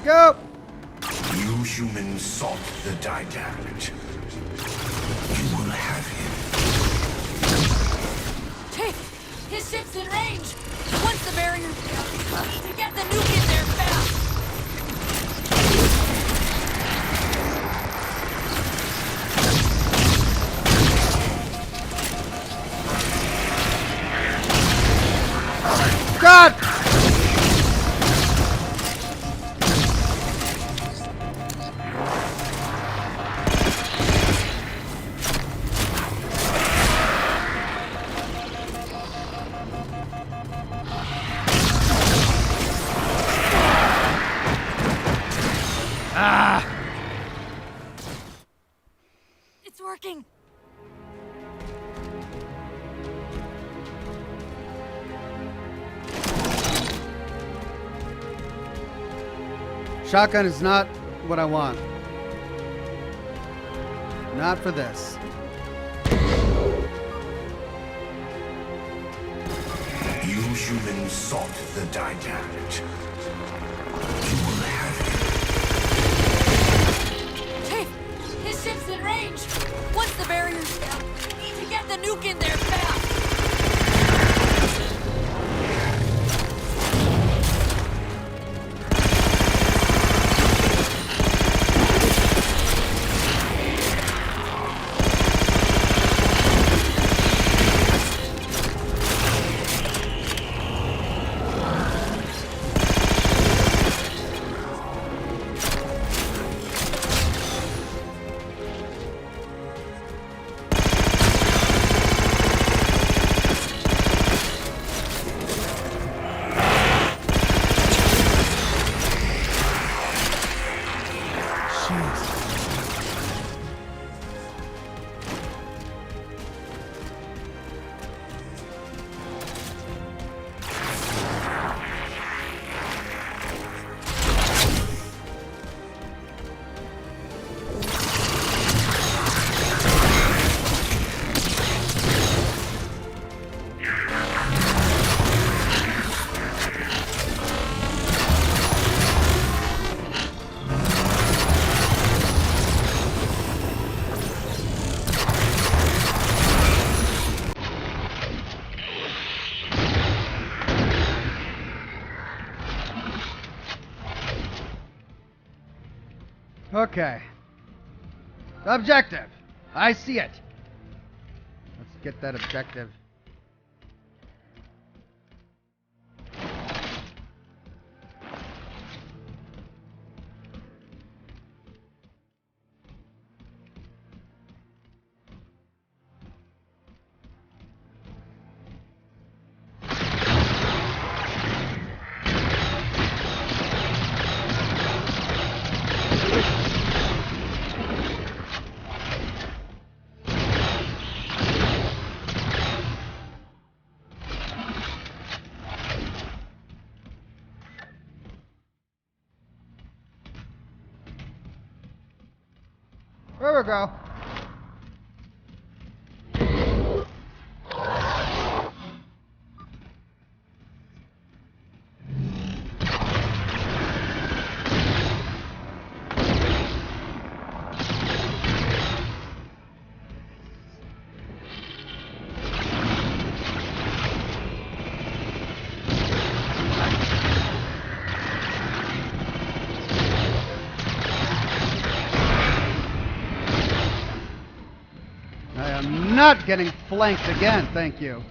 [SPEAKER 1] Go!
[SPEAKER 3] You humans sought the Didact. You will have him.
[SPEAKER 2] Chief, his ship's in range. Once the barrier's down, we need to get the nuke in there fast.
[SPEAKER 1] God!
[SPEAKER 2] It's working.
[SPEAKER 1] Shotgun is not what I want. Not for this.
[SPEAKER 3] You humans sought the Didact. You will have him.
[SPEAKER 2] Chief, his ship's in range. Once the barrier's down, we need to get the nuke in there fast.
[SPEAKER 1] Okay. Objective. I see it. Let's get that objective. There we go. Not getting flanked again, thank you.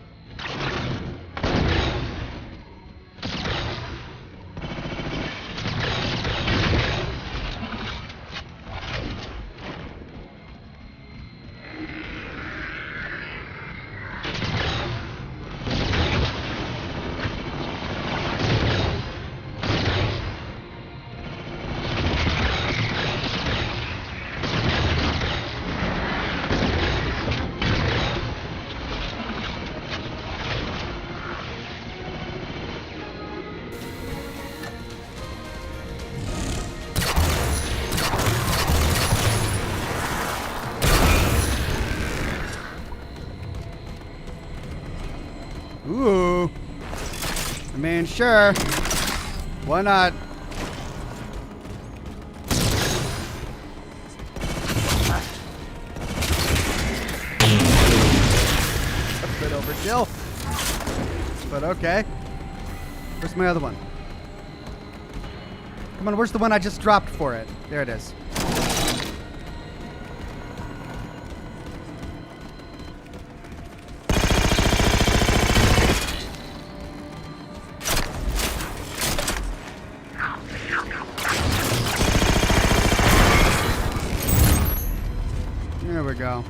[SPEAKER 1] Ooh. I mean, sure. Why not? A bit overkill. But okay. Where's my other one? Come on, where's the one I just dropped for it? There it is. There we go.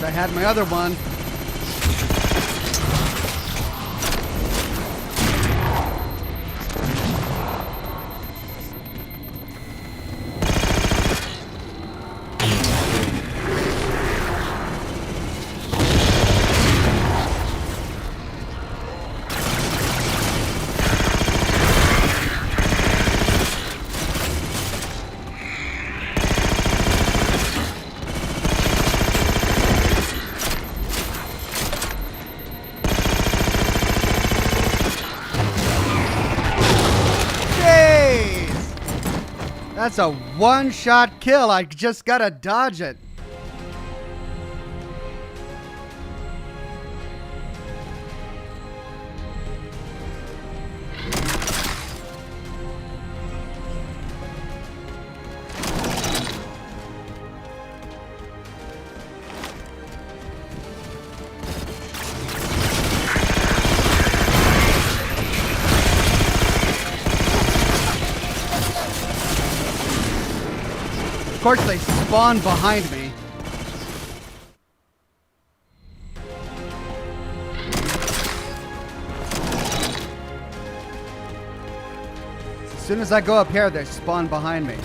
[SPEAKER 1] I had my other one. That's a one-shot kill. I just gotta dodge it. Of course, they spawn behind me. As soon as I go up here, they spawn behind me.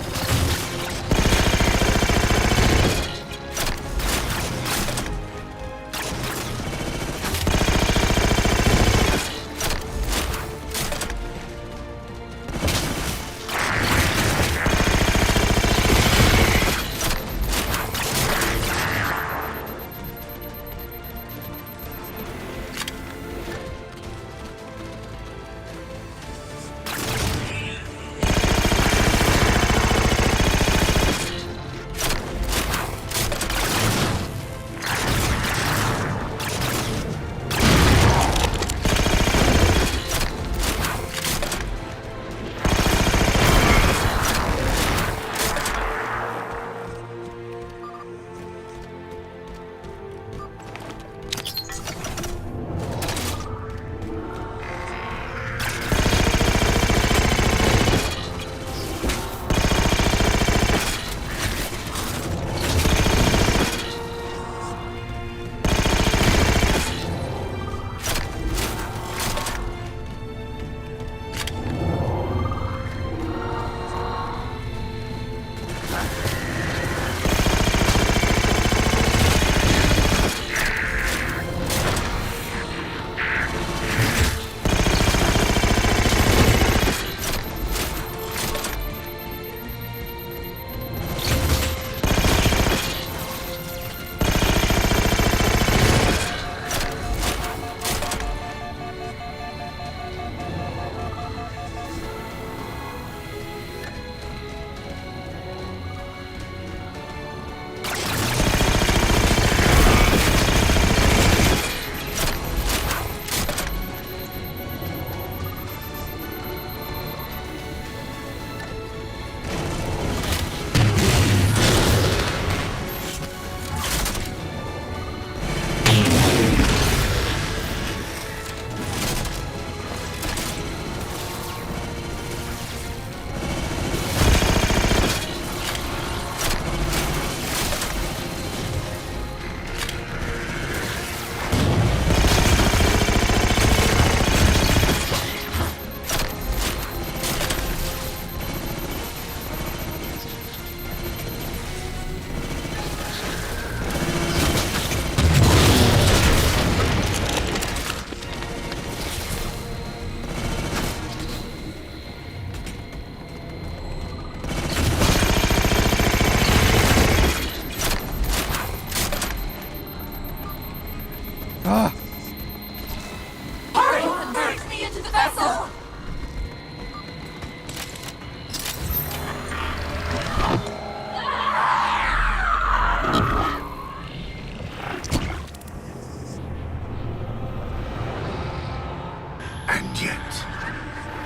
[SPEAKER 3] And yet,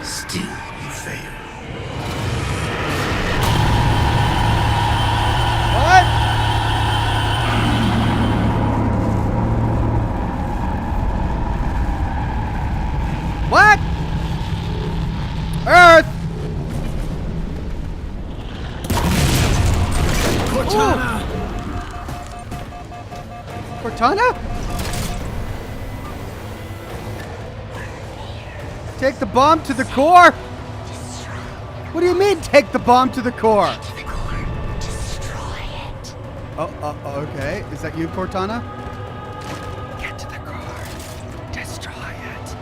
[SPEAKER 3] still you fail.
[SPEAKER 1] What? What? Earth!
[SPEAKER 7] Cortana!
[SPEAKER 1] Cortana? Take the bomb to the core? What do you mean, take the bomb to the core?
[SPEAKER 6] Destroy it.
[SPEAKER 1] Okay. Is that you, Cortana?
[SPEAKER 10] Get to the core. Destroy it.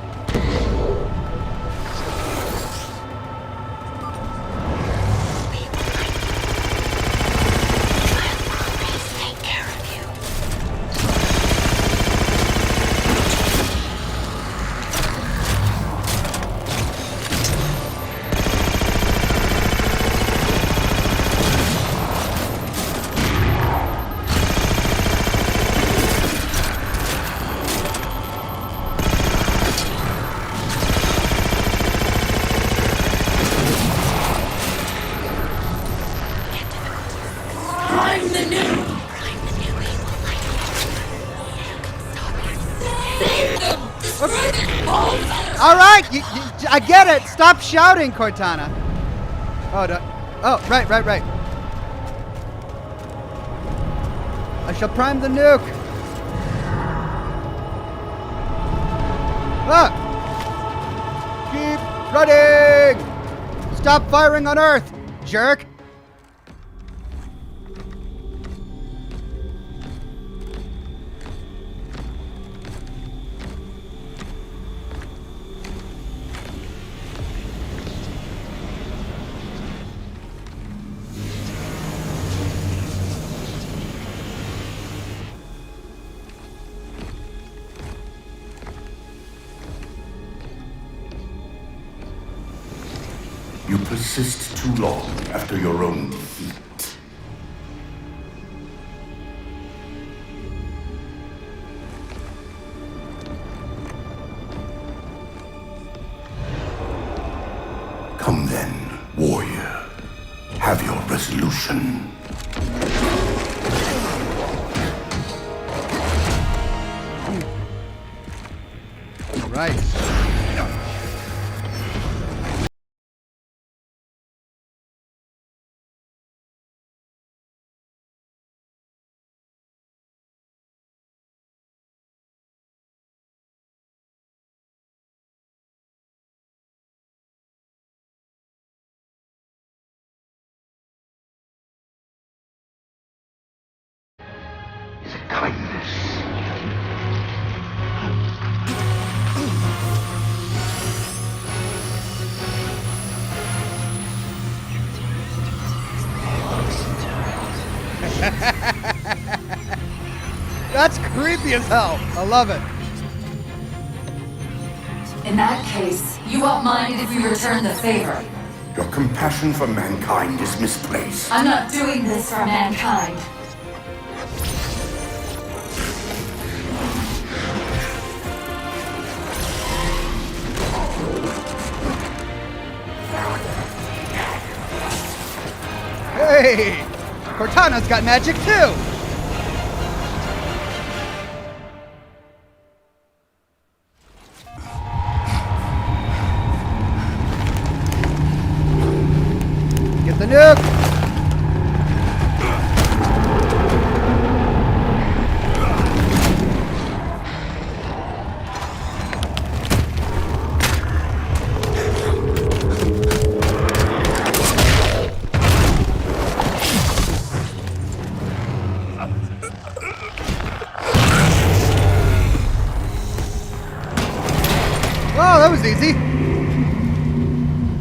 [SPEAKER 6] Take care of you.
[SPEAKER 5] I'm the new.
[SPEAKER 1] All right, I get it. Stop shouting, Cortana. Right. I shall prime the nuke. Ah! Keep running. Stop firing on Earth, jerk.
[SPEAKER 3] You persist too long after your own defeat. Come then, warrior. Have your resolution.
[SPEAKER 1] Right.
[SPEAKER 3] Is it kindness?
[SPEAKER 1] That's creepy as hell. I love it.
[SPEAKER 2] In that case, you won't mind if we return the favor.
[SPEAKER 3] Your compassion for mankind is misplaced.
[SPEAKER 2] I'm not doing this for mankind.
[SPEAKER 1] Hey! Cortana's got magic too! Get the nuke! Oh, that was easy.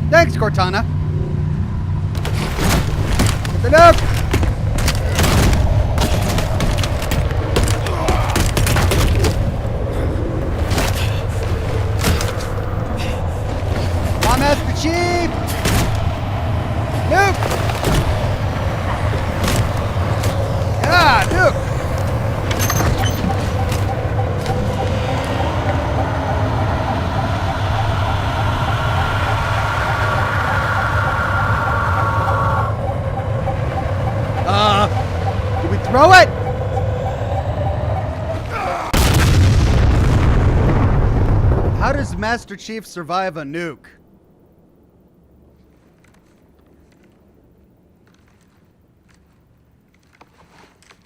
[SPEAKER 1] Thanks, Cortana. Get the nuke! Bomb Master Chief! Nuke! Yeah, nuke! Throw it! How does Master Chief survive a nuke?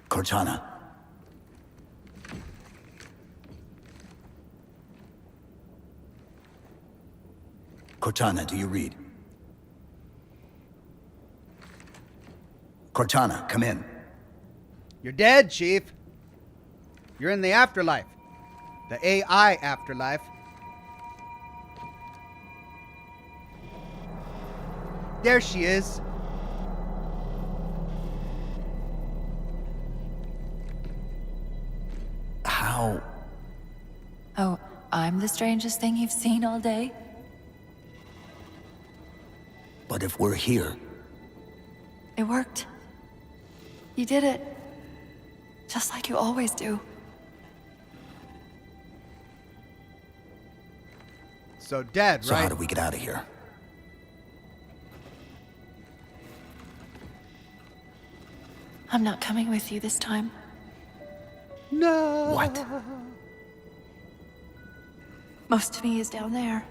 [SPEAKER 4] Cortana. Cortana, do you read? Cortana, come in.
[SPEAKER 1] You're dead, Chief. You're in the afterlife. The AI afterlife. There she is.
[SPEAKER 4] How?
[SPEAKER 2] Oh, I'm the strangest thing you've seen all day?
[SPEAKER 4] But if we're here,
[SPEAKER 2] It worked. You did it. Just like you always do.
[SPEAKER 1] So dead,
[SPEAKER 4] so
[SPEAKER 1] right?
[SPEAKER 4] how do we get out of here?
[SPEAKER 2] I'm not coming with you this time.
[SPEAKER 1] No.
[SPEAKER 4] What?
[SPEAKER 2] Most of me is down there.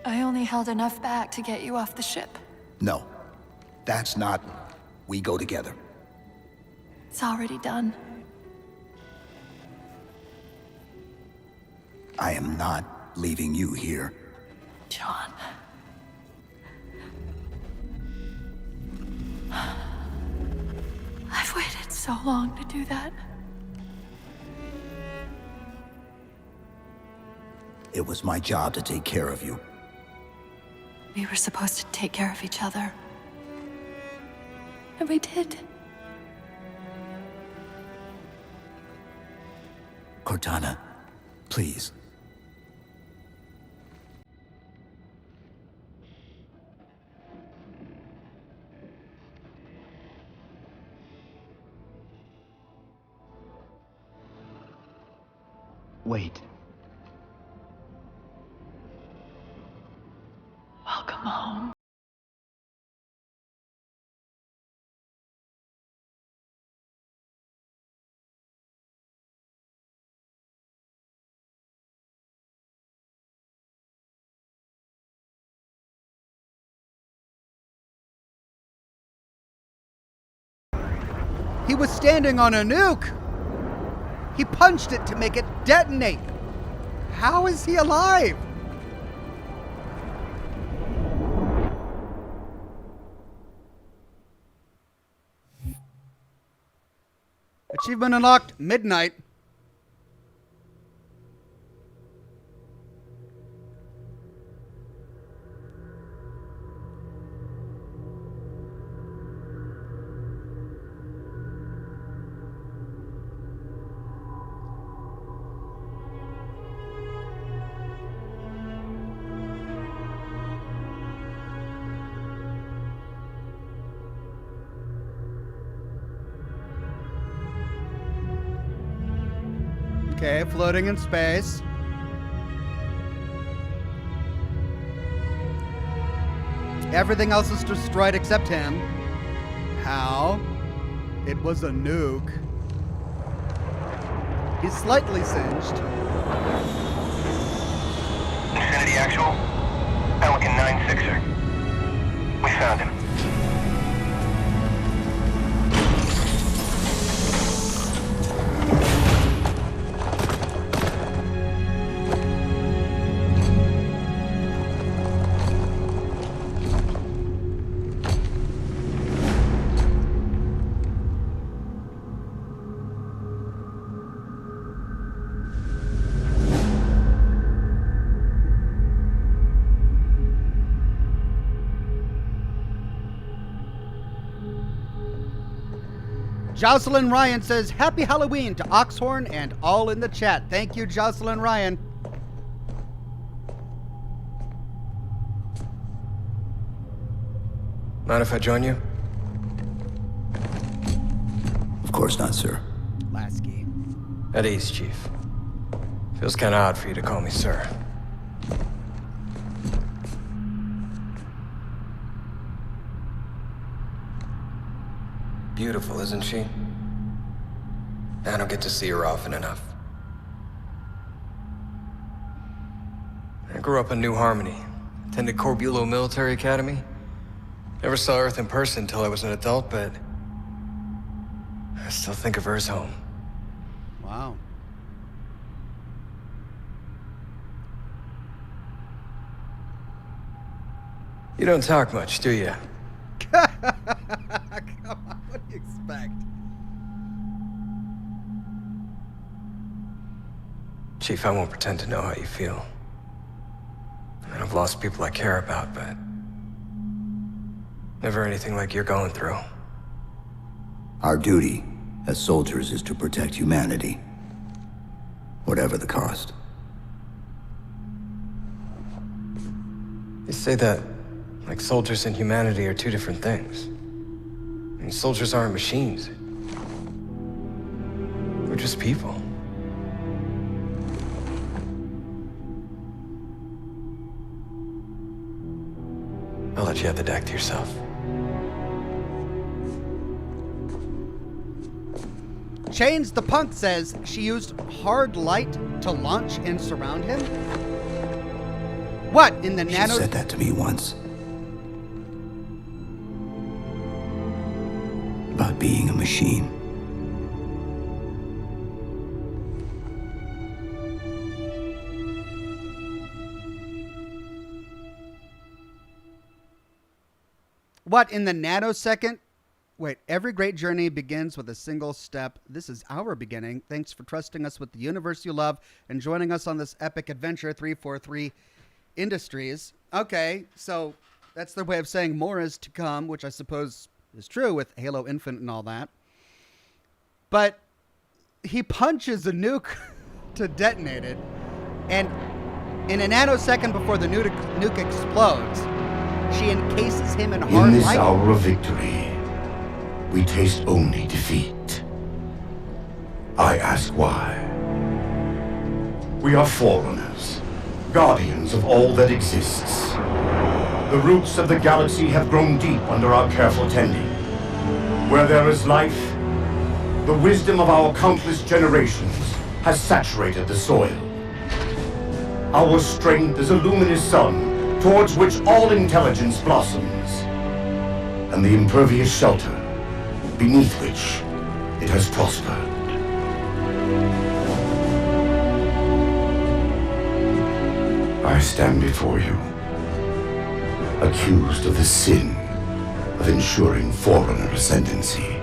[SPEAKER 2] I only held enough back to get you off the ship.
[SPEAKER 4] No. That's not... We go together.
[SPEAKER 2] It's already done.
[SPEAKER 4] I am not leaving you here.
[SPEAKER 2] John. I've waited so long to do that.
[SPEAKER 4] It was my job to take care of you.
[SPEAKER 2] We were supposed to take care of each other. And we did.
[SPEAKER 4] Cortana, please.
[SPEAKER 10] Wait.
[SPEAKER 2] Welcome home.
[SPEAKER 1] He was standing on a nuke. He punched it to make it detonate. How is he alive? Achievement unlocked, midnight. Okay, floating in space. Everything else is destroyed except him. How? It was a nuke. He's slightly singed.
[SPEAKER 9] Infinity Actual, Pelican 9-6er. We found him.
[SPEAKER 1] Jocelyn Ryan says, Happy Halloween to Oxhorn and all in the chat. Thank you, Jocelyn Ryan.
[SPEAKER 7] Mind if I join you?
[SPEAKER 4] Of course not, sir.
[SPEAKER 1] Lasky.
[SPEAKER 7] At ease, Chief. Feels kinda odd for you to call me sir. Beautiful, isn't she? I don't get to see her often enough. I grew up in New Harmony, attended Corbulo Military Academy. Never saw Earth in person until I was an adult, but I still think of her as home.
[SPEAKER 1] Wow.
[SPEAKER 7] You don't talk much, do you?
[SPEAKER 1] Come on, what do you expect?
[SPEAKER 7] Chief, I won't pretend to know how you feel. And I've lost people I care about, but never anything like you're going through.
[SPEAKER 4] Our duty as soldiers is to protect humanity, whatever the cost.
[SPEAKER 7] You say that like soldiers and humanity are two different things. I mean, soldiers aren't machines. We're just people. I'll let you have the deck to yourself.
[SPEAKER 1] Chains the Punk says she used hard light to launch and surround him. What in the
[SPEAKER 4] She
[SPEAKER 1] nano?
[SPEAKER 4] said that to me once. About being a machine.
[SPEAKER 1] What in the nanosecond? Wait, every great journey begins with a single step. This is our beginning. Thanks for trusting us with the universe you love and joining us on this epic adventure. 343 Industries. Okay, so that's their way of saying more is to come, which I suppose is true with Halo Infinite and all that. But he punches a nuke to detonate it, and in a nanosecond before the nuke explodes, she encases him in hard
[SPEAKER 3] In this
[SPEAKER 1] light.
[SPEAKER 3] hour of victory, we taste only defeat. I ask why. We are forerunners, guardians of all that exists. The roots of the galaxy have grown deep under our careful tending. Where there is life, the wisdom of our countless generations has saturated the soil. Our strength is a luminous sun towards which all intelligence blossoms, and the impervious shelter beneath which it has prospered. I stand before you, accused of the sin of ensuring Forerunner ascendancy,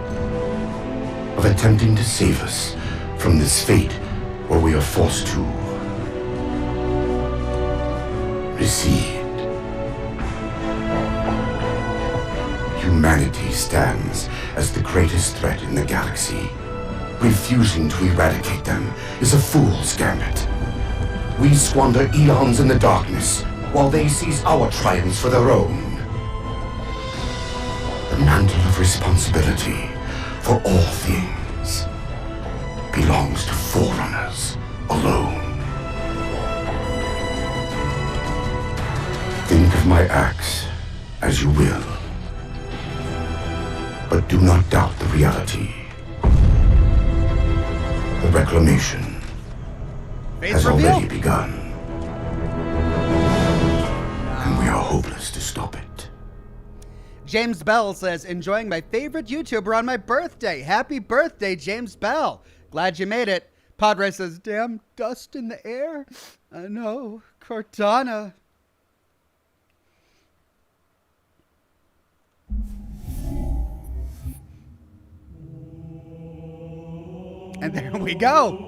[SPEAKER 3] of attempting to save us from this fate where we are forced to recede. Humanity stands as the greatest threat in the galaxy. Refusing to eradicate them is a fool's gambit. We squander eons in the darkness, while they seize our triumphs for their own. The mantle of responsibility for all things belongs to Forerunners alone. Think of my acts as you will, but do not doubt the reality. The reclamation has already begun, and we are hopeless to stop it.
[SPEAKER 1] James Bell says, enjoying my favorite YouTuber on my birthday. Happy birthday, James Bell. Glad you made it. Padre says, damn dust in the air. I know. Cortana. And there we go.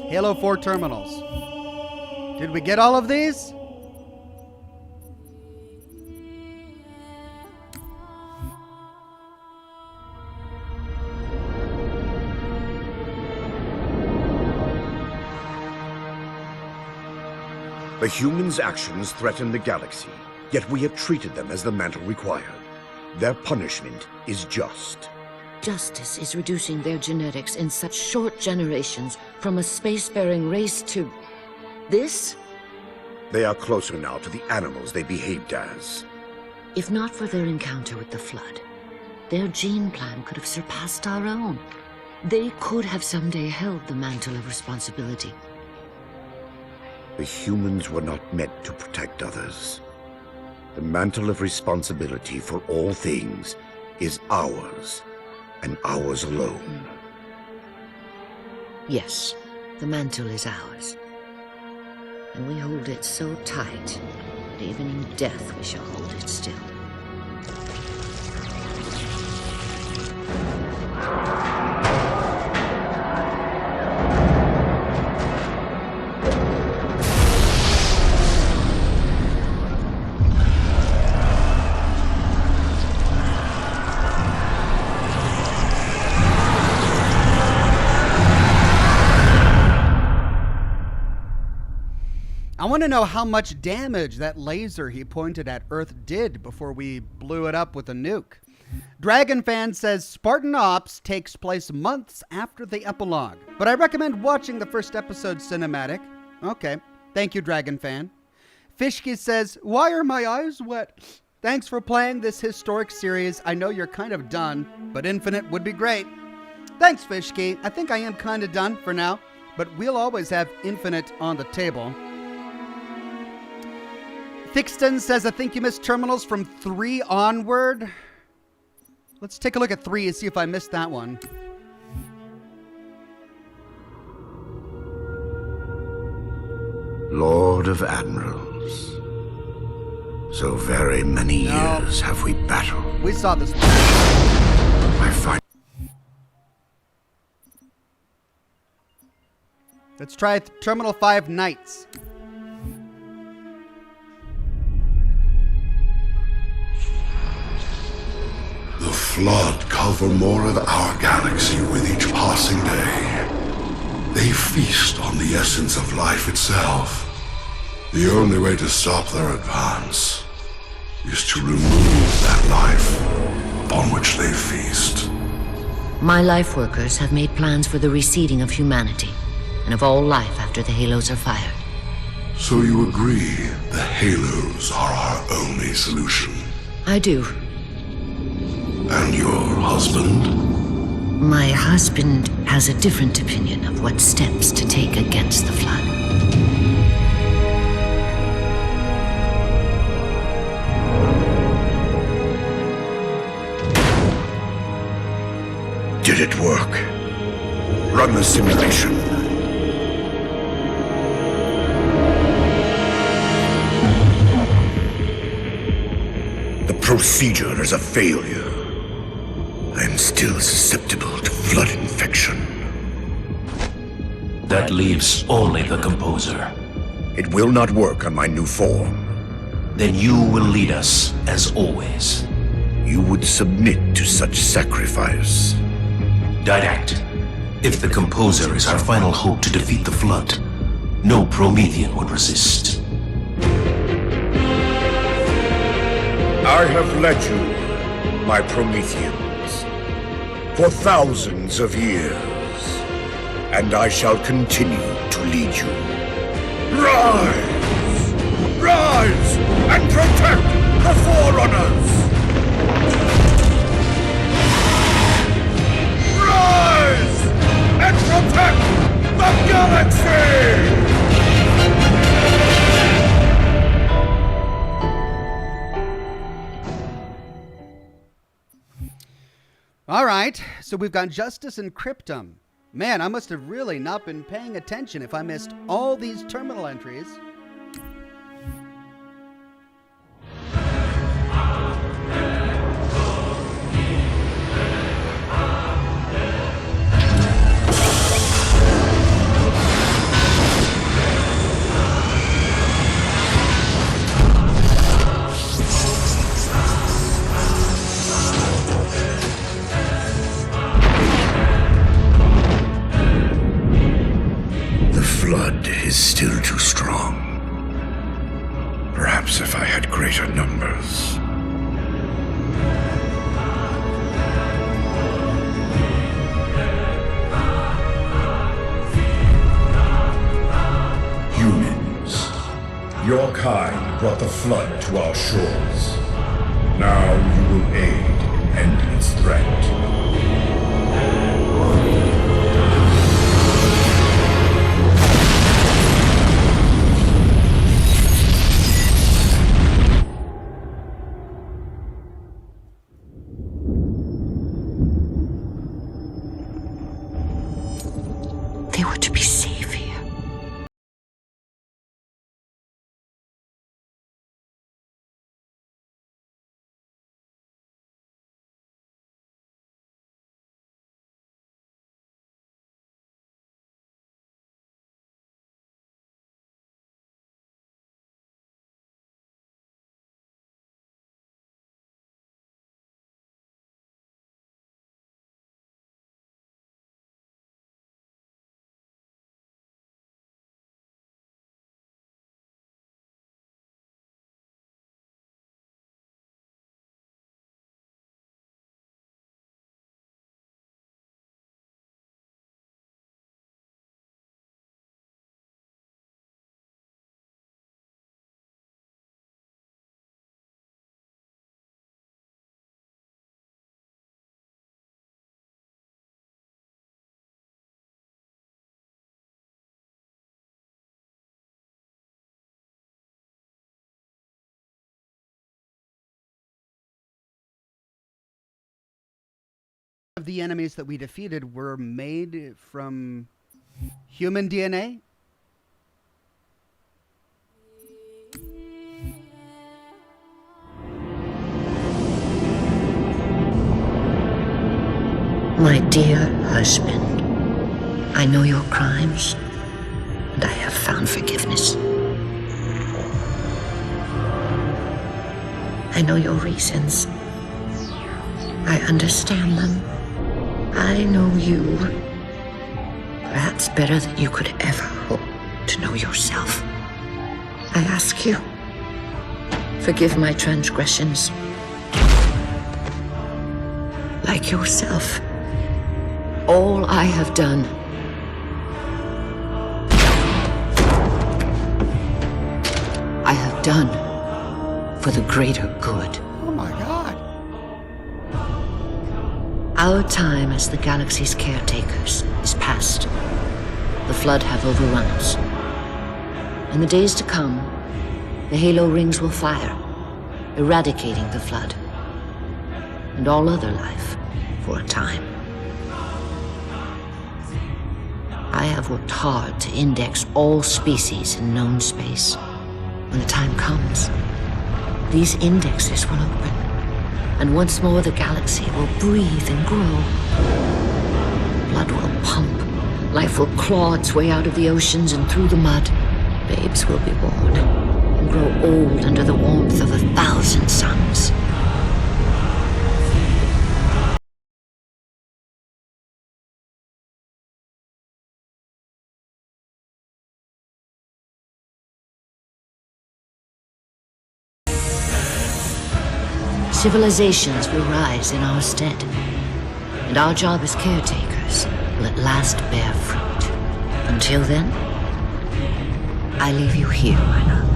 [SPEAKER 1] Halo 4 terminals. Did we get all of these?
[SPEAKER 11] The humans' actions threaten the galaxy, yet we have treated them as the mantle required. Their punishment is just.
[SPEAKER 12] Justice is reducing their genetics in such short generations from a spacefaring race to this?
[SPEAKER 11] They are closer now to the animals they behaved as.
[SPEAKER 12] If not for their encounter with the Flood, their gene plan could have surpassed our own. They could have someday held the mantle of responsibility.
[SPEAKER 11] The humans were not meant to protect others. The mantle of responsibility for all things is ours, and ours alone.
[SPEAKER 12] Yes, the mantle is ours. And we hold it so tight that even in death we shall hold it still.
[SPEAKER 1] I want to know how much damage that laser he pointed at Earth did before we blew it up with a nuke. Dragonfan says Spartan Ops takes place months after the epilogue, but I recommend watching the first episode cinematic. Okay, thank you, Dragonfan. Fishky says, why are my eyes wet? Thanks for playing this historic series. I know you're kind of done, but Infinite would be great. Thanks, Fishky. I think I am kind of done for now, but we'll always have Infinite on the table. Thixton says, I think you missed terminals from 3 onward. Let's take a look at 3 and see if I missed that one.
[SPEAKER 11] Lord of Admirals. So very many years have we battled.
[SPEAKER 1] We saw this one.
[SPEAKER 11] I find...
[SPEAKER 1] Let's try Terminal 5 Knights.
[SPEAKER 3] The Flood cover more of our galaxy with each passing day. They feast on the essence of life itself. The only way to stop their advance is to remove that life upon which they feast.
[SPEAKER 12] My life workers have made plans for the reseeding of humanity and of all life after the halos are fired.
[SPEAKER 3] So you agree the halos are our only solution?
[SPEAKER 12] I do.
[SPEAKER 3] And your husband?
[SPEAKER 12] My husband has a different opinion of what steps to take against the Flood.
[SPEAKER 11] Did it work? Run the simulation. The procedure is a failure. I am still susceptible to Flood infection.
[SPEAKER 13] That leaves only the Composer.
[SPEAKER 11] It will not work on my new form.
[SPEAKER 13] Then you will lead us, as always.
[SPEAKER 11] You would submit to such sacrifice.
[SPEAKER 13] Direct. If the Composer is our final hope to defeat the Flood, no Promethean would resist.
[SPEAKER 11] I have led you, my Prometheans, for thousands of years, and I shall continue to lead you. Rise! Rise and protect the Forerunners! Rise and protect the galaxy!
[SPEAKER 1] All right, so we've got Justice and Cryptum. Man, I must have really not been paying attention if I missed all these terminal entries.
[SPEAKER 11] Flood is still too strong. Perhaps if I had greater numbers.
[SPEAKER 3] Humans, Your kind brought the flood to our shores. Now you will aid in ending its threat.
[SPEAKER 12] They were to be safe here.
[SPEAKER 1] Of the enemies that we defeated were made from human DNA?
[SPEAKER 12] My dear husband, I know your crimes, and I have found forgiveness. I know your reasons. I understand them. I know you. Perhaps better than you could ever hope to know yourself. I ask you, forgive my transgressions. Like yourself, all I have done I have done for the greater good.
[SPEAKER 1] Oh my God.
[SPEAKER 12] Our time as the galaxy's caretakers is past. The Flood have overrun us. In the days to come, the Halo rings will fire, eradicating the Flood and all other life for a time. I have worked hard to index all species in known space. When the time comes, these indexes will open, and once more the galaxy will breathe and grow. Blood will pump, life will claw its way out of the oceans and through the mud. Babes will be born and grow old under the warmth of 1,000 suns. Civilizations will rise in our stead, and our job as caretakers will at last bear fruit. Until then, I leave you here, my love.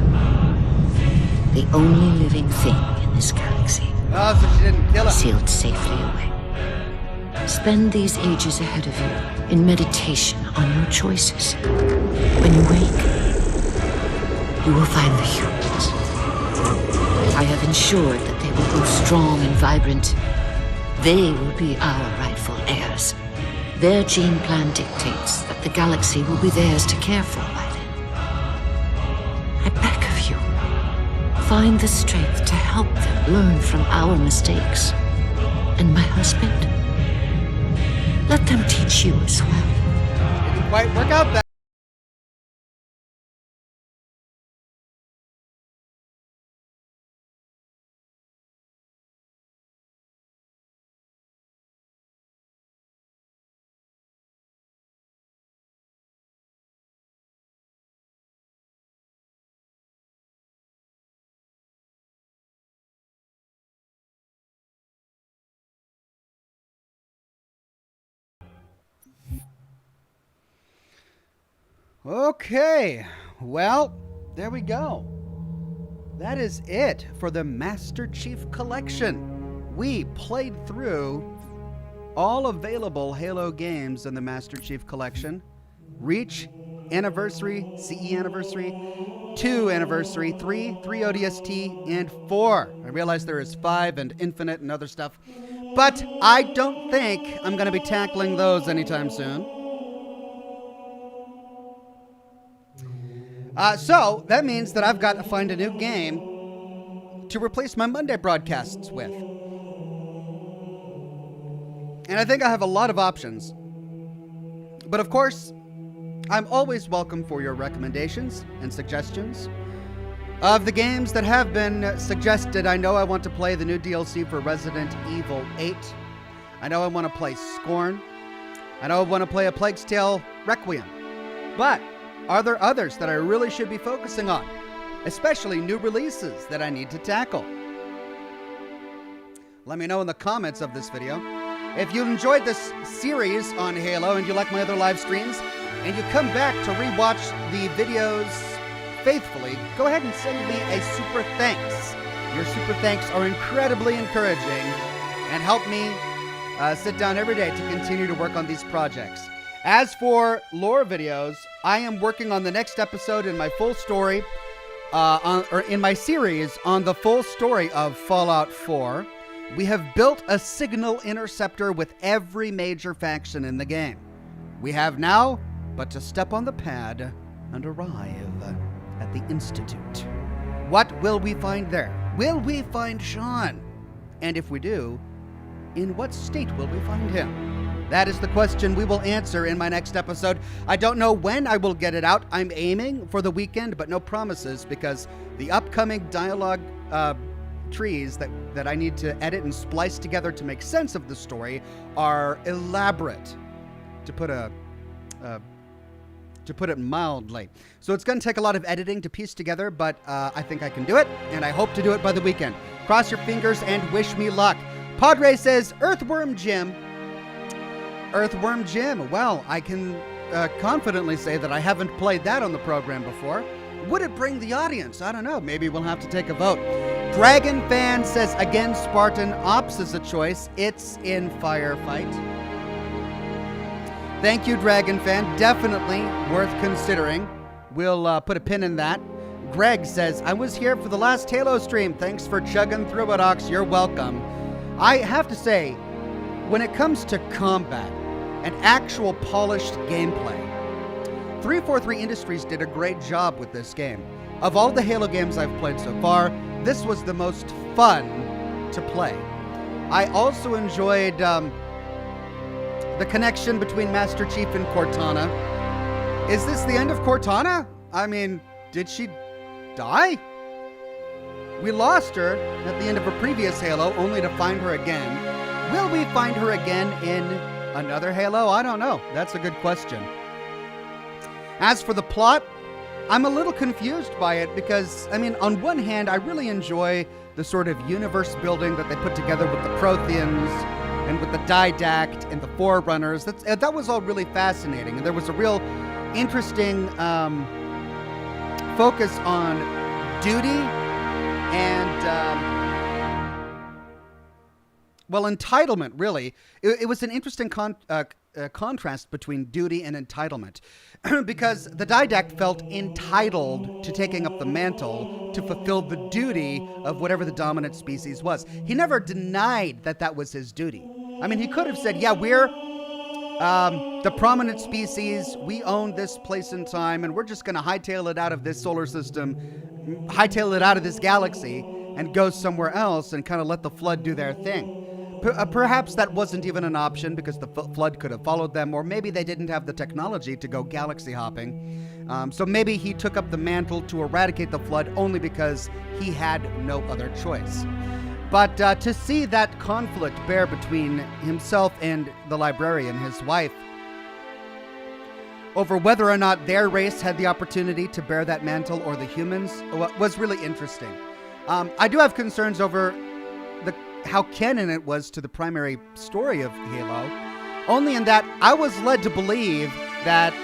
[SPEAKER 12] The only living thing in this galaxy.
[SPEAKER 1] Oh, so she didn't kill him.
[SPEAKER 12] Sealed safely away. Spend these ages ahead of you in meditation on your choices. When you wake, you will find the humans. I have ensured that they will grow strong and vibrant. They will be our rightful heirs. Their gene plan dictates that the galaxy will be theirs to care for by then. I beg of you, find the strength to help them learn from our mistakes. And my husband, let them teach you as well.
[SPEAKER 1] Didn't quite work out that. Okay, well, there we go. that is it for the Master Chief Collection. We played through all available Halo games in the Master Chief Collection. Reach, Anniversary, CE Anniversary, 2 Anniversary, 3 ODST, and 4. I realize there is 5 and Infinite and other stuff, but I don't think I'm going to be tackling those anytime soon. So that means that I've got to find a new game to replace my Monday broadcasts with. And I think I have a lot of options. But of course, I'm always welcome for your recommendations and suggestions. Of the games that have been suggested, I know I want to play the new DLC for Resident Evil 8. I know I want to play Scorn. I know I want to play A Plague's Tale Requiem. But are there others that I really should be focusing on? Especially new releases that I need to tackle? Let me know in the comments of this video. If you enjoyed this series on Halo and you like my other live streams, and you come back to rewatch the videos faithfully, go ahead and send me a super thanks. Your super thanks are incredibly encouraging and help me sit down every day to continue to work on these projects. As for lore videos, I am working on the next episode in my full story, in my series on the full story of Fallout 4. We have built a signal interceptor with every major faction in the game. We have now but to step on the pad and arrive at the Institute. What will we find there? Will we find Sean? And if we do, in what state will we find him? That is the question we will answer in my next episode. I don't know when I will get it out. I'm aiming for the weekend, but no promises, because the upcoming dialogue trees that I need to edit and splice together to make sense of the story are elaborate, to put it mildly. So it's going to take a lot of editing to piece together, but I think I can do it, and I hope to do it by the weekend. Cross your fingers and wish me luck. Padre says, Earthworm Jim. Earthworm Jim. Well, I can confidently say that I haven't played that on the program before. Would it bring the audience? I don't know. Maybe we'll have to take a vote. Dragon Fan says, again, Spartan, Ops is a choice. It's in Firefight. Thank you, Dragon Fan. Definitely worth considering. We'll put a pin in that. Greg says, I was here for the last Halo stream. Thanks for chugging through it, Ox. You're welcome. I have to say, when it comes to combat and actual polished gameplay, 343 Industries did a great job with this game. Of all the Halo games I've played so far, this was the most fun to play. I also enjoyed the connection between Master Chief and Cortana. Is this the end of Cortana? I mean, did she die? We lost her at the end of a previous Halo, only to find her again. Will we find her again in another Halo? I don't know. That's a good question. As for the plot, I'm a little confused by it because, I mean, on one hand, I really enjoy the sort of universe building that they put together with the Protheans and with the Didact and the Forerunners. That was all really fascinating. And there was a real interesting focus on duty and, entitlement, really. It was an interesting contrast between duty and entitlement. Because the Didact felt entitled to taking up the mantle to fulfill the duty of whatever the dominant species was. He never denied that that was his duty. I mean, he could have said, yeah, we're the prominent species, we own this place and time, and we're just going to hightail it out of this solar system, hightail it out of this galaxy, and go somewhere else and kind of let the Flood do their thing. Perhaps that wasn't even an option because the Flood could have followed them, or maybe they didn't have the technology to go galaxy hopping. So maybe he took up the mantle to eradicate the Flood only because he had no other choice. But to see that conflict bear between himself and the librarian, his wife, over whether or not their race had the opportunity to bear that mantle or the humans was really interesting. I do have concerns over how canon it was to the primary story of Halo, only in that I was led to believe that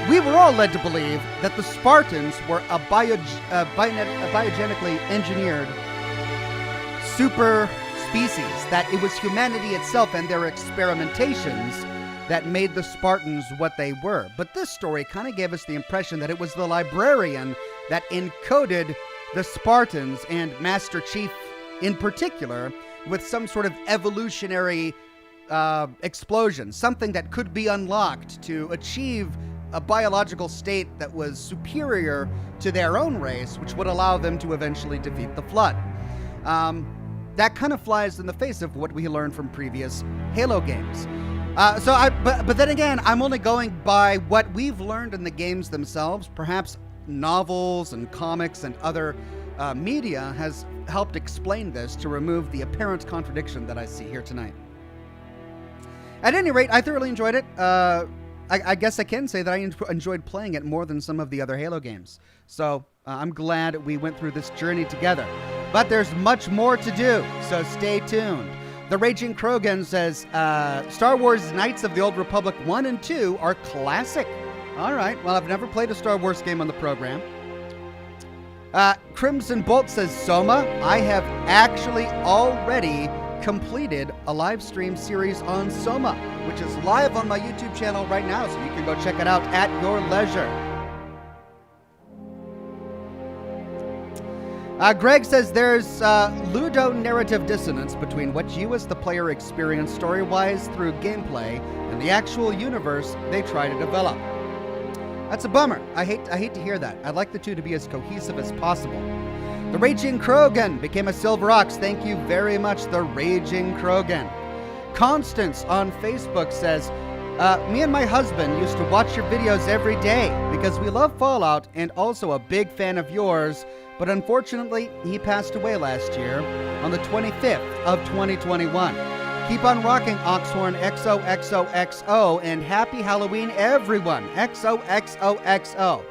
[SPEAKER 1] we were all led to believe that the Spartans were a biogenically engineered super species, that it was humanity itself and their experimentations that made the Spartans what they were. But this story kind of gave us the impression that it was the librarian that encoded the Spartans and Master Chief in particular with some sort of evolutionary explosion, something that could be unlocked to achieve a biological state that was superior to their own race, which would allow them to eventually defeat the Flood. That kind of flies in the face of what we learned from previous Halo games. But then again, I'm only going by what we've learned in the games themselves. Perhaps novels and comics and other media has helped explain this to remove the apparent contradiction that I see here tonight. At any rate, I thoroughly enjoyed it. I guess I can say that I enjoyed playing it more than some of the other Halo games. So I'm glad we went through this journey together. But there's much more to do, so stay tuned. The Raging Krogan says, Star Wars Knights of the Old Republic 1 and 2 are classic. All right, well, I've never played a Star Wars game on the program. Crimson Bolt says, Soma, I have actually already completed a live stream series on Soma, which is live on my YouTube channel right now, so you can go check it out at your leisure. Greg says there's ludonarrative dissonance between what you as the player experience story-wise through gameplay and the actual universe they try to develop. That's a bummer. I hate to hear that. I'd like the two to be as cohesive as possible. The Raging Krogan became a Silver Ox. Thank you very much, The Raging Krogan. Constance on Facebook says, me and my husband used to watch your videos every day because we love Fallout and also a big fan of yours, but unfortunately, he passed away last year on the 25th of 2021. Keep on rocking, Oxhorn, XOXOXO, and happy Halloween, everyone. XOXOXO.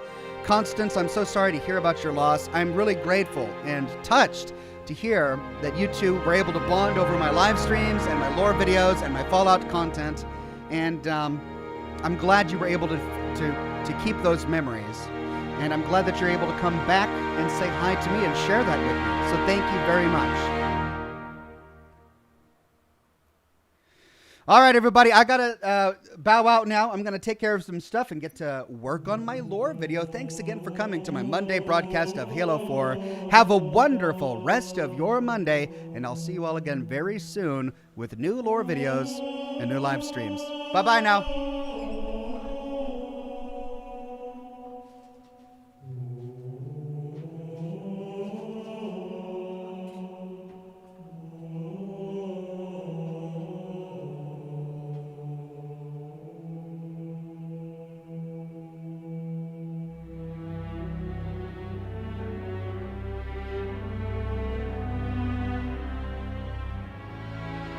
[SPEAKER 1] Constance, I'm so sorry to hear about your loss. I'm really grateful and touched to hear that you two were able to bond over my live streams and my lore videos and my Fallout content. And I'm glad you were able to keep those memories. And I'm glad that you're able to come back and say hi to me and share that with me. So thank you very much. All right, everybody, I got to bow out now. I'm going to take care of some stuff and get to work on my lore video. Thanks again for coming to my Monday broadcast of Halo 4. Have a wonderful rest of your Monday, and I'll see you all again very soon with new lore videos and new live streams. Bye-bye now.